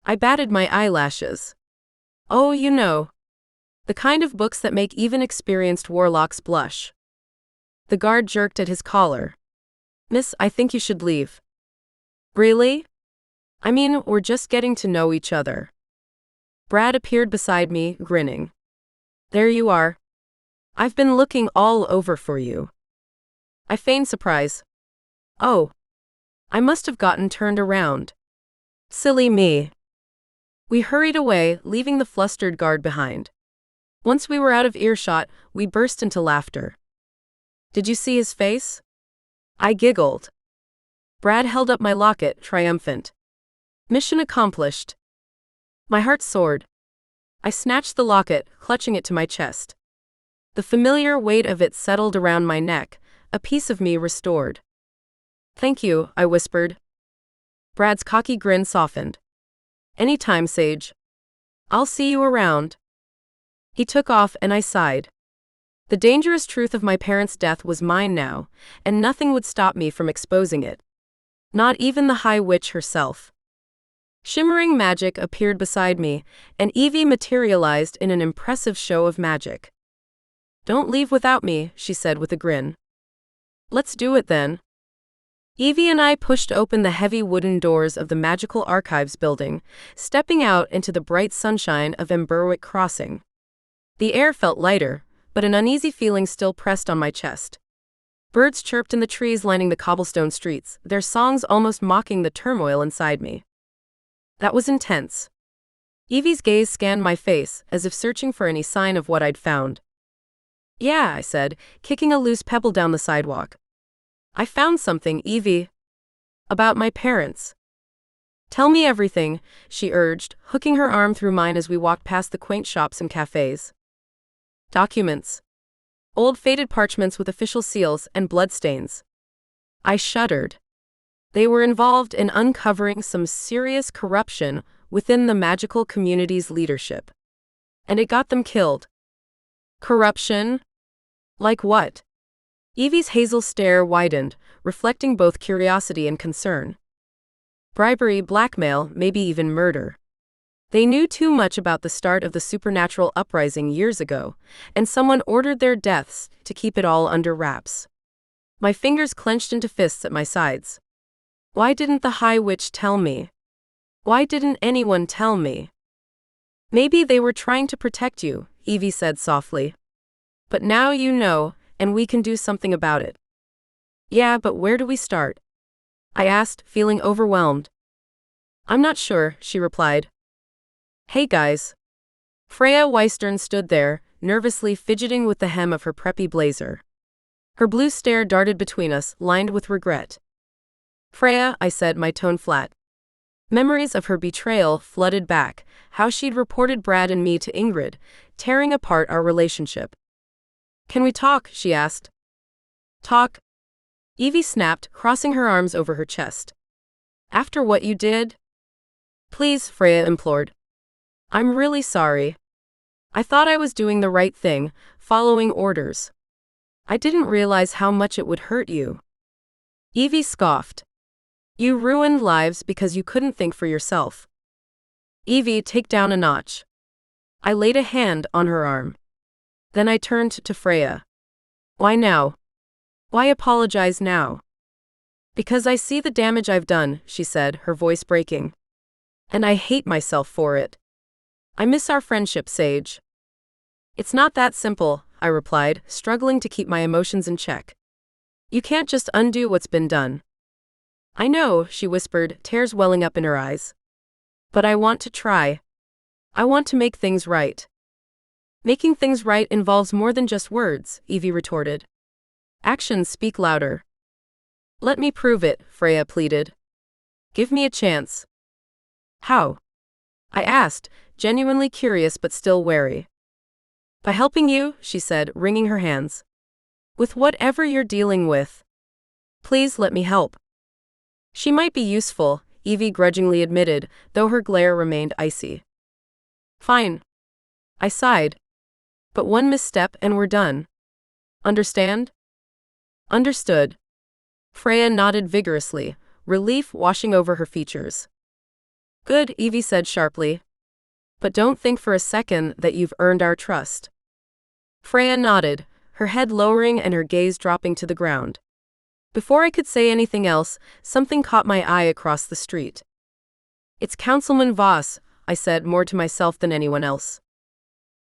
I batted my eyelashes. Oh, you know. The kind of books that make even experienced warlocks blush. The guard jerked at his collar. Miss, I think you should leave. Really? I mean, we're just getting to know each other. Brad appeared beside me, grinning. There you are. I've been looking all over for you. I feigned surprise. Oh. I must have gotten turned around. Silly me. We hurried away, leaving the flustered guard behind. Once we were out of earshot, we burst into laughter. Did you see his face? I giggled. Brad held up my locket, triumphant. Mission accomplished. My heart soared. I snatched the locket, clutching it to my chest. The familiar weight of it settled around my neck, a piece of me restored. "Thank you," I whispered. Brad's cocky grin softened. "Anytime, Sage. I'll see you around." He took off and I sighed. The dangerous truth of my parents' death was mine now, and nothing would stop me from exposing it. Not even the High Witch herself. Shimmering magic appeared beside me, and Evie materialized in an impressive show of magic. "Don't leave without me," she said with a grin. "Let's do it then." Evie and I pushed open the heavy wooden doors of the Magical Archives building, stepping out into the bright sunshine of Emberwick Crossing. The air felt lighter, but an uneasy feeling still pressed on my chest. Birds chirped in the trees lining the cobblestone streets, their songs almost mocking the turmoil inside me. That was intense. Evie's gaze scanned my face, as if searching for any sign of what I'd found. "Yeah," I said, kicking a loose pebble down the sidewalk. "I found something, Evie. About my parents." "Tell me everything," she urged, hooking her arm through mine as we walked past the quaint shops and cafes. "Documents. Old faded parchments with official seals and bloodstains." I shuddered. They were involved in uncovering some serious corruption within the magical community's leadership. And it got them killed. "Corruption? Like what?" Evie's hazel stare widened, reflecting both curiosity and concern. "Bribery, blackmail, maybe even murder. They knew too much about the start of the supernatural uprising years ago, and someone ordered their deaths to keep it all under wraps." My fingers clenched into fists at my sides. Why didn't the High Witch tell me? Why didn't anyone tell me? "Maybe they were trying to protect you," Evie said softly. "But now you know, and we can do something about it." "Yeah, but where do we start?" I asked, feeling overwhelmed. "I'm not sure," she replied. "Hey guys." Freya Weistern stood there, nervously fidgeting with the hem of her preppy blazer. Her blue stare darted between us, lined with regret. "Freya," I said, my tone flat. Memories of her betrayal flooded back, how she'd reported Brad and me to Ingrid, tearing apart our relationship. "Can we talk?" she asked. "Talk?" Evie snapped, crossing her arms over her chest. "After what you did?" "Please," Freya implored. "I'm really sorry. I thought I was doing the right thing, following orders. I didn't realize how much it would hurt you." Evie scoffed. "You ruined lives because you couldn't think for yourself." "Evie, take down a notch." I laid a hand on her arm. Then I turned to Freya. "Why now? Why apologize now?" "Because I see the damage I've done," she said, her voice breaking. "And I hate myself for it. I miss our friendship, Sage." "It's not that simple," I replied, struggling to keep my emotions in check. "You can't just undo what's been done." "I know," she whispered, tears welling up in her eyes. "But I want to try. I want to make things right." "Making things right involves more than just words," Evie retorted. "Actions speak louder." "Let me prove it," Freya pleaded. "Give me a chance." "How?" I asked, genuinely curious but still wary. "By helping you," she said, wringing her hands. "With whatever you're dealing with. Please let me help." "She might be useful," Evie grudgingly admitted, though her glare remained icy. "Fine." I sighed. "But one misstep and we're done. Understand?" "Understood." Freya nodded vigorously, relief washing over her features. "Good," Evie said sharply. "But don't think for a second that you've earned our trust." Freya nodded, her head lowering and her gaze dropping to the ground. Before I could say anything else, something caught my eye across the street. "It's Councilman Voss," I said, more to myself than anyone else.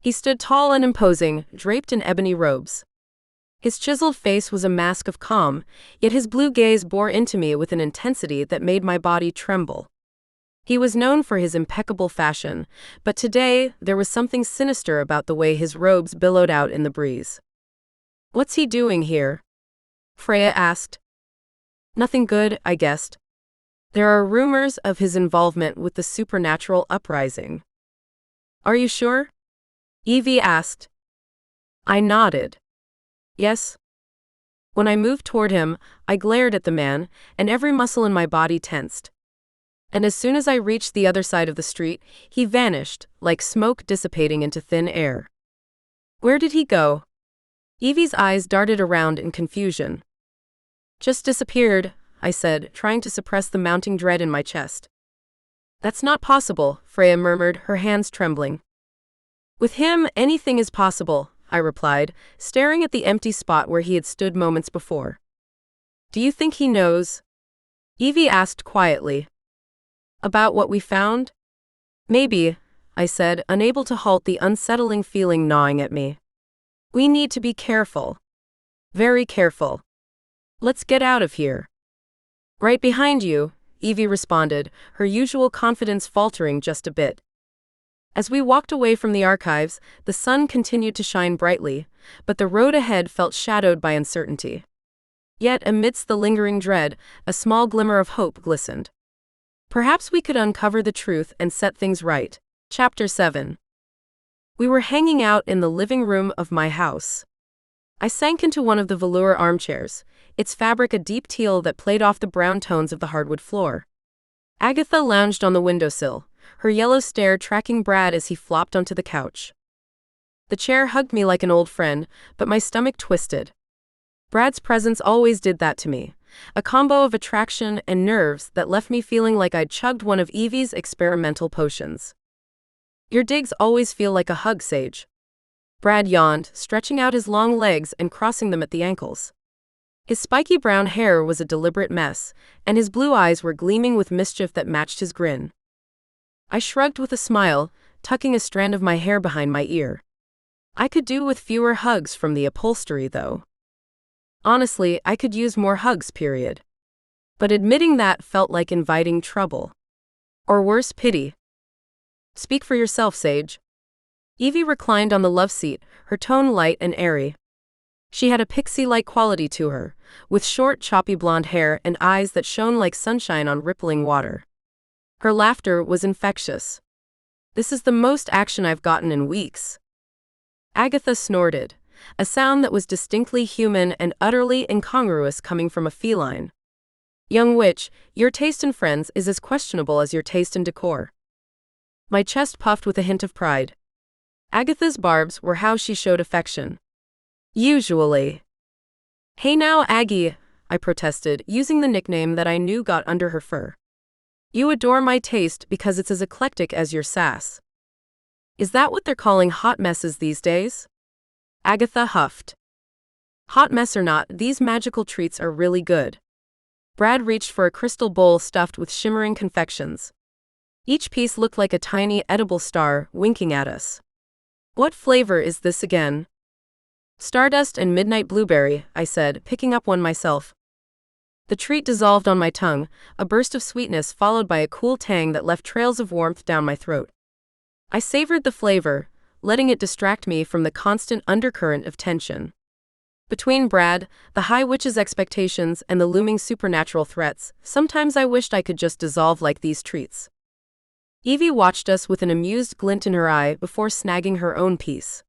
He stood tall and imposing, draped in ebony robes. His chiseled face was a mask of calm, yet his blue gaze bore into me with an intensity that made my body tremble. He was known for his impeccable fashion, but today there was something sinister about the way his robes billowed out in the breeze. "What's he doing here?" Freya asked. "Nothing good," I guessed. "There are rumors of his involvement with the supernatural uprising." Are you sure? Evie asked. I nodded. Yes. When I moved toward him, I glared at the man, and every muscle in my body tensed. And as soon as I reached the other side of the street, he vanished, like smoke dissipating into thin air. Where did he go? Evie's eyes darted around in confusion. Just disappeared, I said, trying to suppress the mounting dread in my chest. That's not possible, Freya murmured, her hands trembling. With him, anything is possible, I replied, staring at the empty spot where he had stood moments before. Do you think he knows? Evie asked quietly. About what we found? Maybe, I said, unable to halt the unsettling feeling gnawing at me. We need to be careful. Very careful. Let's get out of here. Right behind you, Evie responded, her usual confidence faltering just a bit. As we walked away from the archives, the sun continued to shine brightly, but the road ahead felt shadowed by uncertainty. Yet, amidst the lingering dread, a small glimmer of hope glistened. Perhaps we could uncover the truth and set things right. Chapter 7. We were hanging out in the living room of my house. I sank into one of the velour armchairs, its fabric a deep teal that played off the brown tones of the hardwood floor. Agatha lounged on the windowsill, her yellow stare tracking Brad as he flopped onto the couch. The chair hugged me like an old friend, but my stomach twisted. Brad's presence always did that to me, a combo of attraction and nerves that left me feeling like I'd chugged one of Evie's experimental potions. Your digs always feel like a hug, Sage. Brad yawned, stretching out his long legs and crossing them at the ankles. His spiky brown hair was a deliberate mess, and his blue eyes were gleaming with mischief that matched his grin. I shrugged with a smile, tucking a strand of my hair behind my ear. I could do with fewer hugs from the upholstery, though. Honestly, I could use more hugs, period. But admitting that felt like inviting trouble. Or worse, pity. Speak for yourself, Sage. Evie reclined on the love seat, her tone light and airy. She had a pixie-like quality to her, with short, choppy blonde hair and eyes that shone like sunshine on rippling water. Her laughter was infectious. This is the most action I've gotten in weeks. Agatha snorted, a sound that was distinctly human and utterly incongruous coming from a feline. Young witch, your taste in friends is as questionable as your taste in decor. My chest puffed with a hint of pride. Agatha's barbs were how she showed affection. Usually. Hey now, Aggie, I protested, using the nickname that I knew got under her fur. You adore my taste because it's as eclectic as your sass. Is that what they're calling hot messes these days? Agatha huffed. Hot mess or not, these magical treats are really good. Brad reached for a crystal bowl stuffed with shimmering confections. Each piece looked like a tiny edible star winking at us. What flavor is this again? Stardust and midnight blueberry, I said, picking up one myself. The treat dissolved on my tongue, a burst of sweetness followed by a cool tang that left trails of warmth down my throat. I savored the flavor, letting it distract me from the constant undercurrent of tension. Between Brad, the High Witch's expectations, and the looming supernatural threats, sometimes I wished I could just dissolve like these treats. Evie watched us with an amused glint in her eye before snagging her own piece.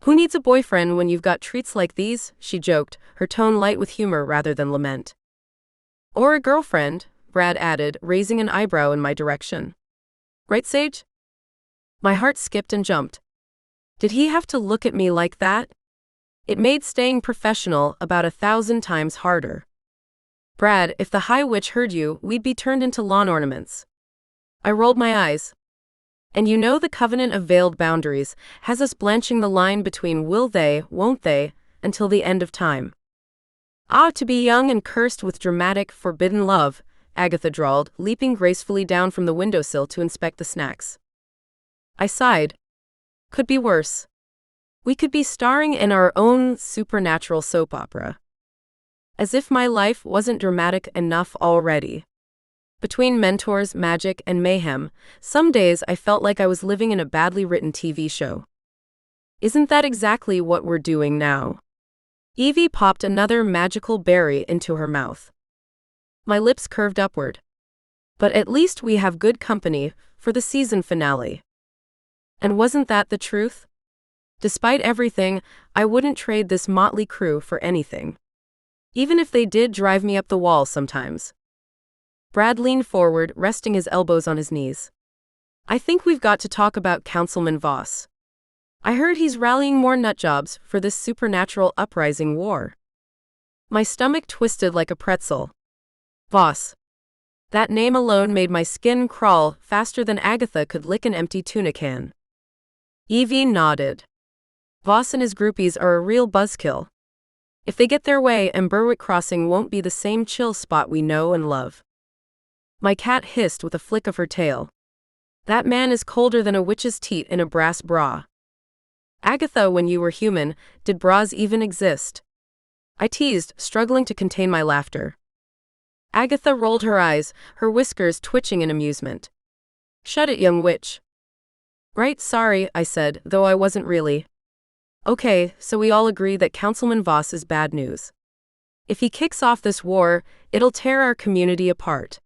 Who needs a boyfriend when you've got treats like these? She joked, her tone light with humor rather than lament. Or a girlfriend, Brad added, raising an eyebrow in my direction. Right, Sage? My heart skipped and jumped. Did he have to look at me like that? It made staying professional about 1,000 times harder. Brad, if the High Witch heard you, we'd be turned into lawn ornaments. I rolled my eyes. And you know the covenant of veiled boundaries has us blanching the line between will they, won't they, until the end of time. Ah, to be young and cursed with dramatic, forbidden love, Agatha drawled, leaping gracefully down from the windowsill to inspect the snacks. I sighed. Could be worse. We could be starring in our own supernatural soap opera. As if my life wasn't dramatic enough already. Between mentors, magic, and mayhem, some days I felt like I was living in a badly written TV show. Isn't that exactly what we're doing now? Evie popped another magical berry into her mouth. My lips curved upward. But at least we have good company for the season finale. And wasn't that the truth? Despite everything, I wouldn't trade this motley crew for anything. Even if they did drive me up the wall sometimes. Brad leaned forward, resting his elbows on his knees. I think we've got to talk about Councilman Voss. I heard he's rallying more nutjobs for this supernatural uprising war. My stomach twisted like a pretzel. Voss. That name alone made my skin crawl faster than Agatha could lick an empty tuna can. Evie nodded. Voss and his groupies are a real buzzkill. If they get their way, Emberwick Crossing won't be the same chill spot we know and love. My cat hissed with a flick of her tail. That man is colder than a witch's teat in a brass bra. Agatha, when you were human, did bras even exist? I teased, struggling to contain my laughter. Agatha rolled her eyes, her whiskers twitching in amusement. Shut it, young witch. Right, sorry, I said, though I wasn't really. Okay, so we all agree that Councilman Voss is bad news. If he kicks off this war, it'll tear our community apart.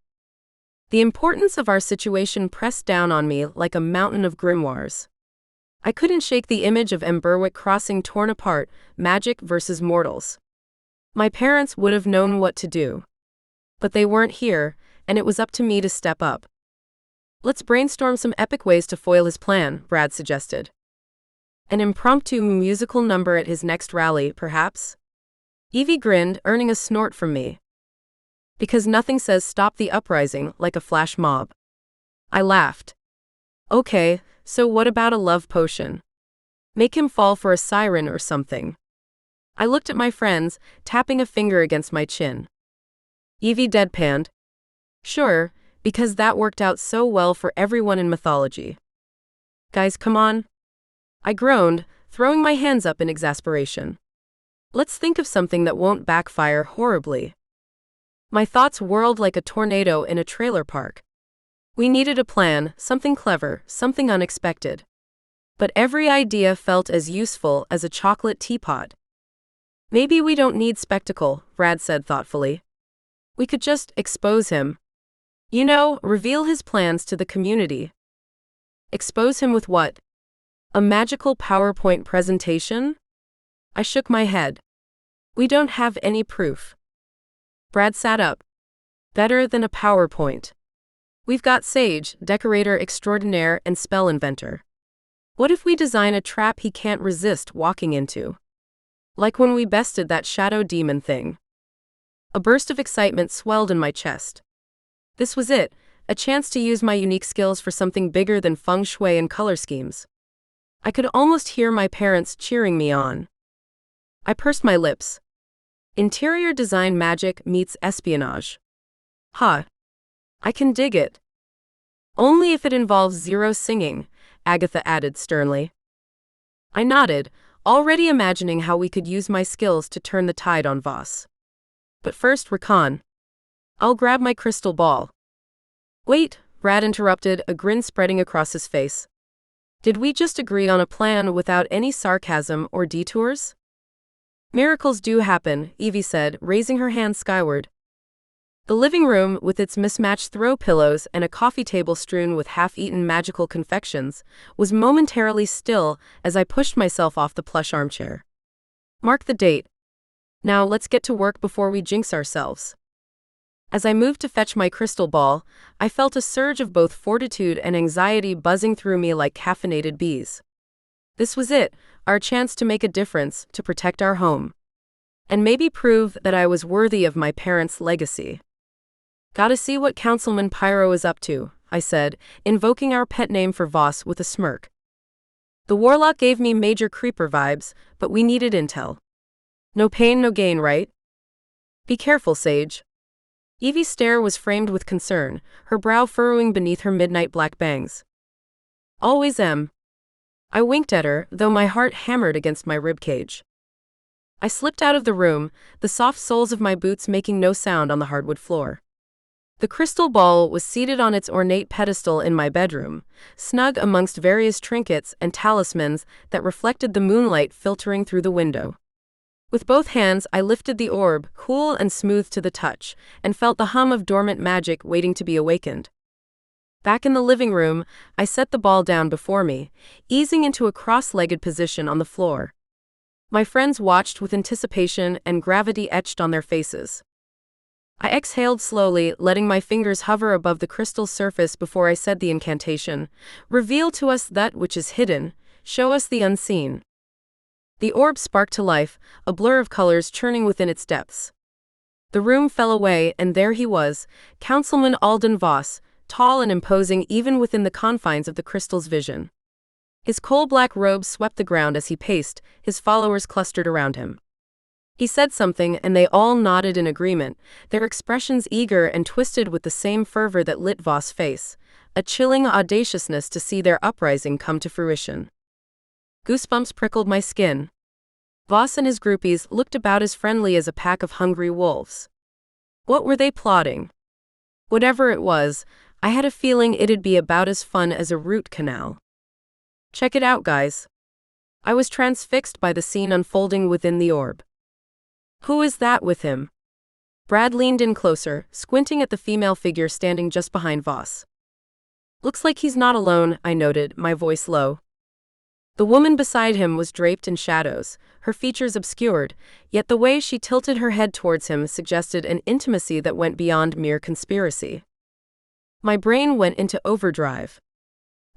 The importance of our situation pressed down on me like a mountain of grimoires. I couldn't shake the image of Emberwick Crossing torn apart, magic versus mortals. My parents would have known what to do. But they weren't here, and it was up to me to step up. Let's brainstorm some epic ways to foil his plan, Brad suggested. An impromptu musical number at his next rally, perhaps? Evie grinned, earning a snort from me. Because nothing says stop the uprising like a flash mob. I laughed. Okay, so what about a love potion? Make him fall for a siren or something. I looked at my friends, tapping a finger against my chin. Evie deadpanned. Sure, because that worked out so well for everyone in mythology. Guys, come on. I groaned, throwing my hands up in exasperation. Let's think of something that won't backfire horribly. My thoughts whirled like a tornado in a trailer park. We needed a plan, something clever, something unexpected. But every idea felt as useful as a chocolate teapot. Maybe we don't need spectacle, Brad said thoughtfully. We could just expose him. You know, reveal his plans to the community. Expose him with what? A magical PowerPoint presentation? I shook my head. We don't have any proof. Brad sat up. Better than a PowerPoint. We've got Sage, decorator extraordinaire and spell inventor. What if we design a trap he can't resist walking into? Like when we bested that shadow demon thing. A burst of excitement swelled in my chest. This was it, a chance to use my unique skills for something bigger than feng shui and color schemes. I could almost hear my parents cheering me on. I pursed my lips. Interior design magic meets espionage. Huh. I can dig it. Only if it involves zero singing, Agatha added sternly. I nodded, already imagining how we could use my skills to turn the tide on Voss. But first, recon. I'll grab my crystal ball. Wait, Brad interrupted, a grin spreading across his face. Did we just agree on a plan without any sarcasm or detours? Miracles do happen, Evie said, raising her hand skyward. The living room, with its mismatched throw pillows and a coffee table strewn with half-eaten magical confections, was momentarily still as I pushed myself off the plush armchair. Mark the date. Now let's get to work before we jinx ourselves. As I moved to fetch my crystal ball, I felt a surge of both fortitude and anxiety buzzing through me like caffeinated bees. This was it, our chance to make a difference, to protect our home. And maybe prove that I was worthy of my parents' legacy. Gotta see what Councilman Pyro is up to, I said, invoking our pet name for Voss with a smirk. The warlock gave me major creeper vibes, but we needed intel. No pain, no gain, right? Be careful, Sage. Evie's stare was framed with concern, her brow furrowing beneath her midnight black bangs. Always am. I winked at her, though my heart hammered against my ribcage. I slipped out of the room, the soft soles of my boots making no sound on the hardwood floor. The crystal ball was seated on its ornate pedestal in my bedroom, snug amongst various trinkets and talismans that reflected the moonlight filtering through the window. With both hands, I lifted the orb, cool and smooth to the touch, and felt the hum of dormant magic waiting to be awakened. Back in the living room, I set the ball down before me, easing into a cross-legged position on the floor. My friends watched with anticipation and gravity etched on their faces. I exhaled slowly, letting my fingers hover above the crystal surface before I said the incantation. Reveal to us that which is hidden, show us the unseen. The orb sparked to life, a blur of colors churning within its depths. The room fell away, and there he was, Councilman Alden Voss, tall and imposing even within the confines of the crystal's vision. His coal-black robe swept the ground as he paced, his followers clustered around him. He said something, and they all nodded in agreement, their expressions eager and twisted with the same fervor that lit Voss' face, a chilling audaciousness to see their uprising come to fruition. Goosebumps prickled my skin. Voss and his groupies looked about as friendly as a pack of hungry wolves. What were they plotting? Whatever it was, I had a feeling it'd be about as fun as a root canal. Check it out, guys. I was transfixed by the scene unfolding within the orb. Who is that with him? Brad leaned in closer, squinting at the female figure standing just behind Voss. Looks like he's not alone, I noted, my voice low. The woman beside him was draped in shadows, her features obscured, yet the way she tilted her head towards him suggested an intimacy that went beyond mere conspiracy. My brain went into overdrive.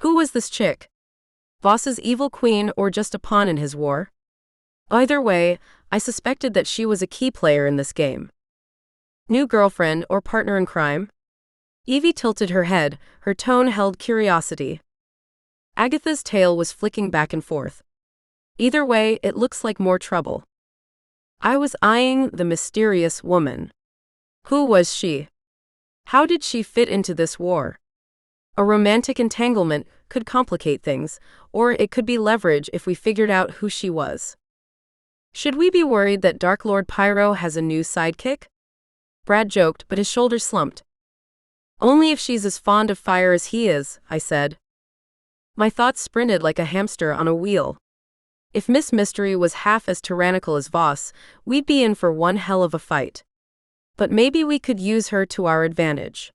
Who was this chick? Voss's evil queen or just a pawn in his war? Either way, I suspected that she was a key player in this game. New girlfriend or partner in crime? Evie tilted her head, her tone held curiosity. Agatha's tail was flicking back and forth. Either way, it looks like more trouble. I was eyeing the mysterious woman. Who was she? How did she fit into this war? A romantic entanglement could complicate things, or it could be leverage if we figured out who she was. Should we be worried that Dark Lord Pyro has a new sidekick? Brad joked, but his shoulders slumped. Only if she's as fond of fire as he is, I said. My thoughts sprinted like a hamster on a wheel. If Miss Mystery was half as tyrannical as Voss, we'd be in for one hell of a fight. But maybe we could use her to our advantage.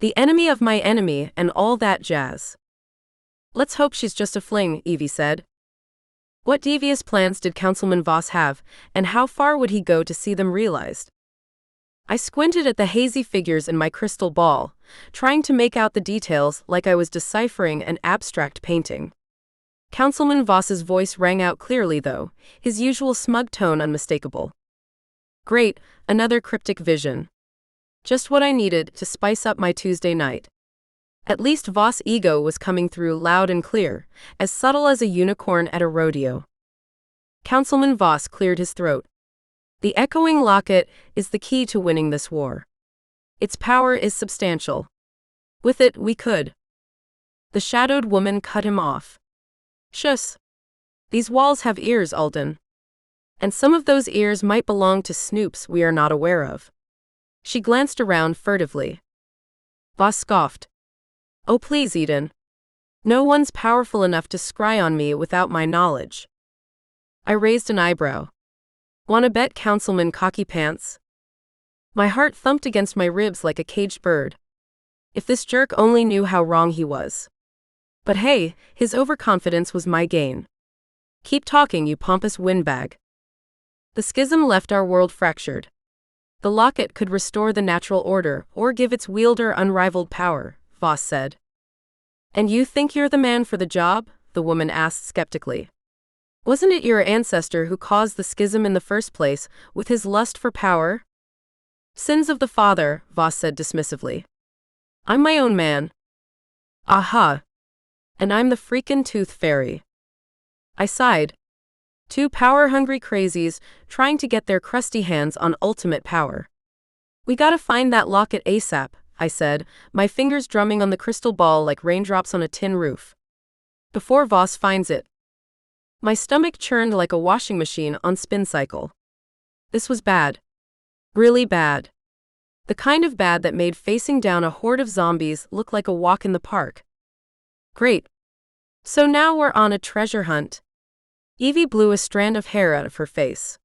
The enemy of my enemy and all that jazz. Let's hope she's just a fling, Evie said. What devious plans did Councilman Voss have, and how far would he go to see them realized? I squinted at the hazy figures in my crystal ball, trying to make out the details like I was deciphering an abstract painting. Councilman Voss's voice rang out clearly though, his usual smug tone unmistakable. Great, another cryptic vision. Just what I needed to spice up my Tuesday night. At least Voss' ego was coming through loud and clear, as subtle as a unicorn at a rodeo. Councilman Voss cleared his throat. The echoing locket is the key to winning this war. Its power is substantial. With it, we could. The shadowed woman cut him off. Shush. These walls have ears, Alden. And some of those ears might belong to snoops we are not aware of. She glanced around furtively. Voss scoffed. Oh please, Eden. No one's powerful enough to scry on me without my knowledge. I raised an eyebrow. Wanna bet, Councilman Cocky Pants? My heart thumped against my ribs like a caged bird. If this jerk only knew how wrong he was. But hey, his overconfidence was my gain. Keep talking, you pompous windbag. The schism left our world fractured. The locket could restore the natural order or give its wielder unrivaled power, Voss said. And you think you're the man for the job? The woman asked skeptically. Wasn't it your ancestor who caused the schism in the first place, with his lust for power? Sins of the father, Voss said dismissively. I'm my own man. Aha. And I'm the freakin' tooth fairy. I sighed. Two power-hungry crazies trying to get their crusty hands on ultimate power. We gotta find that locket ASAP, I said, my fingers drumming on the crystal ball like raindrops on a tin roof. Before Voss finds it. My stomach churned like a washing machine on spin cycle. This was bad. Really bad. The kind of bad that made facing down a horde of zombies look like a walk in the park. Great. So now we're on a treasure hunt. Evie blew a strand of hair out of her face.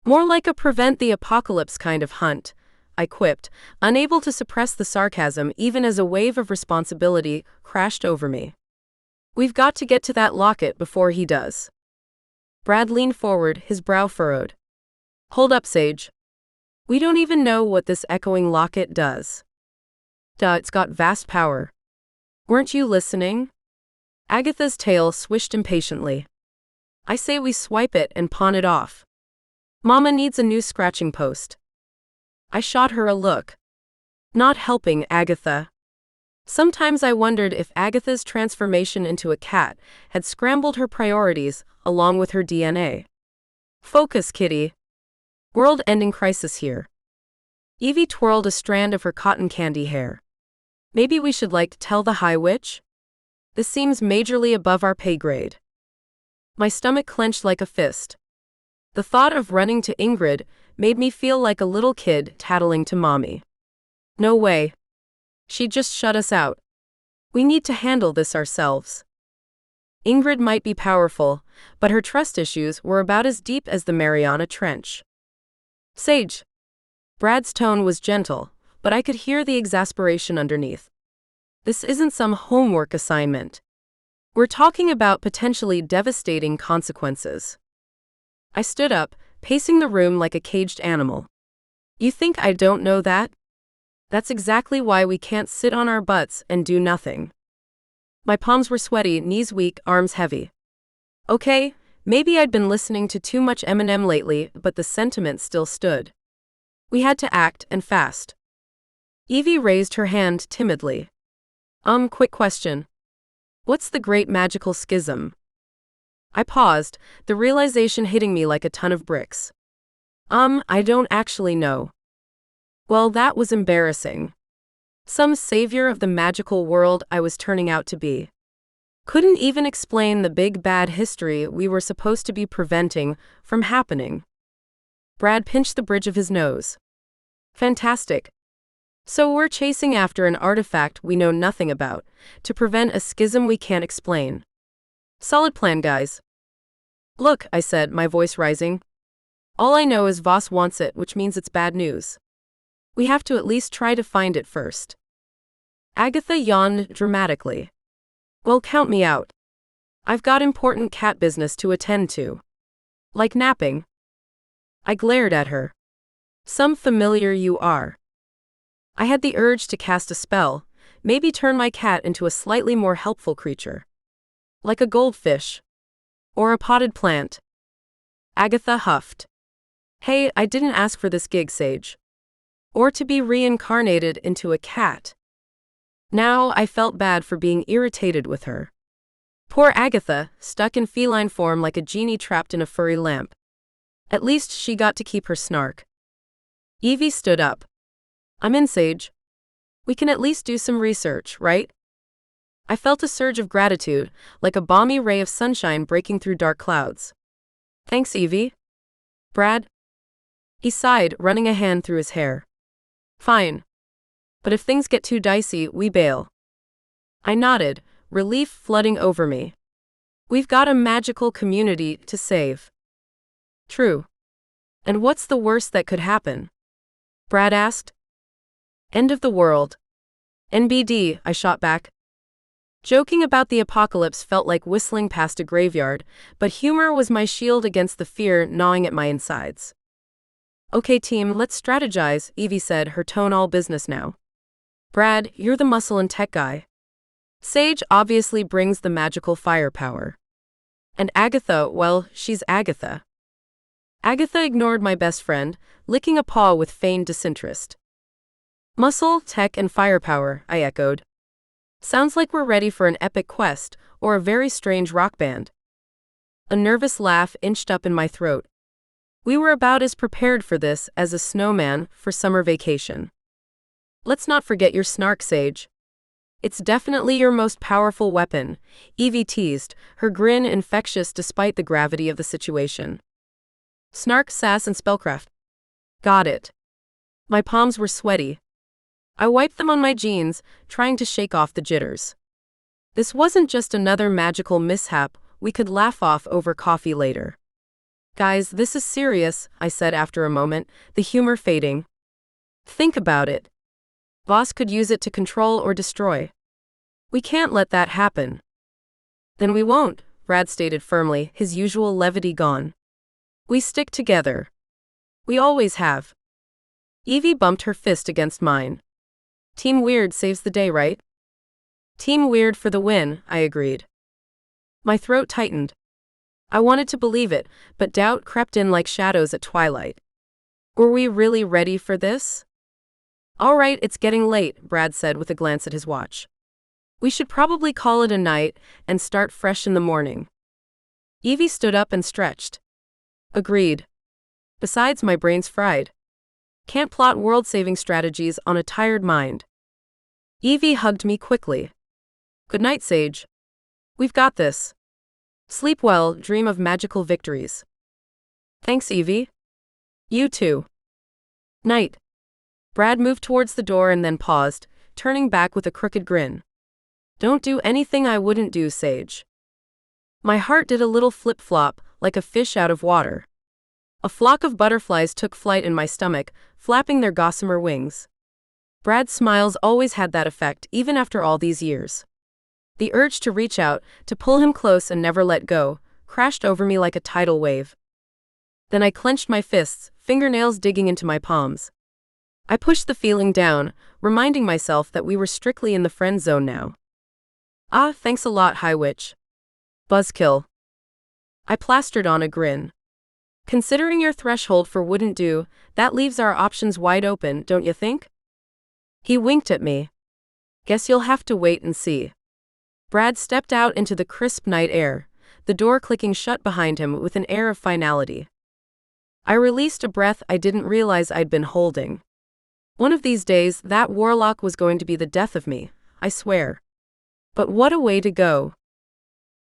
More like a prevent the apocalypse kind of hunt, I quipped, unable to suppress the sarcasm even as a wave of responsibility crashed over me. We've got to get to that locket before he does. Brad leaned forward, his brow furrowed. Hold up, Sage. We don't even know what this echoing locket does. Duh, it's got vast power. Weren't you listening? Agatha's tail swished impatiently. I say we swipe it and pawn it off. Mama needs a new scratching post. I shot her a look. Not helping, Agatha. Sometimes I wondered if Agatha's transformation into a cat had scrambled her priorities along with her DNA. Focus, kitty. World-ending crisis here. Evie twirled a strand of her cotton candy hair. Maybe we should tell the High Witch? This seems majorly above our pay grade. My stomach clenched like a fist. The thought of running to Ingrid made me feel like a little kid tattling to mommy. No way. She'd just shut us out. We need to handle this ourselves. Ingrid might be powerful, but her trust issues were about as deep as the Mariana Trench. Sage. Brad's tone was gentle, but I could hear the exasperation underneath. This isn't some homework assignment. We're talking about potentially devastating consequences. I stood up, pacing the room like a caged animal. You think I don't know that? That's exactly why we can't sit on our butts and do nothing. My palms were sweaty, knees weak, arms heavy. Okay, maybe I'd been listening to too much Eminem lately, but the sentiment still stood. We had to act, and fast. Evie raised her hand timidly. Quick question. What's the Great Magical Schism? I paused, the realization hitting me like a ton of bricks. I don't actually know. Well, that was embarrassing. Some savior of the magical world I was turning out to be. Couldn't even explain the big bad history we were supposed to be preventing from happening. Brad pinched the bridge of his nose. Fantastic. So we're chasing after an artifact we know nothing about, to prevent a schism we can't explain. Solid plan, guys. Look, I said, my voice rising. All I know is Voss wants it, which means it's bad news. We have to at least try to find it first. Agatha yawned dramatically. Well, count me out. I've got important cat business to attend to. Like napping. I glared at her. Some familiar you are. I had the urge to cast a spell, maybe turn my cat into a slightly more helpful creature. Like a goldfish. Or a potted plant. Agatha huffed. Hey, I didn't ask for this gig, Sage. Or to be reincarnated into a cat. Now I felt bad for being irritated with her. Poor Agatha, stuck in feline form like a genie trapped in a furry lamp. At least she got to keep her snark. Evie stood up. I'm in, Sage. We can at least do some research, right? I felt a surge of gratitude, like a balmy ray of sunshine breaking through dark clouds. Thanks, Evie. Brad? He sighed, running a hand through his hair. Fine. But if things get too dicey, we bail. I nodded, relief flooding over me. We've got a magical community to save. True. And what's the worst that could happen? Brad asked. End of the world. NBD, I shot back. Joking about the apocalypse felt like whistling past a graveyard, but humor was my shield against the fear gnawing at my insides. Okay team, let's strategize, Evie said, her tone all business now. Brad, you're the muscle and tech guy. Sage obviously brings the magical firepower. And Agatha, well, she's Agatha. Agatha ignored my best friend, licking a paw with feigned disinterest. Muscle, tech, and firepower, I echoed. Sounds like we're ready for an epic quest, or a very strange rock band. A nervous laugh inched up in my throat. We were about as prepared for this as a snowman for summer vacation. Let's not forget your snark, Sage. It's definitely your most powerful weapon, Evie teased, her grin infectious despite the gravity of the situation. Snark, sass, and spellcraft. Got it. My palms were sweaty. I wiped them on my jeans, trying to shake off the jitters. This wasn't just another magical mishap we could laugh off over coffee later. Guys, this is serious, I said after a moment, the humor fading. Think about it. Boss could use it to control or destroy. We can't let that happen. Then we won't, Brad stated firmly, his usual levity gone. We stick together. We always have. Evie bumped her fist against mine. Team Weird saves the day, right? Team Weird for the win, I agreed. My throat tightened. I wanted to believe it, but doubt crept in like shadows at twilight. Were we really ready for this? All right, it's getting late, Brad said with a glance at his watch. We should probably call it a night and start fresh in the morning. Evie stood up and stretched. Agreed. Besides, my brain's fried. Can't plot world-saving strategies on a tired mind. Evie hugged me quickly. Good night, Sage. We've got this. Sleep well, dream of magical victories. Thanks, Evie. You too. Night. Brad moved towards the door and then paused, turning back with a crooked grin. Don't do anything I wouldn't do, Sage. My heart did a little flip-flop, like a fish out of water. A flock of butterflies took flight in my stomach, flapping their gossamer wings. Brad's smiles always had that effect, even after all these years. The urge to reach out, to pull him close and never let go, crashed over me like a tidal wave. Then I clenched my fists, fingernails digging into my palms. I pushed the feeling down, reminding myself that we were strictly in the friend zone now. Ah, thanks a lot, High Witch. Buzzkill. I plastered on a grin. Considering your threshold for wouldn't do, that leaves our options wide open, don't you think? He winked at me. Guess you'll have to wait and see. Brad stepped out into the crisp night air, the door clicking shut behind him with an air of finality. I released a breath I didn't realize I'd been holding. One of these days, that warlock was going to be the death of me, I swear. But what a way to go.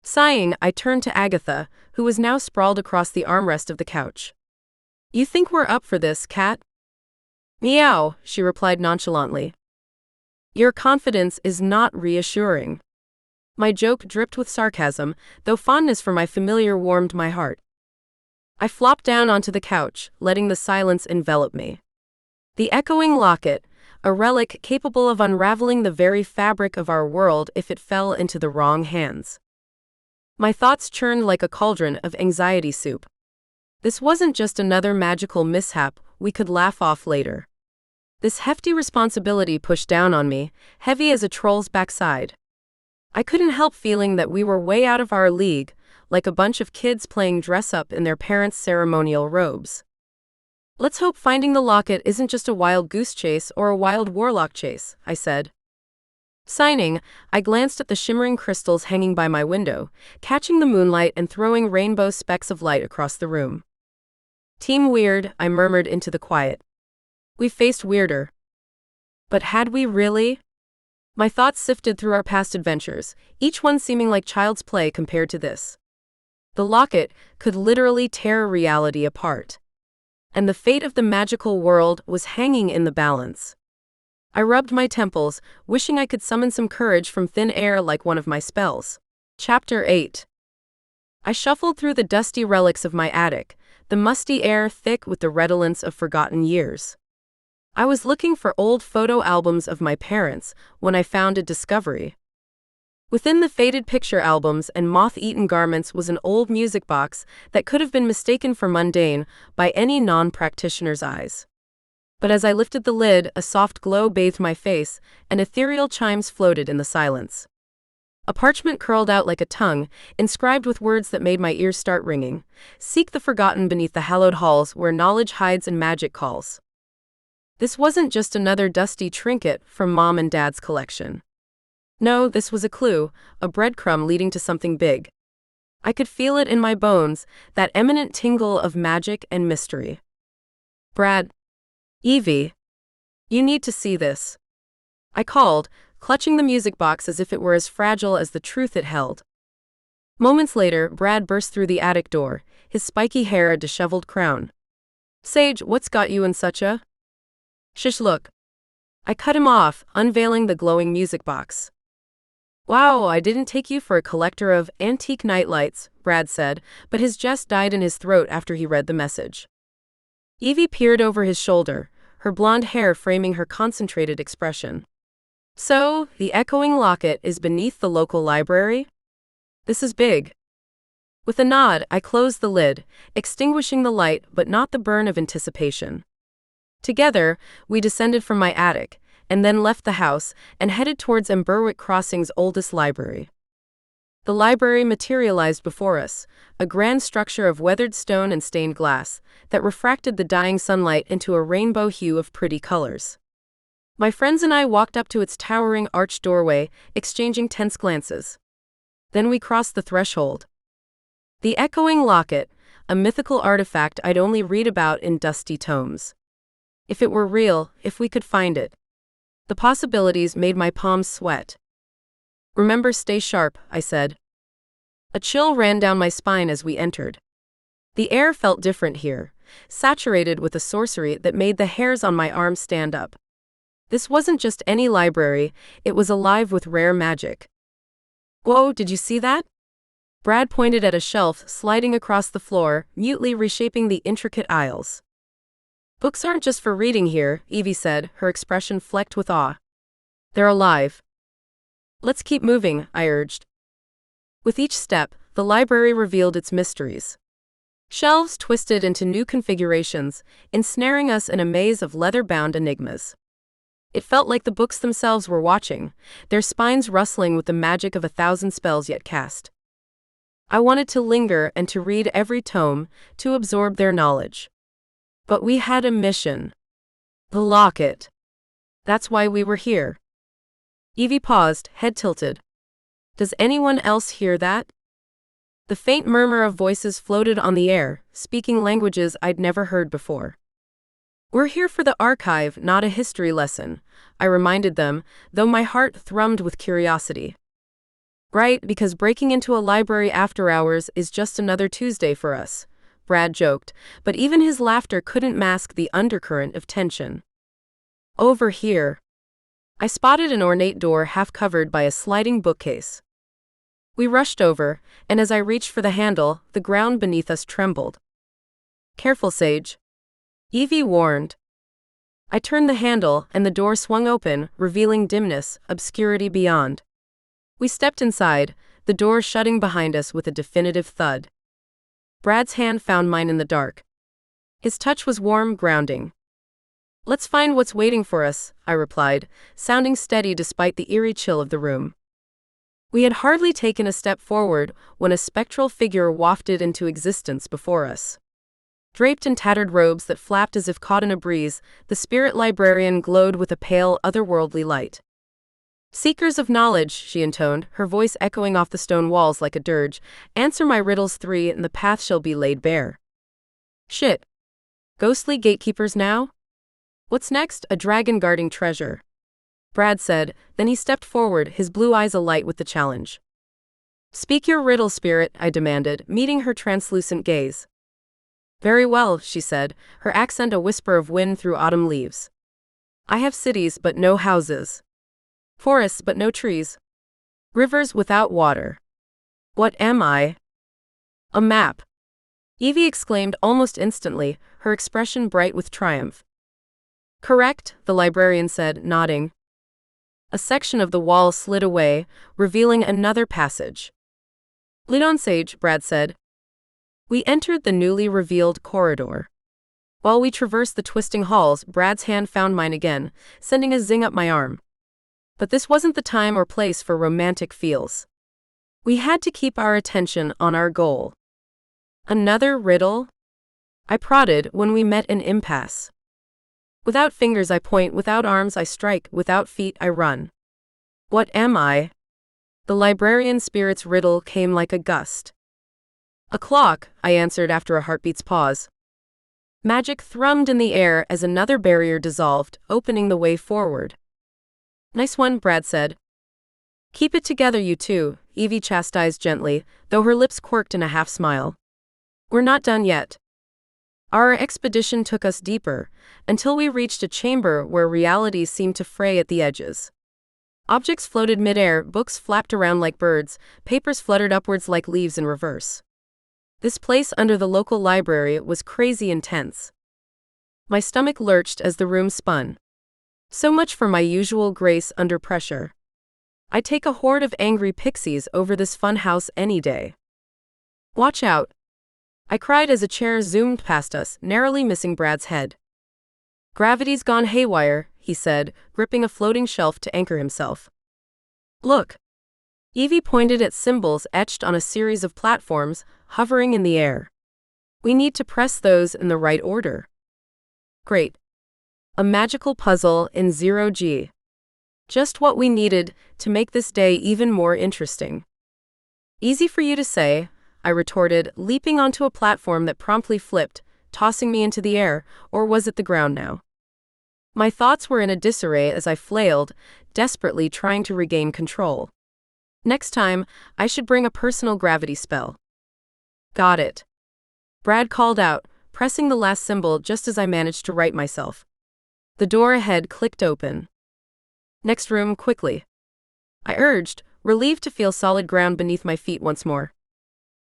Sighing, I turned to Agatha, who was now sprawled across the armrest of the couch. You think we're up for this, Cat? Meow, she replied nonchalantly. Your confidence is not reassuring. My joke dripped with sarcasm, though fondness for my familiar warmed my heart. I flopped down onto the couch, letting the silence envelop me. The echoing locket, a relic capable of unraveling the very fabric of our world if it fell into the wrong hands. My thoughts churned like a cauldron of anxiety soup. This wasn't just another magical mishap we could laugh off later. This hefty responsibility pushed down on me, heavy as a troll's backside. I couldn't help feeling that we were way out of our league, like a bunch of kids playing dress-up in their parents' ceremonial robes. Let's hope finding the locket isn't just a wild goose chase or a wild warlock chase, I said. Signing, I glanced at the shimmering crystals hanging by my window, catching the moonlight and throwing rainbow specks of light across the room. Team Weird, I murmured into the quiet. We faced weirder. But had we really? My thoughts sifted through our past adventures, each one seeming like child's play compared to this. The locket could literally tear reality apart. And the fate of the magical world was hanging in the balance. I rubbed my temples, wishing I could summon some courage from thin air like one of my spells. Chapter 8. I shuffled through the dusty relics of my attic, the musty air thick with the redolence of forgotten years. I was looking for old photo albums of my parents when I found a discovery. Within the faded picture albums and moth-eaten garments was an old music box that could have been mistaken for mundane by any non-practitioner's eyes. But as I lifted the lid, a soft glow bathed my face, and ethereal chimes floated in the silence. A parchment curled out like a tongue, inscribed with words that made my ears start ringing. Seek the forgotten beneath the hallowed halls where knowledge hides and magic calls. This wasn't just another dusty trinket from Mom and Dad's collection. No, this was a clue, a breadcrumb leading to something big. I could feel it in my bones, that eminent tingle of magic and mystery. Brad. Evie. You need to see this. I called, clutching the music box as if it were as fragile as the truth it held. Moments later, Brad burst through the attic door, his spiky hair a disheveled crown. Sage, what's got you in such a... Shush, look. I cut him off, unveiling the glowing music box. Wow, I didn't take you for a collector of antique nightlights, Brad said, but his jest died in his throat after he read the message. Evie peered over his shoulder, her blonde hair framing her concentrated expression. So, the echoing locket is beneath the local library? This is big. With a nod, I closed the lid, extinguishing the light but not the burn of anticipation. Together, we descended from my attic, and then left the house and headed towards Emberwick Crossing's oldest library. The library materialized before us, a grand structure of weathered stone and stained glass that refracted the dying sunlight into a rainbow hue of pretty colors. My friends and I walked up to its towering arched doorway, exchanging tense glances. Then we crossed the threshold. The echoing locket, a mythical artifact I'd only read about in dusty tomes. If it were real, if we could find it. The possibilities made my palms sweat. Remember, stay sharp, I said. A chill ran down my spine as we entered. The air felt different here, saturated with a sorcery that made the hairs on my arms stand up. This wasn't just any library, it was alive with rare magic. Whoa, did you see that? Brad pointed at a shelf sliding across the floor, mutely reshaping the intricate aisles. Books aren't just for reading here, Evie said, her expression flecked with awe. They're alive. Let's keep moving, I urged. With each step, the library revealed its mysteries. Shelves twisted into new configurations, ensnaring us in a maze of leather-bound enigmas. It felt like the books themselves were watching, their spines rustling with the magic of 1,000 spells yet cast. I wanted to linger and to read every tome, to absorb their knowledge. But we had a mission. The locket. That's why we were here. Evie paused, head tilted. Does anyone else hear that? The faint murmur of voices floated on the air, speaking languages I'd never heard before. We're here for the archive, not a history lesson, I reminded them, though my heart thrummed with curiosity. Right, because breaking into a library after hours is just another Tuesday for us, Brad joked, but even his laughter couldn't mask the undercurrent of tension. Over here. I spotted an ornate door half covered by a sliding bookcase. We rushed over, and as I reached for the handle, the ground beneath us trembled. Careful, Sage. Evie warned. I turned the handle, and the door swung open, revealing dimness, obscurity beyond. We stepped inside, the door shutting behind us with a definitive thud. Brad's hand found mine in the dark. His touch was warm, grounding. Let's find what's waiting for us, I replied, sounding steady despite the eerie chill of the room. We had hardly taken a step forward when a spectral figure wafted into existence before us. Draped in tattered robes that flapped as if caught in a breeze, the spirit librarian glowed with a pale, otherworldly light. Seekers of knowledge, she intoned, her voice echoing off the stone walls like a dirge, answer my riddles 3 and the path shall be laid bare. Shit. Ghostly gatekeepers now? What's next? A dragon guarding treasure. Brad said, then he stepped forward, his blue eyes alight with the challenge. Speak your riddle, spirit, I demanded, meeting her translucent gaze. Very well, she said, her accent a whisper of wind through autumn leaves. I have cities but no houses. Forests but no trees. Rivers without water. What am I? A map. Evie exclaimed almost instantly, her expression bright with triumph. Correct, the librarian said, nodding. A section of the wall slid away, revealing another passage. Lead on, Sage, Brad said. We entered the newly revealed corridor. While we traversed the twisting halls, Brad's hand found mine again, sending a zing up my arm. But this wasn't the time or place for romantic feels. We had to keep our attention on our goal. Another riddle? I prodded when we met an impasse. Without fingers I point, without arms I strike, without feet I run. What am I? The librarian spirit's riddle came like a gust. A clock, I answered after a heartbeat's pause. Magic thrummed in the air as another barrier dissolved, opening the way forward. Nice one, Brad said. Keep it together, you two, Evie chastised gently, though her lips quirked in a half-smile. We're not done yet. Our expedition took us deeper, until we reached a chamber where reality seemed to fray at the edges. Objects floated midair, books flapped around like birds, papers fluttered upwards like leaves in reverse. This place under the local library was crazy intense. My stomach lurched as the room spun. So much for my usual grace under pressure. I'd take a horde of angry pixies over this fun house any day. Watch out! I cried as a chair zoomed past us, narrowly missing Brad's head. Gravity's gone haywire, he said, gripping a floating shelf to anchor himself. Look! Evie pointed at symbols etched on a series of platforms, hovering in the air. We need to press those in the right order. Great. A magical puzzle in 0G. Just what we needed to make this day even more interesting. Easy for you to say, I retorted, leaping onto a platform that promptly flipped, tossing me into the air, or was it the ground now? My thoughts were in a disarray as I flailed, desperately trying to regain control. Next time, I should bring a personal gravity spell. Got it. Brad called out, pressing the last symbol just as I managed to right myself. The door ahead clicked open. Next room, quickly. I urged, relieved to feel solid ground beneath my feet once more.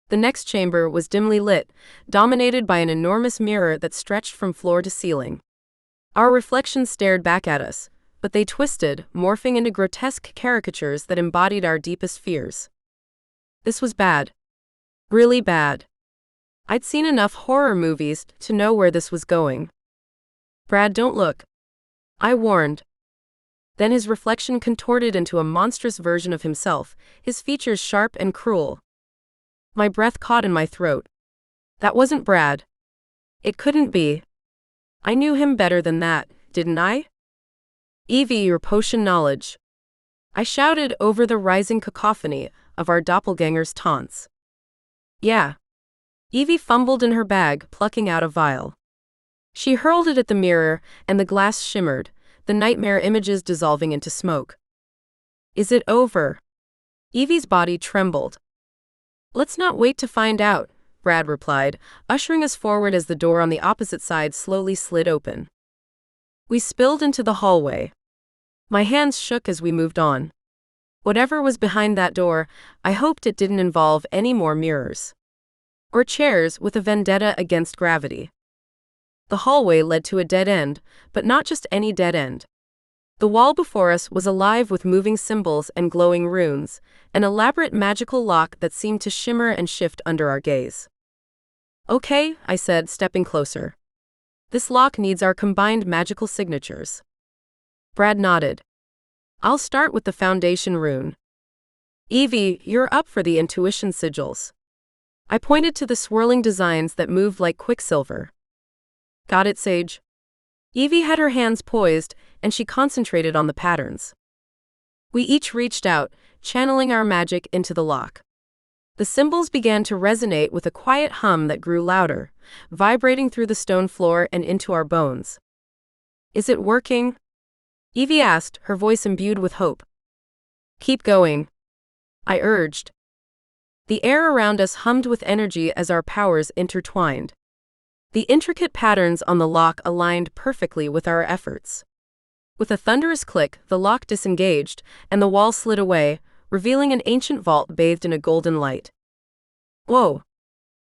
The next chamber was dimly lit, dominated by an enormous mirror that stretched from floor to ceiling. Our reflections stared back at us, but they twisted, morphing into grotesque caricatures that embodied our deepest fears. This was bad. Really bad. I'd seen enough horror movies to know where this was going. Brad, don't look. I warned. Then his reflection contorted into a monstrous version of himself, his features sharp and cruel. My breath caught in my throat. That wasn't Brad. It couldn't be. I knew him better than that, didn't I? Evie, your potion knowledge. I shouted over the rising cacophony of our doppelganger's taunts. Yeah. Evie fumbled in her bag, plucking out a vial. She hurled it at the mirror, and the glass shimmered, the nightmare images dissolving into smoke. Is it over? Evie's body trembled. Let's not wait to find out, Brad replied, ushering us forward as the door on the opposite side slowly slid open. We spilled into the hallway. My hands shook as we moved on. Whatever was behind that door, I hoped it didn't involve any more mirrors. Or chairs with a vendetta against gravity. The hallway led to a dead end, but not just any dead end. The wall before us was alive with moving symbols and glowing runes, an elaborate magical lock that seemed to shimmer and shift under our gaze. Okay, I said, stepping closer. This lock needs our combined magical signatures. Brad nodded. I'll start with the foundation rune. Evie, you're up for the intuition sigils. I pointed to the swirling designs that moved like quicksilver. Got it, Sage? Evie had her hands poised, and she concentrated on the patterns. We each reached out, channeling our magic into the lock. The symbols began to resonate with a quiet hum that grew louder, vibrating through the stone floor and into our bones. Is it working? Evie asked, her voice imbued with hope. Keep going, I urged. The air around us hummed with energy as our powers intertwined. The intricate patterns on the lock aligned perfectly with our efforts. With a thunderous click, the lock disengaged, and the wall slid away, revealing an ancient vault bathed in a golden light. Whoa!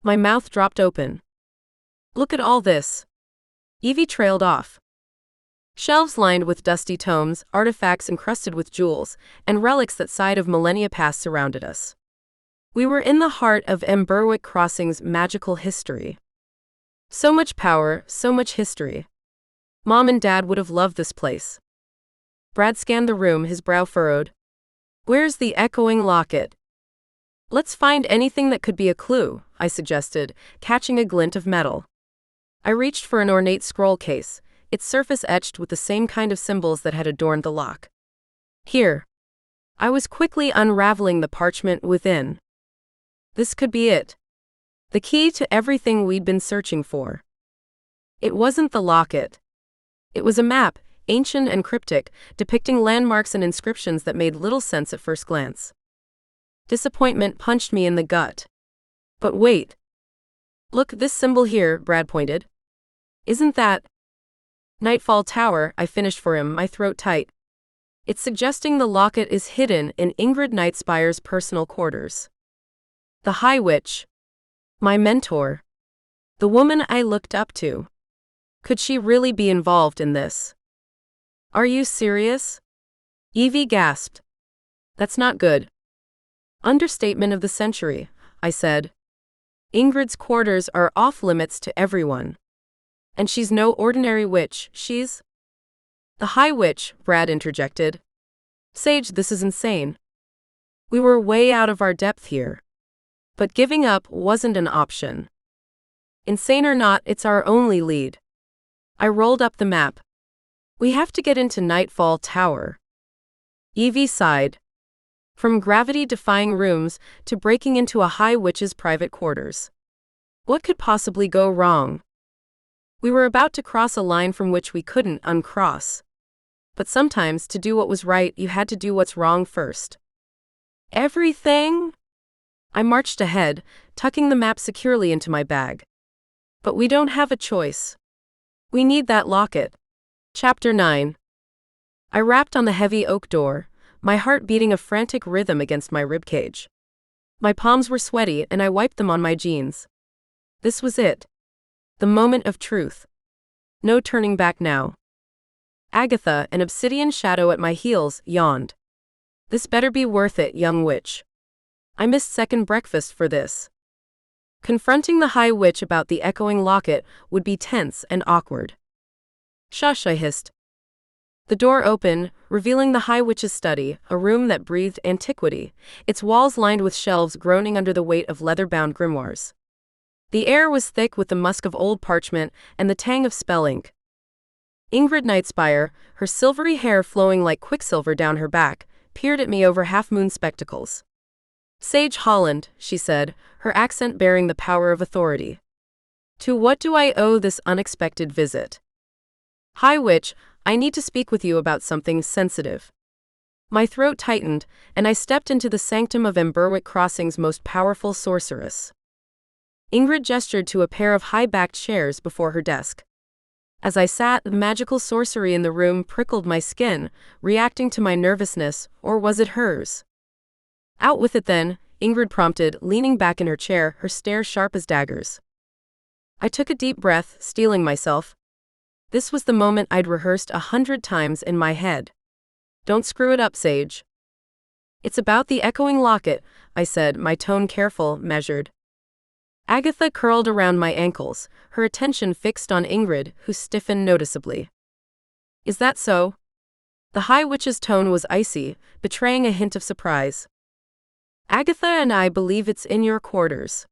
My mouth dropped open. Look at all this. Evie trailed off. Shelves lined with dusty tomes, artifacts encrusted with jewels, and relics that sighed of millennia past surrounded us. We were in the heart of Emberwick Crossing's magical history. So much power, so much history. Mom and Dad would have loved this place. Brad scanned the room, his brow furrowed. Where's the echoing locket? Let's find anything that could be a clue, I suggested, catching a glint of metal. I reached for an ornate scroll case, its surface etched with the same kind of symbols that had adorned the lock. Here. I was quickly unraveling the parchment within. This could be it. The key to everything we'd been searching for. It wasn't the locket. It was a map, ancient and cryptic, depicting landmarks and inscriptions that made little sense at first glance. Disappointment punched me in the gut. But wait. Look, this symbol here, Brad pointed. Isn't that Nightfall Tower? I finished for him, my throat tight. It's suggesting the locket is hidden in Ingrid Nightspire's personal quarters. The High Witch. My mentor. The woman I looked up to. Could she really be involved in this? Are you serious? Evie gasped. That's not good. Understatement of the century, I said. Ingrid's quarters are off limits to everyone. And she's no ordinary witch, she's… The High Witch, Brad interjected. Sage, this is insane. We were way out of our depth here. But giving up wasn't an option. Insane or not, it's our only lead. I rolled up the map. We have to get into Nightfall Tower. Evie sighed. From gravity-defying rooms to breaking into a High Witch's private quarters. What could possibly go wrong? We were about to cross a line from which we couldn't uncross. But sometimes, to do what was right, you had to do what's wrong first. Everything? I marched ahead, tucking the map securely into my bag. But we don't have a choice. We need that locket. Chapter 9. I rapped on the heavy oak door, my heart beating a frantic rhythm against my ribcage. My palms were sweaty and I wiped them on my jeans. This was it. The moment of truth. No turning back now. Agatha, an obsidian shadow at my heels, yawned. This better be worth it, young witch. I missed second breakfast for this. Confronting the High Witch about the echoing locket would be tense and awkward. Shush, I hissed. The door opened, revealing the High Witch's study, a room that breathed antiquity, its walls lined with shelves groaning under the weight of leather-bound grimoires. The air was thick with the musk of old parchment and the tang of spell ink. Ingrid Nightspire, her silvery hair flowing like quicksilver down her back, peered at me over half-moon spectacles. Sage Holland, she said, her accent bearing the power of authority. To what do I owe this unexpected visit? High Witch, I need to speak with you about something sensitive. My throat tightened, and I stepped into the sanctum of Emberwick Crossing's most powerful sorceress. Ingrid gestured to a pair of high-backed chairs before her desk. As I sat, the magical sorcery in the room prickled my skin, reacting to my nervousness, or was it hers? Out with it then, Ingrid prompted, leaning back in her chair, her stare sharp as daggers. I took a deep breath, steeling myself. This was the moment I'd rehearsed 100 times in my head. Don't screw it up, Sage. It's about the echoing locket, I said, my tone careful, measured. Agatha curled around my ankles, her attention fixed on Ingrid, who stiffened noticeably. Is that so? The High Witch's tone was icy, betraying a hint of surprise. Agatha and I believe it's in your quarters.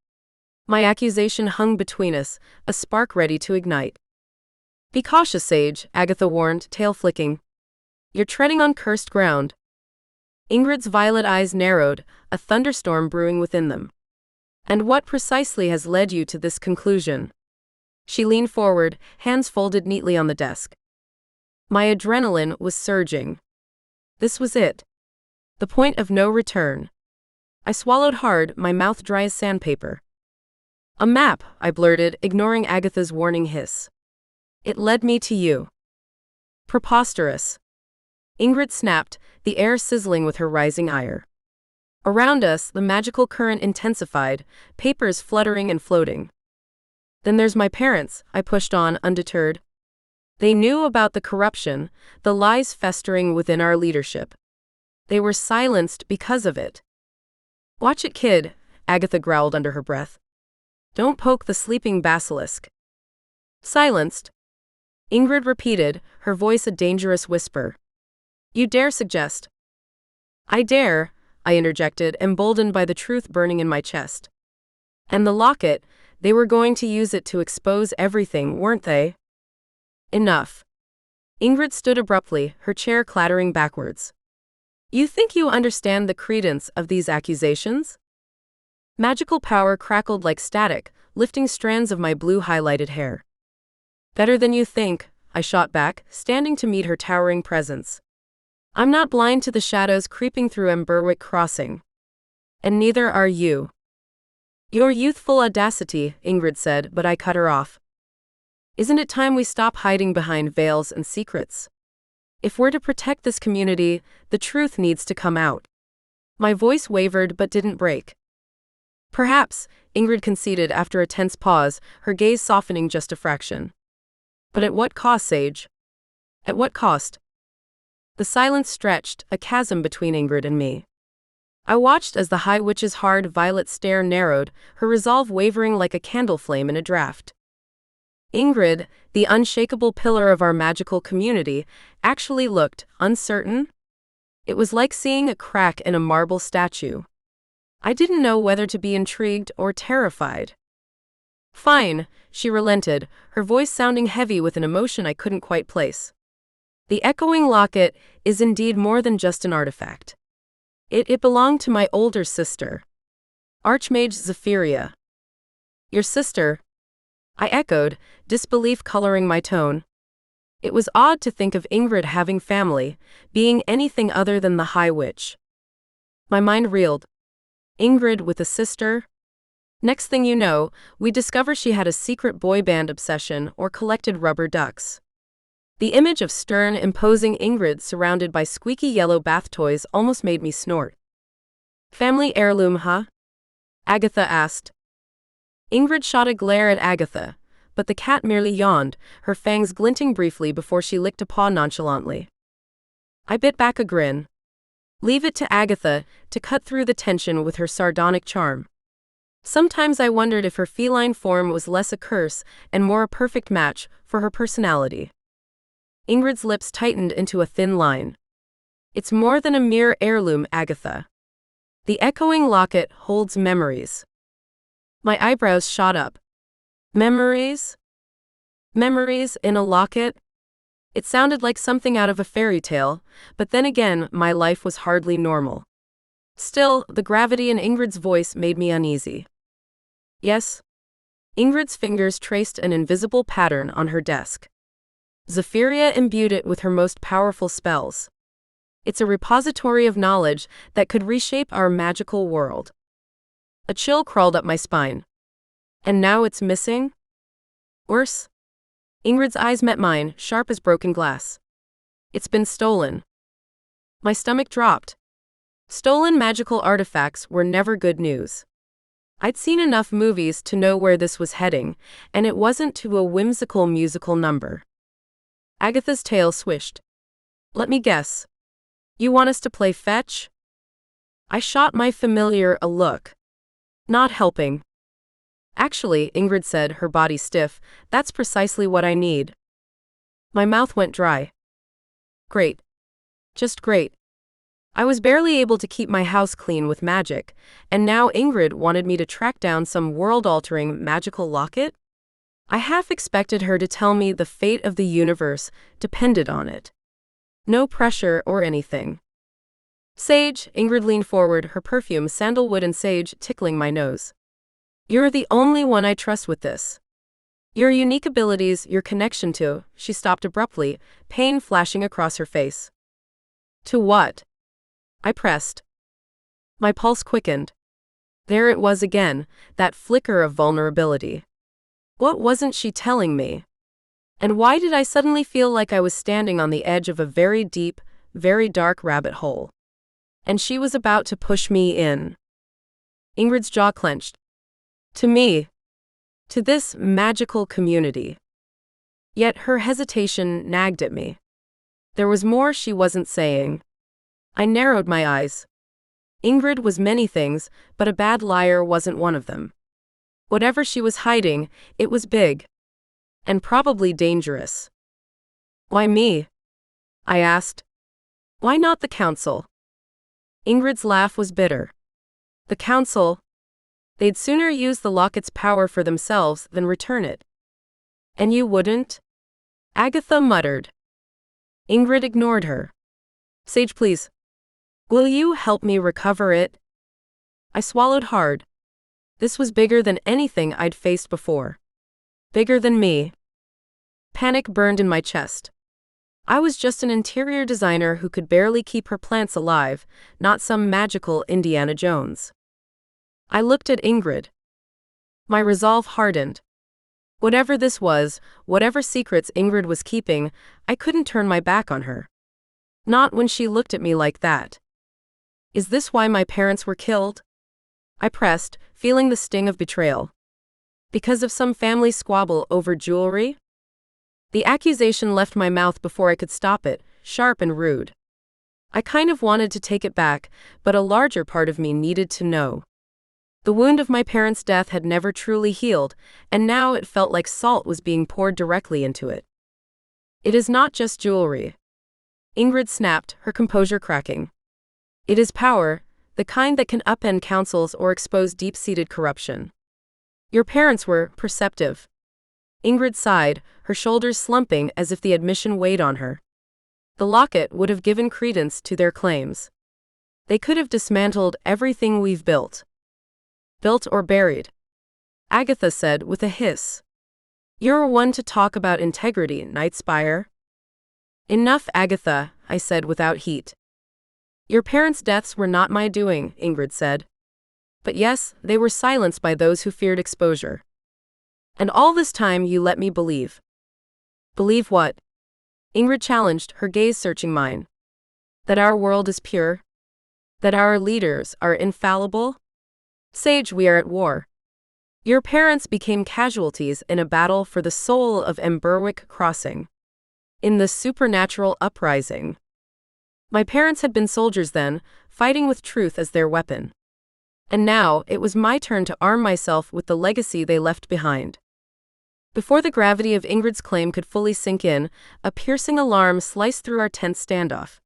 My accusation hung between us, a spark ready to ignite. Be cautious, Sage, Agatha warned, tail flicking. You're treading on cursed ground. Ingrid's violet eyes narrowed, a thunderstorm brewing within them. And what precisely has led you to this conclusion? She leaned forward, hands folded neatly on the desk. My adrenaline was surging. This was it. The point of no return. I swallowed hard, my mouth dry as sandpaper. A map, I blurted, ignoring Agatha's warning hiss. It led me to you. Preposterous. Ingrid snapped, the air sizzling with her rising ire. Around us, the magical current intensified, papers fluttering and floating. Then there's my parents, I pushed on, undeterred. They knew about the corruption, the lies festering within our leadership. They were silenced because of it. Watch it, kid, Agatha growled under her breath. Don't poke the sleeping basilisk. Silenced? Ingrid repeated, her voice a dangerous whisper. You dare suggest? I dare, I interjected, emboldened by the truth burning in my chest. And the locket, they were going to use it to expose everything, weren't they? Enough. Ingrid stood abruptly, her chair clattering backwards. You think you understand the credence of these accusations? Magical power crackled like static, lifting strands of my blue highlighted hair. Better than you think, I shot back, standing to meet her towering presence. I'm not blind to the shadows creeping through Emberwick Crossing. And neither are you. Your youthful audacity, Ingrid said, but I cut her off. Isn't it time we stop hiding behind veils and secrets? If we're to protect this community, the truth needs to come out. My voice wavered but didn't break. Perhaps, Ingrid conceded after a tense pause, her gaze softening just a fraction. But at what cost, Sage? At what cost? The silence stretched, a chasm between Ingrid and me. I watched as the High Witch's hard violet stare narrowed, her resolve wavering like a candle flame in a draught. Ingrid, the unshakable pillar of our magical community, actually looked uncertain. It was like seeing a crack in a marble statue. I didn't know whether to be intrigued or terrified. Fine, she relented, her voice sounding heavy with an emotion I couldn't quite place. The echoing locket is indeed more than just an artifact. It belonged to my older sister, Archmage Zephyria. Your sister? I echoed, disbelief coloring my tone. It was odd to think of Ingrid having family, being anything other than the High Witch. My mind reeled. Ingrid with a sister? Next thing you know, we discover she had a secret boy band obsession or collected rubber ducks. The image of stern, imposing Ingrid surrounded by squeaky yellow bath toys almost made me snort. Family heirloom, huh? Agatha asked. Ingrid shot a glare at Agatha, but the cat merely yawned, her fangs glinting briefly before she licked a paw nonchalantly. I bit back a grin. Leave it to Agatha to cut through the tension with her sardonic charm. Sometimes I wondered if her feline form was less a curse and more a perfect match for her personality. Ingrid's lips tightened into a thin line. It's more than a mere heirloom, Agatha. The echoing locket holds memories. My eyebrows shot up. Memories? Memories in a locket? It sounded like something out of a fairy tale, but then again, my life was hardly normal. Still, the gravity in Ingrid's voice made me uneasy. Yes? Ingrid's fingers traced an invisible pattern on her desk. Zephyria imbued it with her most powerful spells. It's a repository of knowledge that could reshape our magical world. A chill crawled up my spine. And now it's missing? Worse? Ingrid's eyes met mine, sharp as broken glass. It's been stolen. My stomach dropped. Stolen magical artifacts were never good news. I'd seen enough movies to know where this was heading, and it wasn't to a whimsical musical number. Agatha's tail swished. Let me guess. You want us to play fetch? I shot my familiar a look. Not helping. Actually, Ingrid said, her body stiff, that's precisely what I need. My mouth went dry. Great. Just great. I was barely able to keep my house clean with magic, and now Ingrid wanted me to track down some world-altering magical locket? I half expected her to tell me the fate of the universe depended on it. No pressure or anything. Sage, Ingrid leaned forward, her perfume sandalwood and sage tickling my nose. You're the only one I trust with this. Your unique abilities, your connection to, she stopped abruptly, pain flashing across her face. To what? I pressed. My pulse quickened. There it was again, that flicker of vulnerability. What wasn't she telling me? And why did I suddenly feel like I was standing on the edge of a very deep, very dark rabbit hole? And she was about to push me in. Ingrid's jaw clenched. To me. To this magical community. Yet her hesitation nagged at me. There was more she wasn't saying. I narrowed my eyes. Ingrid was many things, but a bad liar wasn't one of them. Whatever she was hiding, it was big. And probably dangerous. Why me? I asked. Why not the council? Ingrid's laugh was bitter. The council? They'd sooner use the locket's power for themselves than return it. And you wouldn't? Agatha muttered. Ingrid ignored her. Sage, please. Will you help me recover it? I swallowed hard. This was bigger than anything I'd faced before. Bigger than me. Panic burned in my chest. I was just an interior designer who could barely keep her plants alive, not some magical Indiana Jones. I looked at Ingrid. My resolve hardened. Whatever this was, whatever secrets Ingrid was keeping, I couldn't turn my back on her. Not when she looked at me like that. Is this why my parents were killed? I pressed, feeling the sting of betrayal. Because of some family squabble over jewelry? The accusation left my mouth before I could stop it, sharp and rude. I kind of wanted to take it back, but a larger part of me needed to know. The wound of my parents' death had never truly healed, and now it felt like salt was being poured directly into it. It is not just jewelry. Ingrid snapped, her composure cracking. It is power, the kind that can upend councils or expose deep-seated corruption. Your parents were perceptive. Ingrid sighed, her shoulders slumping as if the admission weighed on her. The locket would have given credence to their claims. They could have dismantled everything we've built. Built or buried. Agatha said with a hiss. You're one to talk about integrity, Nightspire. Enough, Agatha, I said without heat. Your parents' deaths were not my doing, Ingrid said. But yes, they were silenced by those who feared exposure. And all this time you let me believe. Believe what? Ingrid challenged, her gaze searching mine. That our world is pure? That our leaders are infallible? Sage, we are at war. Your parents became casualties in a battle for the soul of Emberwick Crossing. In the supernatural uprising. My parents had been soldiers then, fighting with truth as their weapon. And now, it was my turn to arm myself with the legacy they left behind. Before the gravity of Ingrid's claim could fully sink in, a piercing alarm sliced through our tense standoff.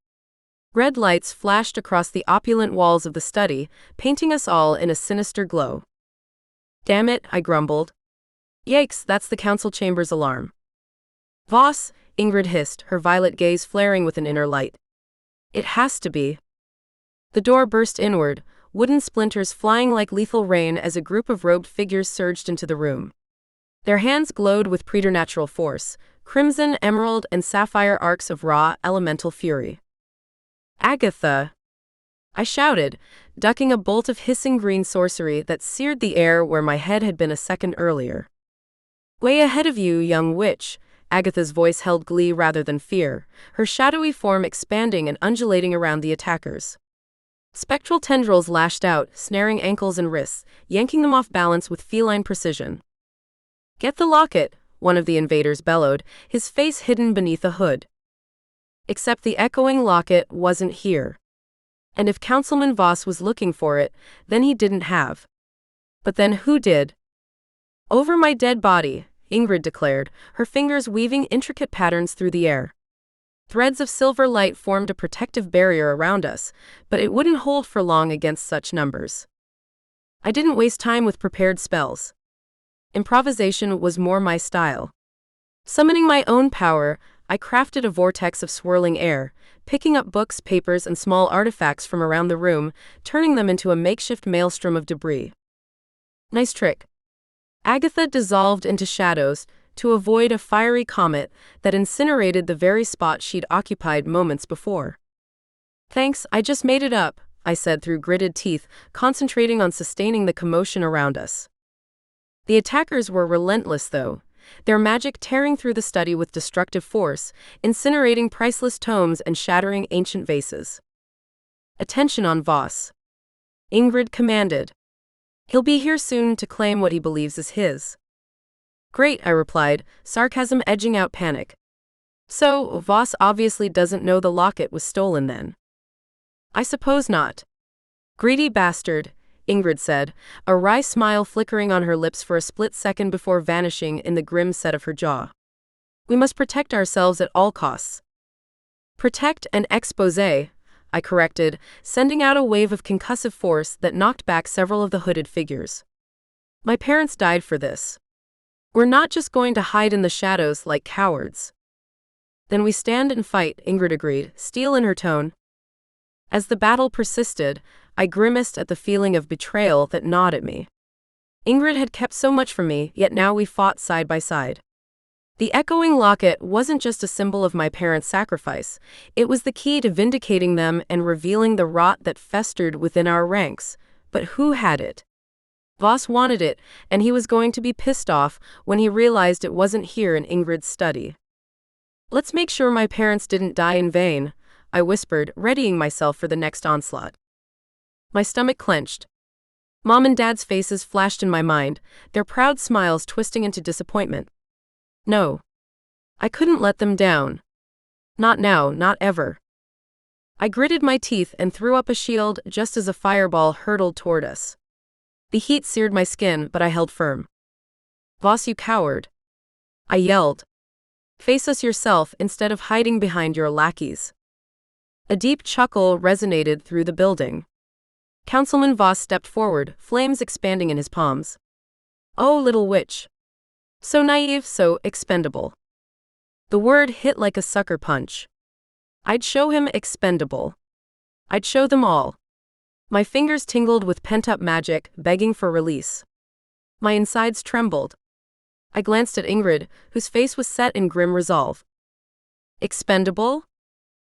Red lights flashed across the opulent walls of the study, painting us all in a sinister glow. Damn it, I grumbled. Yikes, that's the council chamber's alarm. Voss, Ingrid hissed, her violet gaze flaring with an inner light. It has to be. The door burst inward, wooden splinters flying like lethal rain as a group of robed figures surged into the room. Their hands glowed with preternatural force, crimson, emerald, and sapphire arcs of raw, elemental fury. Agatha! I shouted, ducking a bolt of hissing green sorcery that seared the air where my head had been a second earlier. Way ahead of you, young witch, Agatha's voice held glee rather than fear, her shadowy form expanding and undulating around the attackers. Spectral tendrils lashed out, snaring ankles and wrists, yanking them off balance with feline precision. Get the locket, one of the invaders bellowed, his face hidden beneath a hood. Except the echoing locket wasn't here. And if Councilman Voss was looking for it, then he didn't have. But then who did? Over my dead body, Ingrid declared, her fingers weaving intricate patterns through the air. Threads of silver light formed a protective barrier around us, but it wouldn't hold for long against such numbers. I didn't waste time with prepared spells. Improvisation was more my style. Summoning my own power, I crafted a vortex of swirling air, picking up books, papers, and small artifacts from around the room, turning them into a makeshift maelstrom of debris. Nice trick. Agatha dissolved into shadows to avoid a fiery comet that incinerated the very spot she'd occupied moments before. Thanks, I just made it up, I said through gritted teeth, concentrating on sustaining the commotion around us. The attackers were relentless, though, their magic tearing through the study with destructive force, incinerating priceless tomes and shattering ancient vases. Attention on Voss. Ingrid commanded. He'll be here soon to claim what he believes is his. Great, I replied, sarcasm edging out panic. So, Voss obviously doesn't know the locket was stolen then. I suppose not. Greedy bastard, Ingrid said, a wry smile flickering on her lips for a split second before vanishing in the grim set of her jaw. We must protect ourselves at all costs. Protect and expose, I corrected, sending out a wave of concussive force that knocked back several of the hooded figures. My parents died for this. We're not just going to hide in the shadows like cowards. Then we stand and fight, Ingrid agreed, steel in her tone. As the battle persisted, I grimaced at the feeling of betrayal that gnawed at me. Ingrid had kept so much from me, yet now we fought side by side. The echoing locket wasn't just a symbol of my parents' sacrifice, it was the key to vindicating them and revealing the rot that festered within our ranks. But who had it? Voss wanted it, and he was going to be pissed off when he realized it wasn't here in Ingrid's study. Let's make sure my parents didn't die in vain, I whispered, readying myself for the next onslaught. My stomach clenched. Mom and Dad's faces flashed in my mind, their proud smiles twisting into disappointment. No. I couldn't let them down. Not now, not ever. I gritted my teeth and threw up a shield just as a fireball hurtled toward us. The heat seared my skin, but I held firm. Voss, you coward. I yelled. Face us yourself instead of hiding behind your lackeys. A deep chuckle resonated through the building. Councilman Voss stepped forward, flames expanding in his palms. Oh, little witch. So naive, so expendable. The word hit like a sucker punch. I'd show him expendable. I'd show them all. My fingers tingled with pent-up magic, begging for release. My insides trembled. I glanced at Ingrid, whose face was set in grim resolve. Expendable?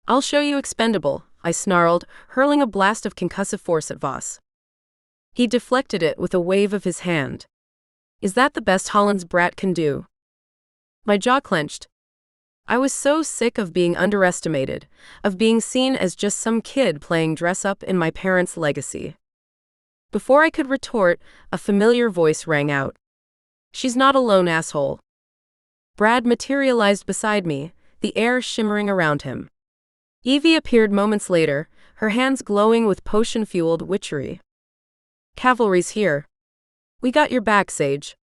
I'll show you expendable, I snarled, hurling a blast of concussive force at Voss. He deflected it with a wave of his hand. Is that the best Holland's brat can do? My jaw clenched. I was so sick of being underestimated, of being seen as just some kid playing dress-up in my parents' legacy. Before I could retort, a familiar voice rang out. She's not alone, asshole. Brad materialized beside me, the air shimmering around him. Evie appeared moments later, her hands glowing with potion-fueled witchery. Cavalry's here. We got your back, Sage.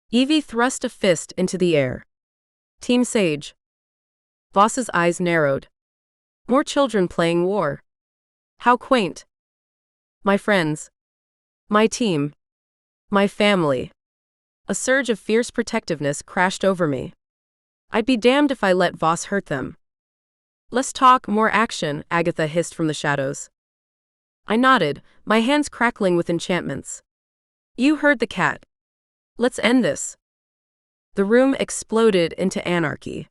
Evie thrust a fist into the air. Team Sage. Voss's eyes narrowed. More children playing war. How quaint. My friends. My team. My family. A surge of fierce protectiveness crashed over me. I'd be damned if I let Voss hurt them. Let's talk, more action, Agatha hissed from the shadows. I nodded, my hands crackling with enchantments. You heard the cat. Let's end this. The room exploded into anarchy.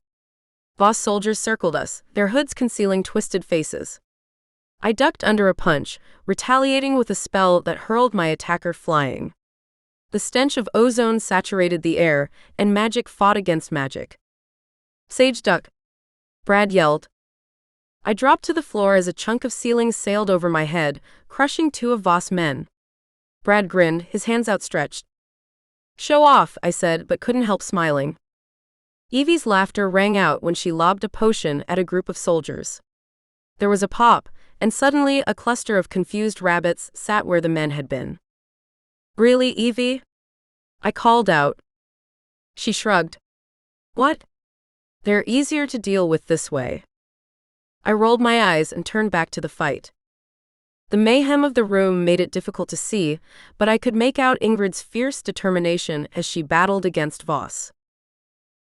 Voss soldiers circled us, their hoods concealing twisted faces. I ducked under a punch, retaliating with a spell that hurled my attacker flying. The stench of ozone saturated the air, and magic fought against magic. Sage duck. Brad yelled. I dropped to the floor as a chunk of ceiling sailed over my head, crushing two of Voss' men. Brad grinned, his hands outstretched. Show off, I said, but couldn't help smiling. Evie's laughter rang out when she lobbed a potion at a group of soldiers. There was a pop, and suddenly a cluster of confused rabbits sat where the men had been. Really, Evie? I called out. She shrugged. What? They're easier to deal with this way. I rolled my eyes and turned back to the fight. The mayhem of the room made it difficult to see, but I could make out Ingrid's fierce determination as she battled against Voss.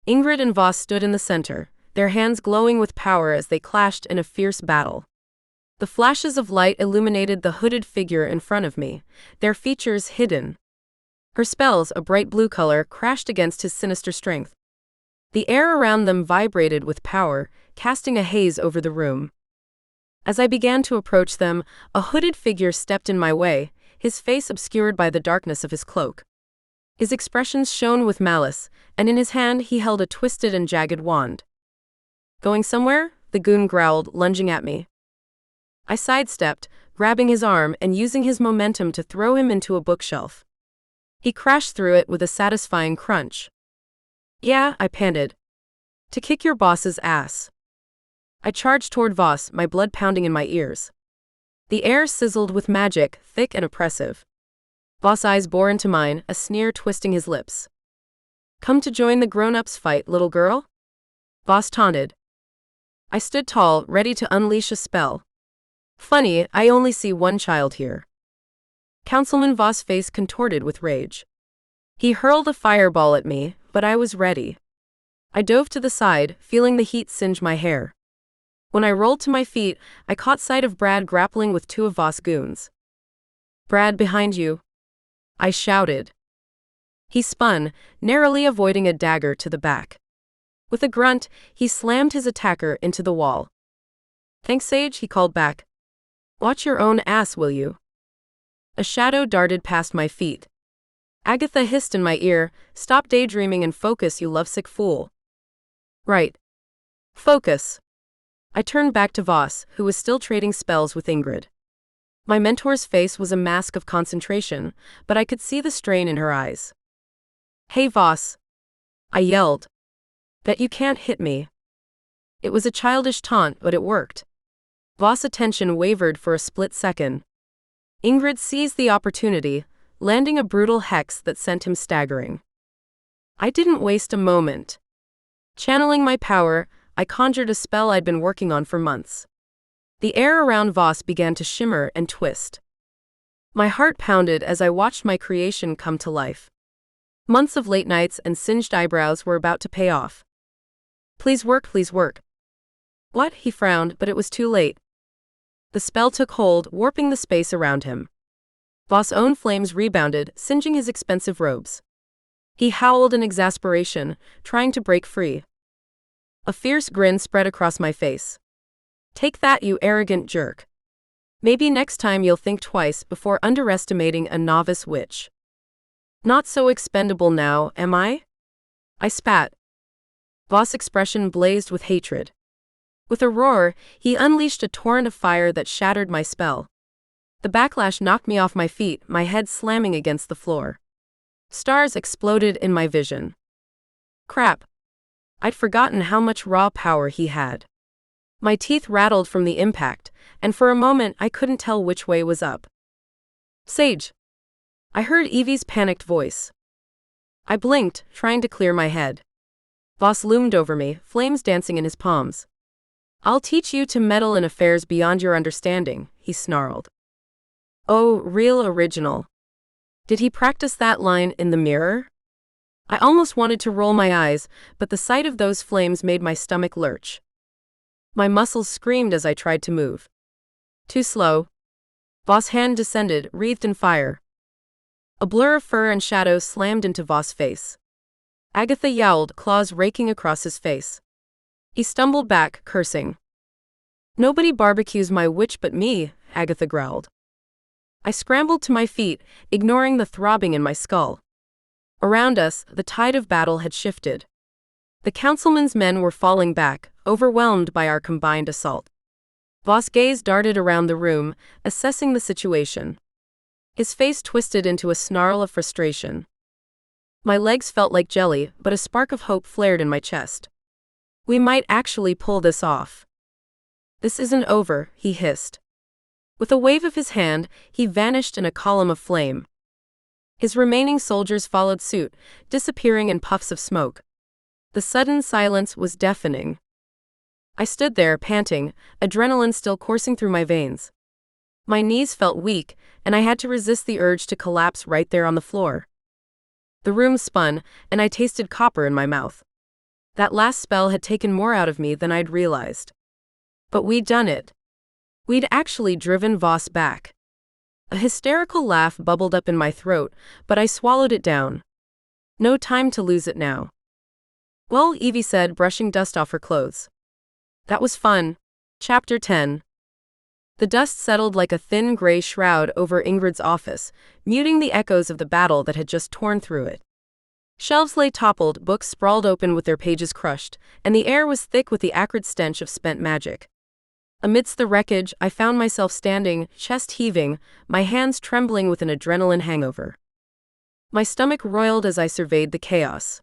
Ingrid and Voss stood in the center, their hands glowing with power as they clashed in a fierce battle. The flashes of light illuminated the hooded figure in front of me, their features hidden. Her spells, a bright blue color, crashed against his sinister strength. The air around them vibrated with power, casting a haze over the room. As I began to approach them, a hooded figure stepped in my way, his face obscured by the darkness of his cloak. His expressions shone with malice, and in his hand he held a twisted and jagged wand. Going somewhere? The goon growled, lunging at me. I sidestepped, grabbing his arm and using his momentum to throw him into a bookshelf. He crashed through it with a satisfying crunch. Yeah, I panted. To kick your boss's ass. I charged toward Voss, my blood pounding in my ears. The air sizzled with magic, thick and oppressive. Voss' eyes bore into mine, a sneer twisting his lips. Come to join the grown-ups fight, little girl? Voss taunted. I stood tall, ready to unleash a spell. Funny, I only see one child here. Councilman Voss' face contorted with rage. He hurled a fireball at me, but I was ready. I dove to the side, feeling the heat singe my hair. When I rolled to my feet, I caught sight of Brad grappling with two of Voss' goons. Brad, behind you. I shouted. He spun, narrowly avoiding a dagger to the back. With a grunt, he slammed his attacker into the wall. Thanks, Sage, he called back. Watch your own ass, will you? A shadow darted past my feet. Agatha hissed in my ear, stop daydreaming and focus, you lovesick fool. Right. Focus. I turned back to Voss, who was still trading spells with Ingrid. My mentor's face was a mask of concentration, but I could see the strain in her eyes. Hey, Voss. I yelled. Bet you can't hit me. It was a childish taunt, but it worked. Voss' attention wavered for a split second. Ingrid seized the opportunity, landing a brutal hex that sent him staggering. I didn't waste a moment. Channeling my power, I conjured a spell I'd been working on for months. The air around Voss began to shimmer and twist. My heart pounded as I watched my creation come to life. Months of late nights and singed eyebrows were about to pay off. Please work, please work. What? He frowned, but it was too late. The spell took hold, warping the space around him. Voss' own flames rebounded, singeing his expensive robes. He howled in exasperation, trying to break free. A fierce grin spread across my face. Take that, you arrogant jerk. Maybe next time you'll think twice before underestimating a novice witch. Not so expendable now, am I? I spat. Voss' expression blazed with hatred. With a roar, he unleashed a torrent of fire that shattered my spell. The backlash knocked me off my feet, my head slamming against the floor. Stars exploded in my vision. Crap. I'd forgotten how much raw power he had. My teeth rattled from the impact, and for a moment I couldn't tell which way was up. Sage. I heard Evie's panicked voice. I blinked, trying to clear my head. Voss loomed over me, flames dancing in his palms. I'll teach you to meddle in affairs beyond your understanding, he snarled. Oh, real original. Did he practice that line in the mirror? I almost wanted to roll my eyes, but the sight of those flames made my stomach lurch. My muscles screamed as I tried to move. Too slow. Voss' hand descended, wreathed in fire. A blur of fur and shadow slammed into Voss' face. Agatha yowled, claws raking across his face. He stumbled back, cursing. Nobody barbecues my witch but me, Agatha growled. I scrambled to my feet, ignoring the throbbing in my skull. Around us, the tide of battle had shifted. The councilman's men were falling back, overwhelmed by our combined assault. Voss' gaze darted around the room, assessing the situation. His face twisted into a snarl of frustration. My legs felt like jelly, but a spark of hope flared in my chest. We might actually pull this off. This isn't over, he hissed. With a wave of his hand, he vanished in a column of flame. His remaining soldiers followed suit, disappearing in puffs of smoke. The sudden silence was deafening. I stood there, panting, adrenaline still coursing through my veins. My knees felt weak, and I had to resist the urge to collapse right there on the floor. The room spun, and I tasted copper in my mouth. That last spell had taken more out of me than I'd realized. But we'd done it. We'd actually driven Voss back. A hysterical laugh bubbled up in my throat, but I swallowed it down. No time to lose it now. Well, Evie said, brushing dust off her clothes. That was fun. Chapter 10. The dust settled like a thin gray shroud over Ingrid's office, muting the echoes of the battle that had just torn through it. Shelves lay toppled, books sprawled open with their pages crushed, and the air was thick with the acrid stench of spent magic. Amidst the wreckage, I found myself standing, chest heaving, my hands trembling with an adrenaline hangover. My stomach roiled as I surveyed the chaos.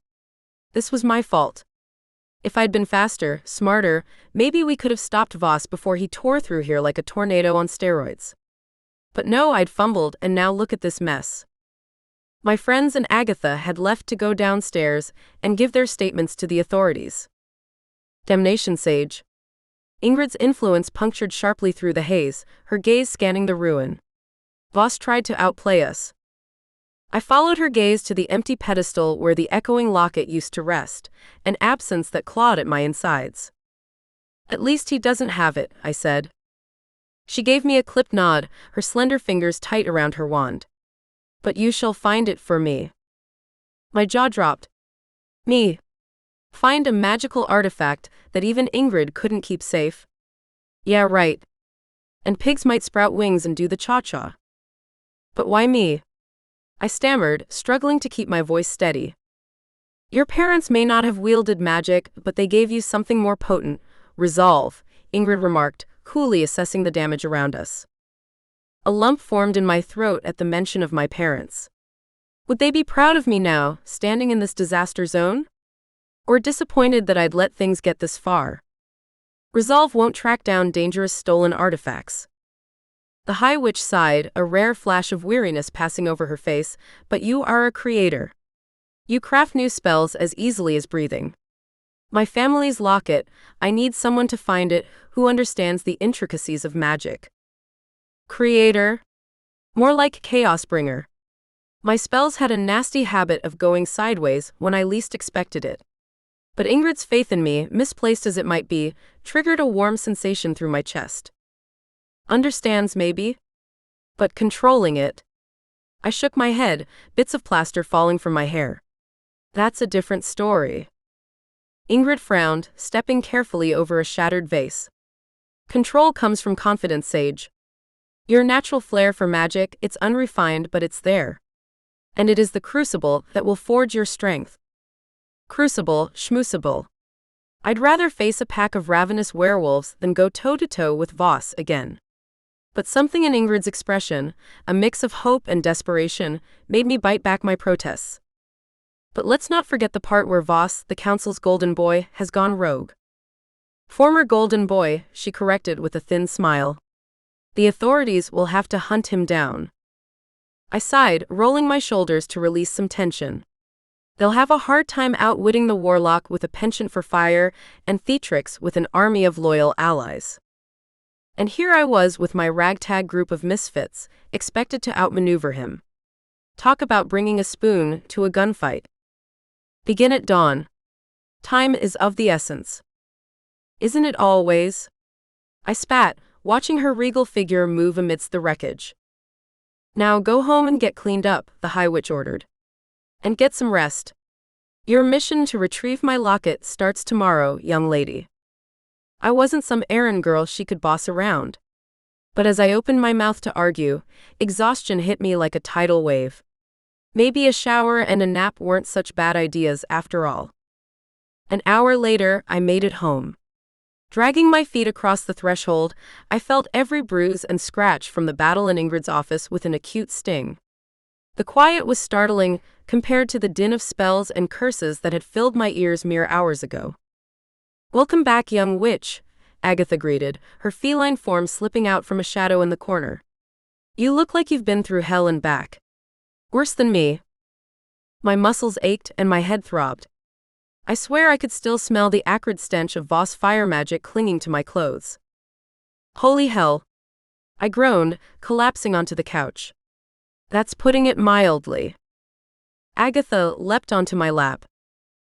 This was my fault. If I'd been faster, smarter, maybe we could have stopped Voss before he tore through here like a tornado on steroids. But no, I'd fumbled, and now look at this mess. My friends and Agatha had left to go downstairs and give their statements to the authorities. Damnation, Sage. Ingrid's influence punctured sharply through the haze, her gaze scanning the ruin. Voss tried to outplay us. I followed her gaze to the empty pedestal where the echoing locket used to rest, an absence that clawed at my insides. At least he doesn't have it, I said. She gave me a clipped nod, her slender fingers tight around her wand. But you shall find it for me. My jaw dropped. Me? Find a magical artifact that even Ingrid couldn't keep safe? Yeah, right. And pigs might sprout wings and do the cha-cha. But why me? I stammered, struggling to keep my voice steady. Your parents may not have wielded magic, but they gave you something more potent. Resolve, Ingrid remarked, coolly assessing the damage around us. A lump formed in my throat at the mention of my parents. Would they be proud of me now, standing in this disaster zone? or disappointed that I'd let things get this far. Resolve won't track down dangerous stolen artifacts. The High Witch sighed, a rare flash of weariness passing over her face, but you are a creator. You craft new spells as easily as breathing. My family's locket, I need someone to find it who understands the intricacies of magic. Creator? More like chaos bringer. My spells had a nasty habit of going sideways when I least expected it. But Ingrid's faith in me, misplaced as it might be, triggered a warm sensation through my chest. Understands maybe? But controlling it. I shook my head, bits of plaster falling from my hair. That's a different story. Ingrid frowned, stepping carefully over a shattered vase. Control comes from confidence, Sage. Your natural flair for magic, it's unrefined but it's there. And it is the crucible that will forge your strength. Crucible, schmoosable. I'd rather face a pack of ravenous werewolves than go toe-to-toe with Voss again. But something in Ingrid's expression, a mix of hope and desperation, made me bite back my protests. But let's not forget the part where Voss, the council's golden boy, has gone rogue. Former golden boy, she corrected with a thin smile. The authorities will have to hunt him down. I sighed, rolling my shoulders to release some tension. They'll have a hard time outwitting the warlock with a penchant for fire and Theatrix with an army of loyal allies. And here I was with my ragtag group of misfits, expected to outmaneuver him. Talk about bringing a spoon to a gunfight. Begin at dawn. Time is of the essence. Isn't it always? I spat, watching her regal figure move amidst the wreckage. Now go home and get cleaned up, the High Witch ordered. And get some rest. Your mission to retrieve my locket starts tomorrow, young lady. I wasn't some errand girl she could boss around. But as I opened my mouth to argue, exhaustion hit me like a tidal wave. Maybe a shower and a nap weren't such bad ideas after all. An hour later, I made it home. Dragging my feet across the threshold, I felt every bruise and scratch from the battle in Ingrid's office with an acute sting. The quiet was startling compared to the din of spells and curses that had filled my ears mere hours ago. "Welcome back, young witch," Agatha greeted, her feline form slipping out from a shadow in the corner. "You look like you've been through hell and back. Worse than me." My muscles ached and my head throbbed. I swear I could still smell the acrid stench of Voss fire magic clinging to my clothes. Holy hell! I groaned, collapsing onto the couch. That's putting it mildly. Agatha leapt onto my lap.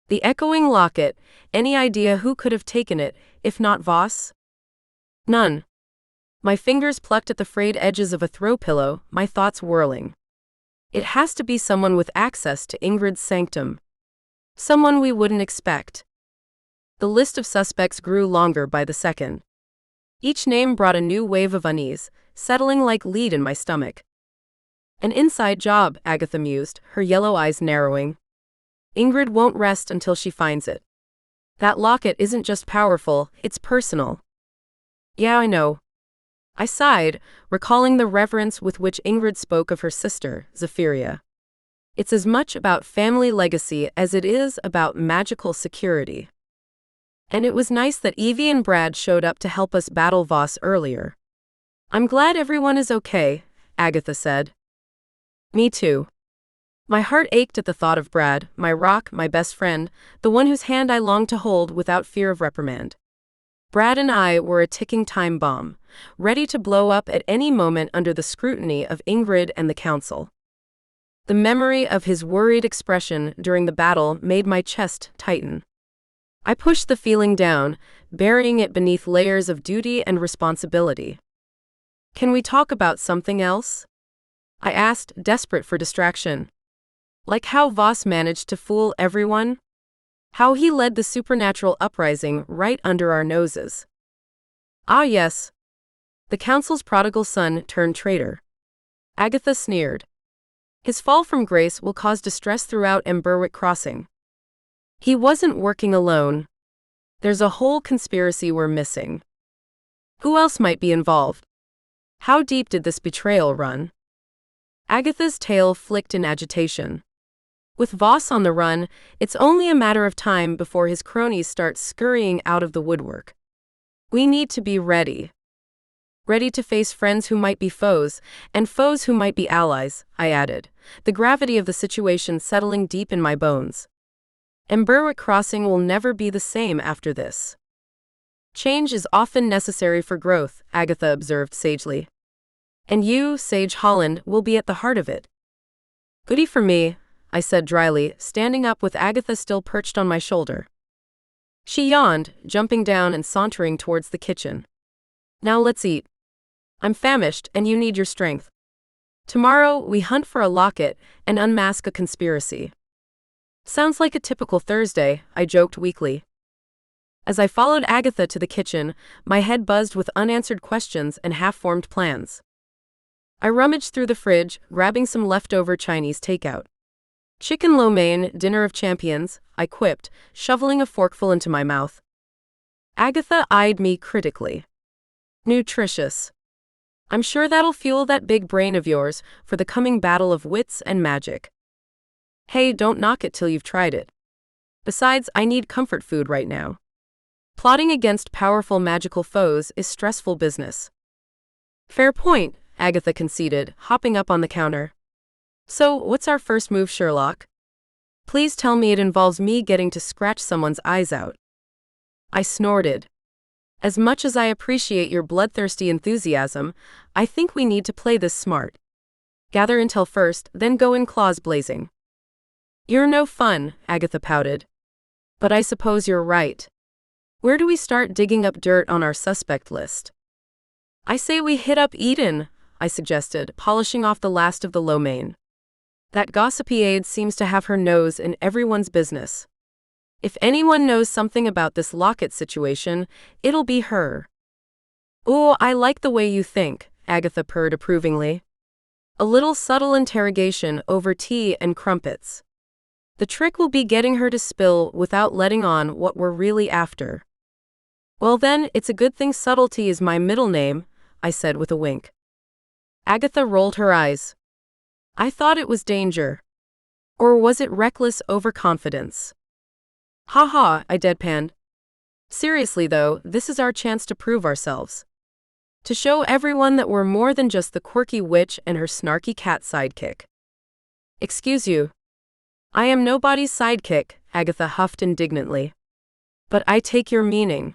The echoing locket, any idea who could have taken it, if not Voss? None. My fingers plucked at the frayed edges of a throw pillow, my thoughts whirling. It has to be someone with access to Ingrid's sanctum. Someone we wouldn't expect. The list of suspects grew longer by the second. Each name brought a new wave of unease, settling like lead in my stomach. An inside job, Agatha mused, her yellow eyes narrowing. Ingrid won't rest until she finds it. That locket isn't just powerful, it's personal. Yeah, I know. I sighed, recalling the reverence with which Ingrid spoke of her sister, Zephyria. It's as much about family legacy as it is about magical security. And it was nice that Evie and Brad showed up to help us battle Voss earlier. I'm glad everyone is okay, Agatha said. Me too. My heart ached at the thought of Brad, my rock, my best friend, the one whose hand I longed to hold without fear of reprimand. Brad and I were a ticking time bomb, ready to blow up at any moment under the scrutiny of Ingrid and the council. The memory of his worried expression during the battle made my chest tighten. I pushed the feeling down, burying it beneath layers of duty and responsibility. Can we talk about something else? I asked, desperate for distraction. Like how Voss managed to fool everyone? How he led the supernatural uprising right under our noses. Ah yes. The council's prodigal son turned traitor. Agatha sneered. His fall from grace will cause distress throughout Emberwick Crossing. He wasn't working alone. There's a whole conspiracy we're missing. Who else might be involved? How deep did this betrayal run? Agatha's tail flicked in agitation. With Voss on the run, it's only a matter of time before his cronies start scurrying out of the woodwork. We need to be ready. Ready to face friends who might be foes, and foes who might be allies, I added, the gravity of the situation settling deep in my bones. Emberwick Crossing will never be the same after this. Change is often necessary for growth, Agatha observed sagely. And you, Sage Holland, will be at the heart of it. Goody for me, I said dryly, standing up with Agatha still perched on my shoulder. She yawned, jumping down and sauntering towards the kitchen. Now let's eat. I'm famished, and you need your strength. Tomorrow, we hunt for a locket and unmask a conspiracy. Sounds like a typical Thursday, I joked weakly. As I followed Agatha to the kitchen, my head buzzed with unanswered questions and half-formed plans. I rummaged through the fridge, grabbing some leftover Chinese takeout. Chicken lo mein, dinner of champions, I quipped, shoveling a forkful into my mouth. Agatha eyed me critically. Nutritious. I'm sure that'll fuel that big brain of yours for the coming battle of wits and magic. Hey, don't knock it till you've tried it. Besides, I need comfort food right now. Plotting against powerful magical foes is stressful business. Fair point, Agatha conceded, hopping up on the counter. So, what's our first move, Sherlock? Please tell me it involves me getting to scratch someone's eyes out. I snorted. As much as I appreciate your bloodthirsty enthusiasm, I think we need to play this smart. Gather intel first, then go in claws blazing. You're no fun, Agatha pouted. But I suppose you're right. Where do we start digging up dirt on our suspect list? I say we hit up Eden, I suggested, polishing off the last of the lo mein. That gossipy aide seems to have her nose in everyone's business. If anyone knows something about this locket situation, it'll be her. Ooh, I like the way you think, Agatha purred approvingly. A little subtle interrogation over tea and crumpets. The trick will be getting her to spill without letting on what we're really after. Well then, it's a good thing subtlety is my middle name, I said with a wink. Agatha rolled her eyes. I thought it was danger. Or was it reckless overconfidence? Ha ha, I deadpanned. Seriously though, this is our chance to prove ourselves. To show everyone that we're more than just the quirky witch and her snarky cat sidekick. Excuse you. I am nobody's sidekick, Agatha huffed indignantly. But I take your meaning.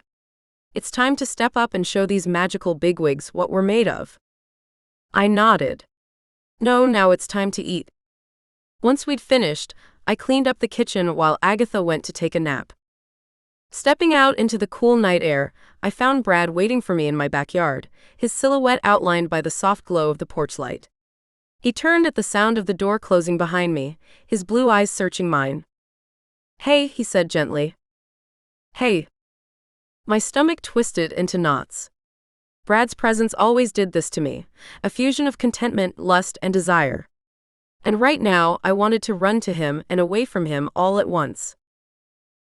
It's time to step up and show these magical bigwigs what we're made of. I nodded. No, now it's time to eat. Once we'd finished, I cleaned up the kitchen while Agatha went to take a nap. Stepping out into the cool night air, I found Brad waiting for me in my backyard, his silhouette outlined by the soft glow of the porch light. He turned at the sound of the door closing behind me, his blue eyes searching mine. Hey, he said gently. Hey. My stomach twisted into knots. Brad's presence always did this to me, a fusion of contentment, lust, and desire. And right now, I wanted to run to him and away from him all at once.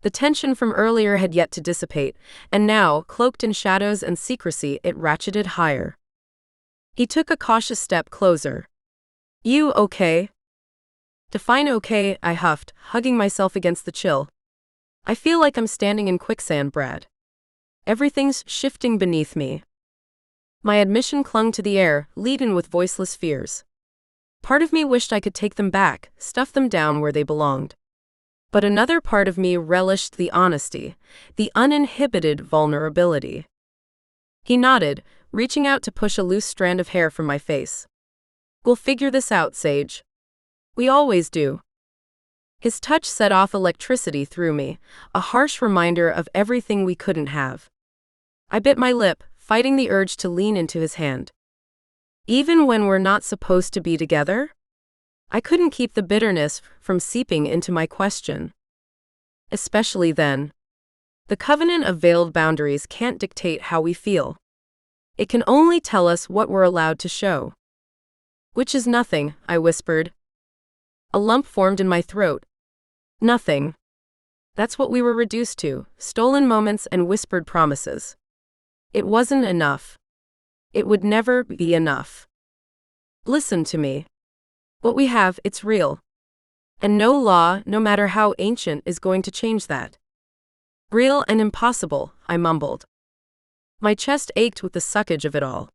The tension from earlier had yet to dissipate, and now, cloaked in shadows and secrecy, it ratcheted higher. He took a cautious step closer. You okay? Define okay, I huffed, hugging myself against the chill. I feel like I'm standing in quicksand, Brad. Everything's shifting beneath me. My admission clung to the air, laden with voiceless fears. Part of me wished I could take them back, stuff them down where they belonged. But another part of me relished the honesty, the uninhibited vulnerability. He nodded, reaching out to push a loose strand of hair from my face. We'll figure this out, Sage. We always do. His touch set off electricity through me, a harsh reminder of everything we couldn't have. I bit my lip, fighting the urge to lean into his hand. Even when we're not supposed to be together? I couldn't keep the bitterness from seeping into my question. Especially then. The covenant of veiled boundaries can't dictate how we feel. It can only tell us what we're allowed to show. Which is nothing, I whispered. A lump formed in my throat. Nothing. That's what we were reduced to, stolen moments and whispered promises. It wasn't enough. It would never be enough. Listen to me. What we have, it's real. And no law, no matter how ancient, is going to change that. Real and impossible, I mumbled. My chest ached with the suckage of it all.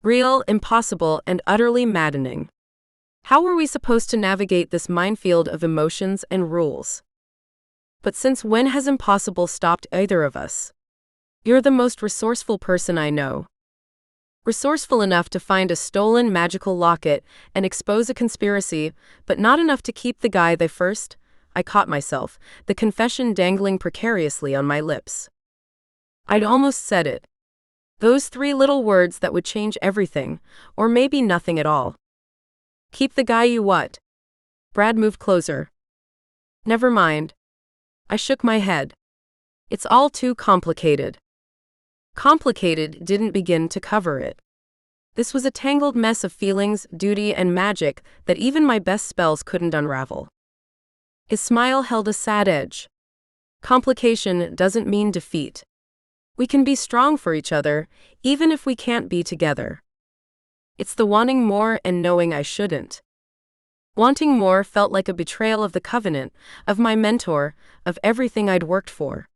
Real, impossible, and utterly maddening. How were we supposed to navigate this minefield of emotions and rules? But since when has impossible stopped either of us? You're the most resourceful person I know. Resourceful enough to find a stolen magical locket and expose a conspiracy, but not enough to keep the guy they first. I caught myself, the confession dangling precariously on my lips. I'd almost said it. Those 3 little words that would change everything, or maybe nothing at all. Keep the guy you what? Brad moved closer. Never mind. I shook my head. It's all too complicated. Complicated didn't begin to cover it. This was a tangled mess of feelings, duty, and magic that even my best spells couldn't unravel. His smile held a sad edge. Complication doesn't mean defeat. We can be strong for each other, even if we can't be together. It's the wanting more and knowing I shouldn't. Wanting more felt like a betrayal of the covenant, of my mentor, of everything I'd worked for.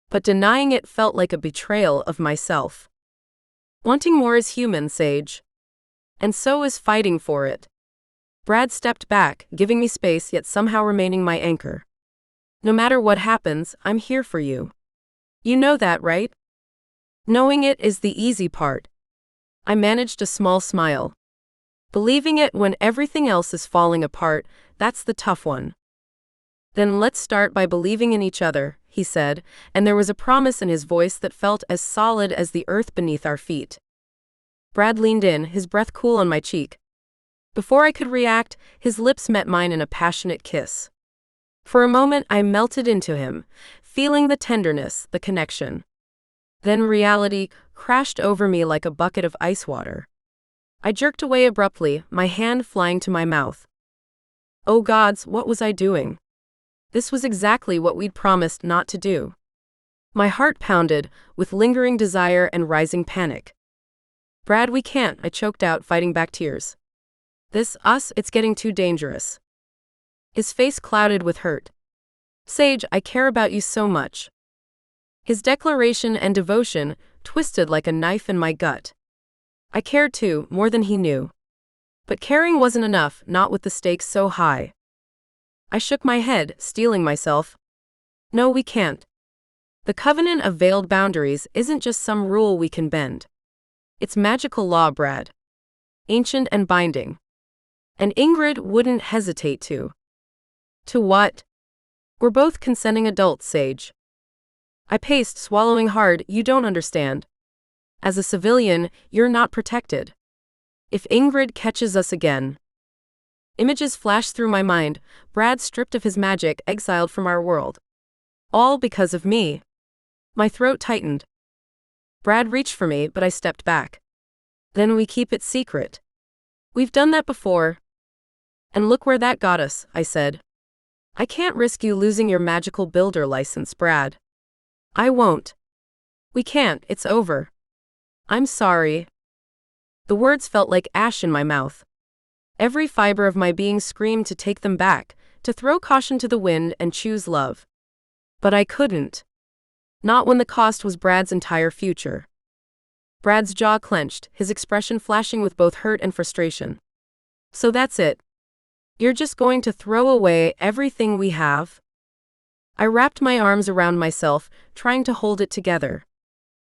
But denying it felt like a betrayal of myself. Wanting more is human, Sage. And so is fighting for it. Brad stepped back, giving me space yet somehow remaining my anchor. No matter what happens, I'm here for you. You know that, right? Knowing it is the easy part. I managed a small smile. Believing it when everything else is falling apart, that's the tough one. Then let's start by believing in each other, he said, and there was a promise in his voice that felt as solid as the earth beneath our feet. Brad leaned in, his breath cool on my cheek. Before I could react, his lips met mine in a passionate kiss. For a moment I melted into him, feeling the tenderness, the connection. Then reality crashed over me like a bucket of ice water. I jerked away abruptly, my hand flying to my mouth. Oh gods, what was I doing? This was exactly what we'd promised not to do. My heart pounded, with lingering desire and rising panic. Brad, we can't, I choked out, fighting back tears. It's getting too dangerous. His face clouded with hurt. Sage, I care about you so much. His declaration and devotion twisted like a knife in my gut. I cared too, more than he knew. But caring wasn't enough, not with the stakes so high. I shook my head, steeling myself. No, we can't. The covenant of veiled boundaries isn't just some rule we can bend. It's magical law, Brad. Ancient and binding. And Ingrid wouldn't hesitate to. To what? We're both consenting adults, Sage. I paced, swallowing hard. You don't understand. As a civilian, you're not protected. If Ingrid catches us again. Images flashed through my mind, Brad stripped of his magic, exiled from our world. All because of me. My throat tightened. Brad reached for me, but I stepped back. Then we keep it secret. We've done that before. And look where that got us, I said. I can't risk you losing your magical builder license, Brad. I won't. We can't, it's over. I'm sorry. The words felt like ash in my mouth. Every fiber of my being screamed to take them back, to throw caution to the wind and choose love. But I couldn't. Not when the cost was Brad's entire future. Brad's jaw clenched, his expression flashing with both hurt and frustration. So that's it. You're just going to throw away everything we have? I wrapped my arms around myself, trying to hold it together.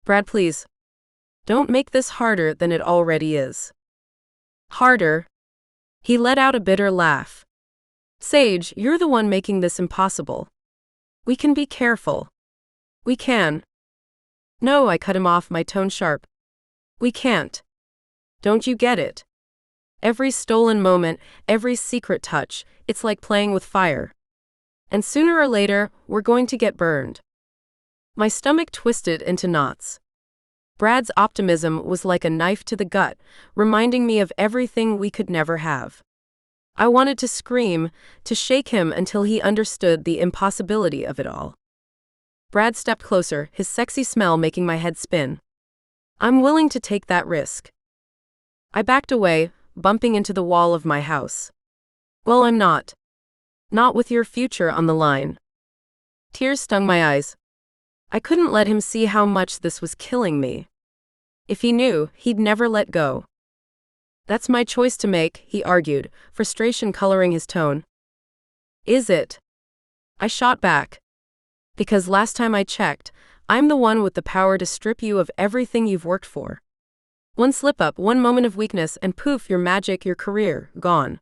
Brad, please. Don't make this harder than it already is. Harder? He let out a bitter laugh. Sage, you're the one making this impossible. We can be careful. We can. No, I cut him off, my tone sharp. We can't. Don't you get it? Every stolen moment, every secret touch, it's like playing with fire. And sooner or later, we're going to get burned. My stomach twisted into knots. Brad's optimism was like a knife to the gut, reminding me of everything we could never have. I wanted to scream, to shake him until he understood the impossibility of it all. Brad stepped closer, his sexy smell making my head spin. I'm willing to take that risk. I backed away, bumping into the wall of my house. Well, I'm not. Not with your future on the line. Tears stung my eyes. I couldn't let him see how much this was killing me. If he knew, he'd never let go. That's my choice to make, he argued, frustration coloring his tone. Is it? I shot back. Because last time I checked, I'm the one with the power to strip you of everything you've worked for. One slip-up, one moment of weakness, and poof, your magic, your career, gone.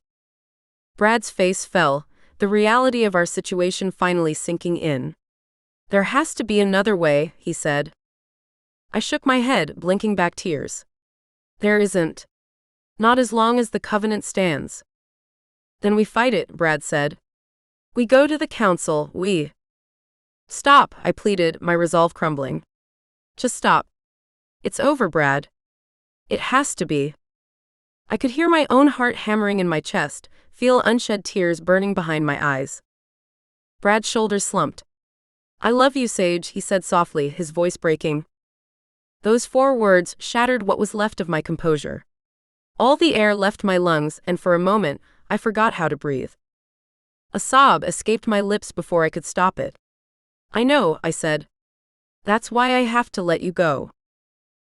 Brad's face fell, the reality of our situation finally sinking in. There has to be another way, he said. I shook my head, blinking back tears. There isn't. Not as long as the covenant stands. Then we fight it, Brad said. We go to the council, we. Stop, I pleaded, my resolve crumbling. Just stop. It's over, Brad. It has to be. I could hear my own heart hammering in my chest, feel unshed tears burning behind my eyes. Brad's shoulders slumped. I love you, Sage, he said softly, his voice breaking. Those 4 words shattered what was left of my composure. All the air left my lungs, and for a moment, I forgot how to breathe. A sob escaped my lips before I could stop it. I know, I said. That's why I have to let you go.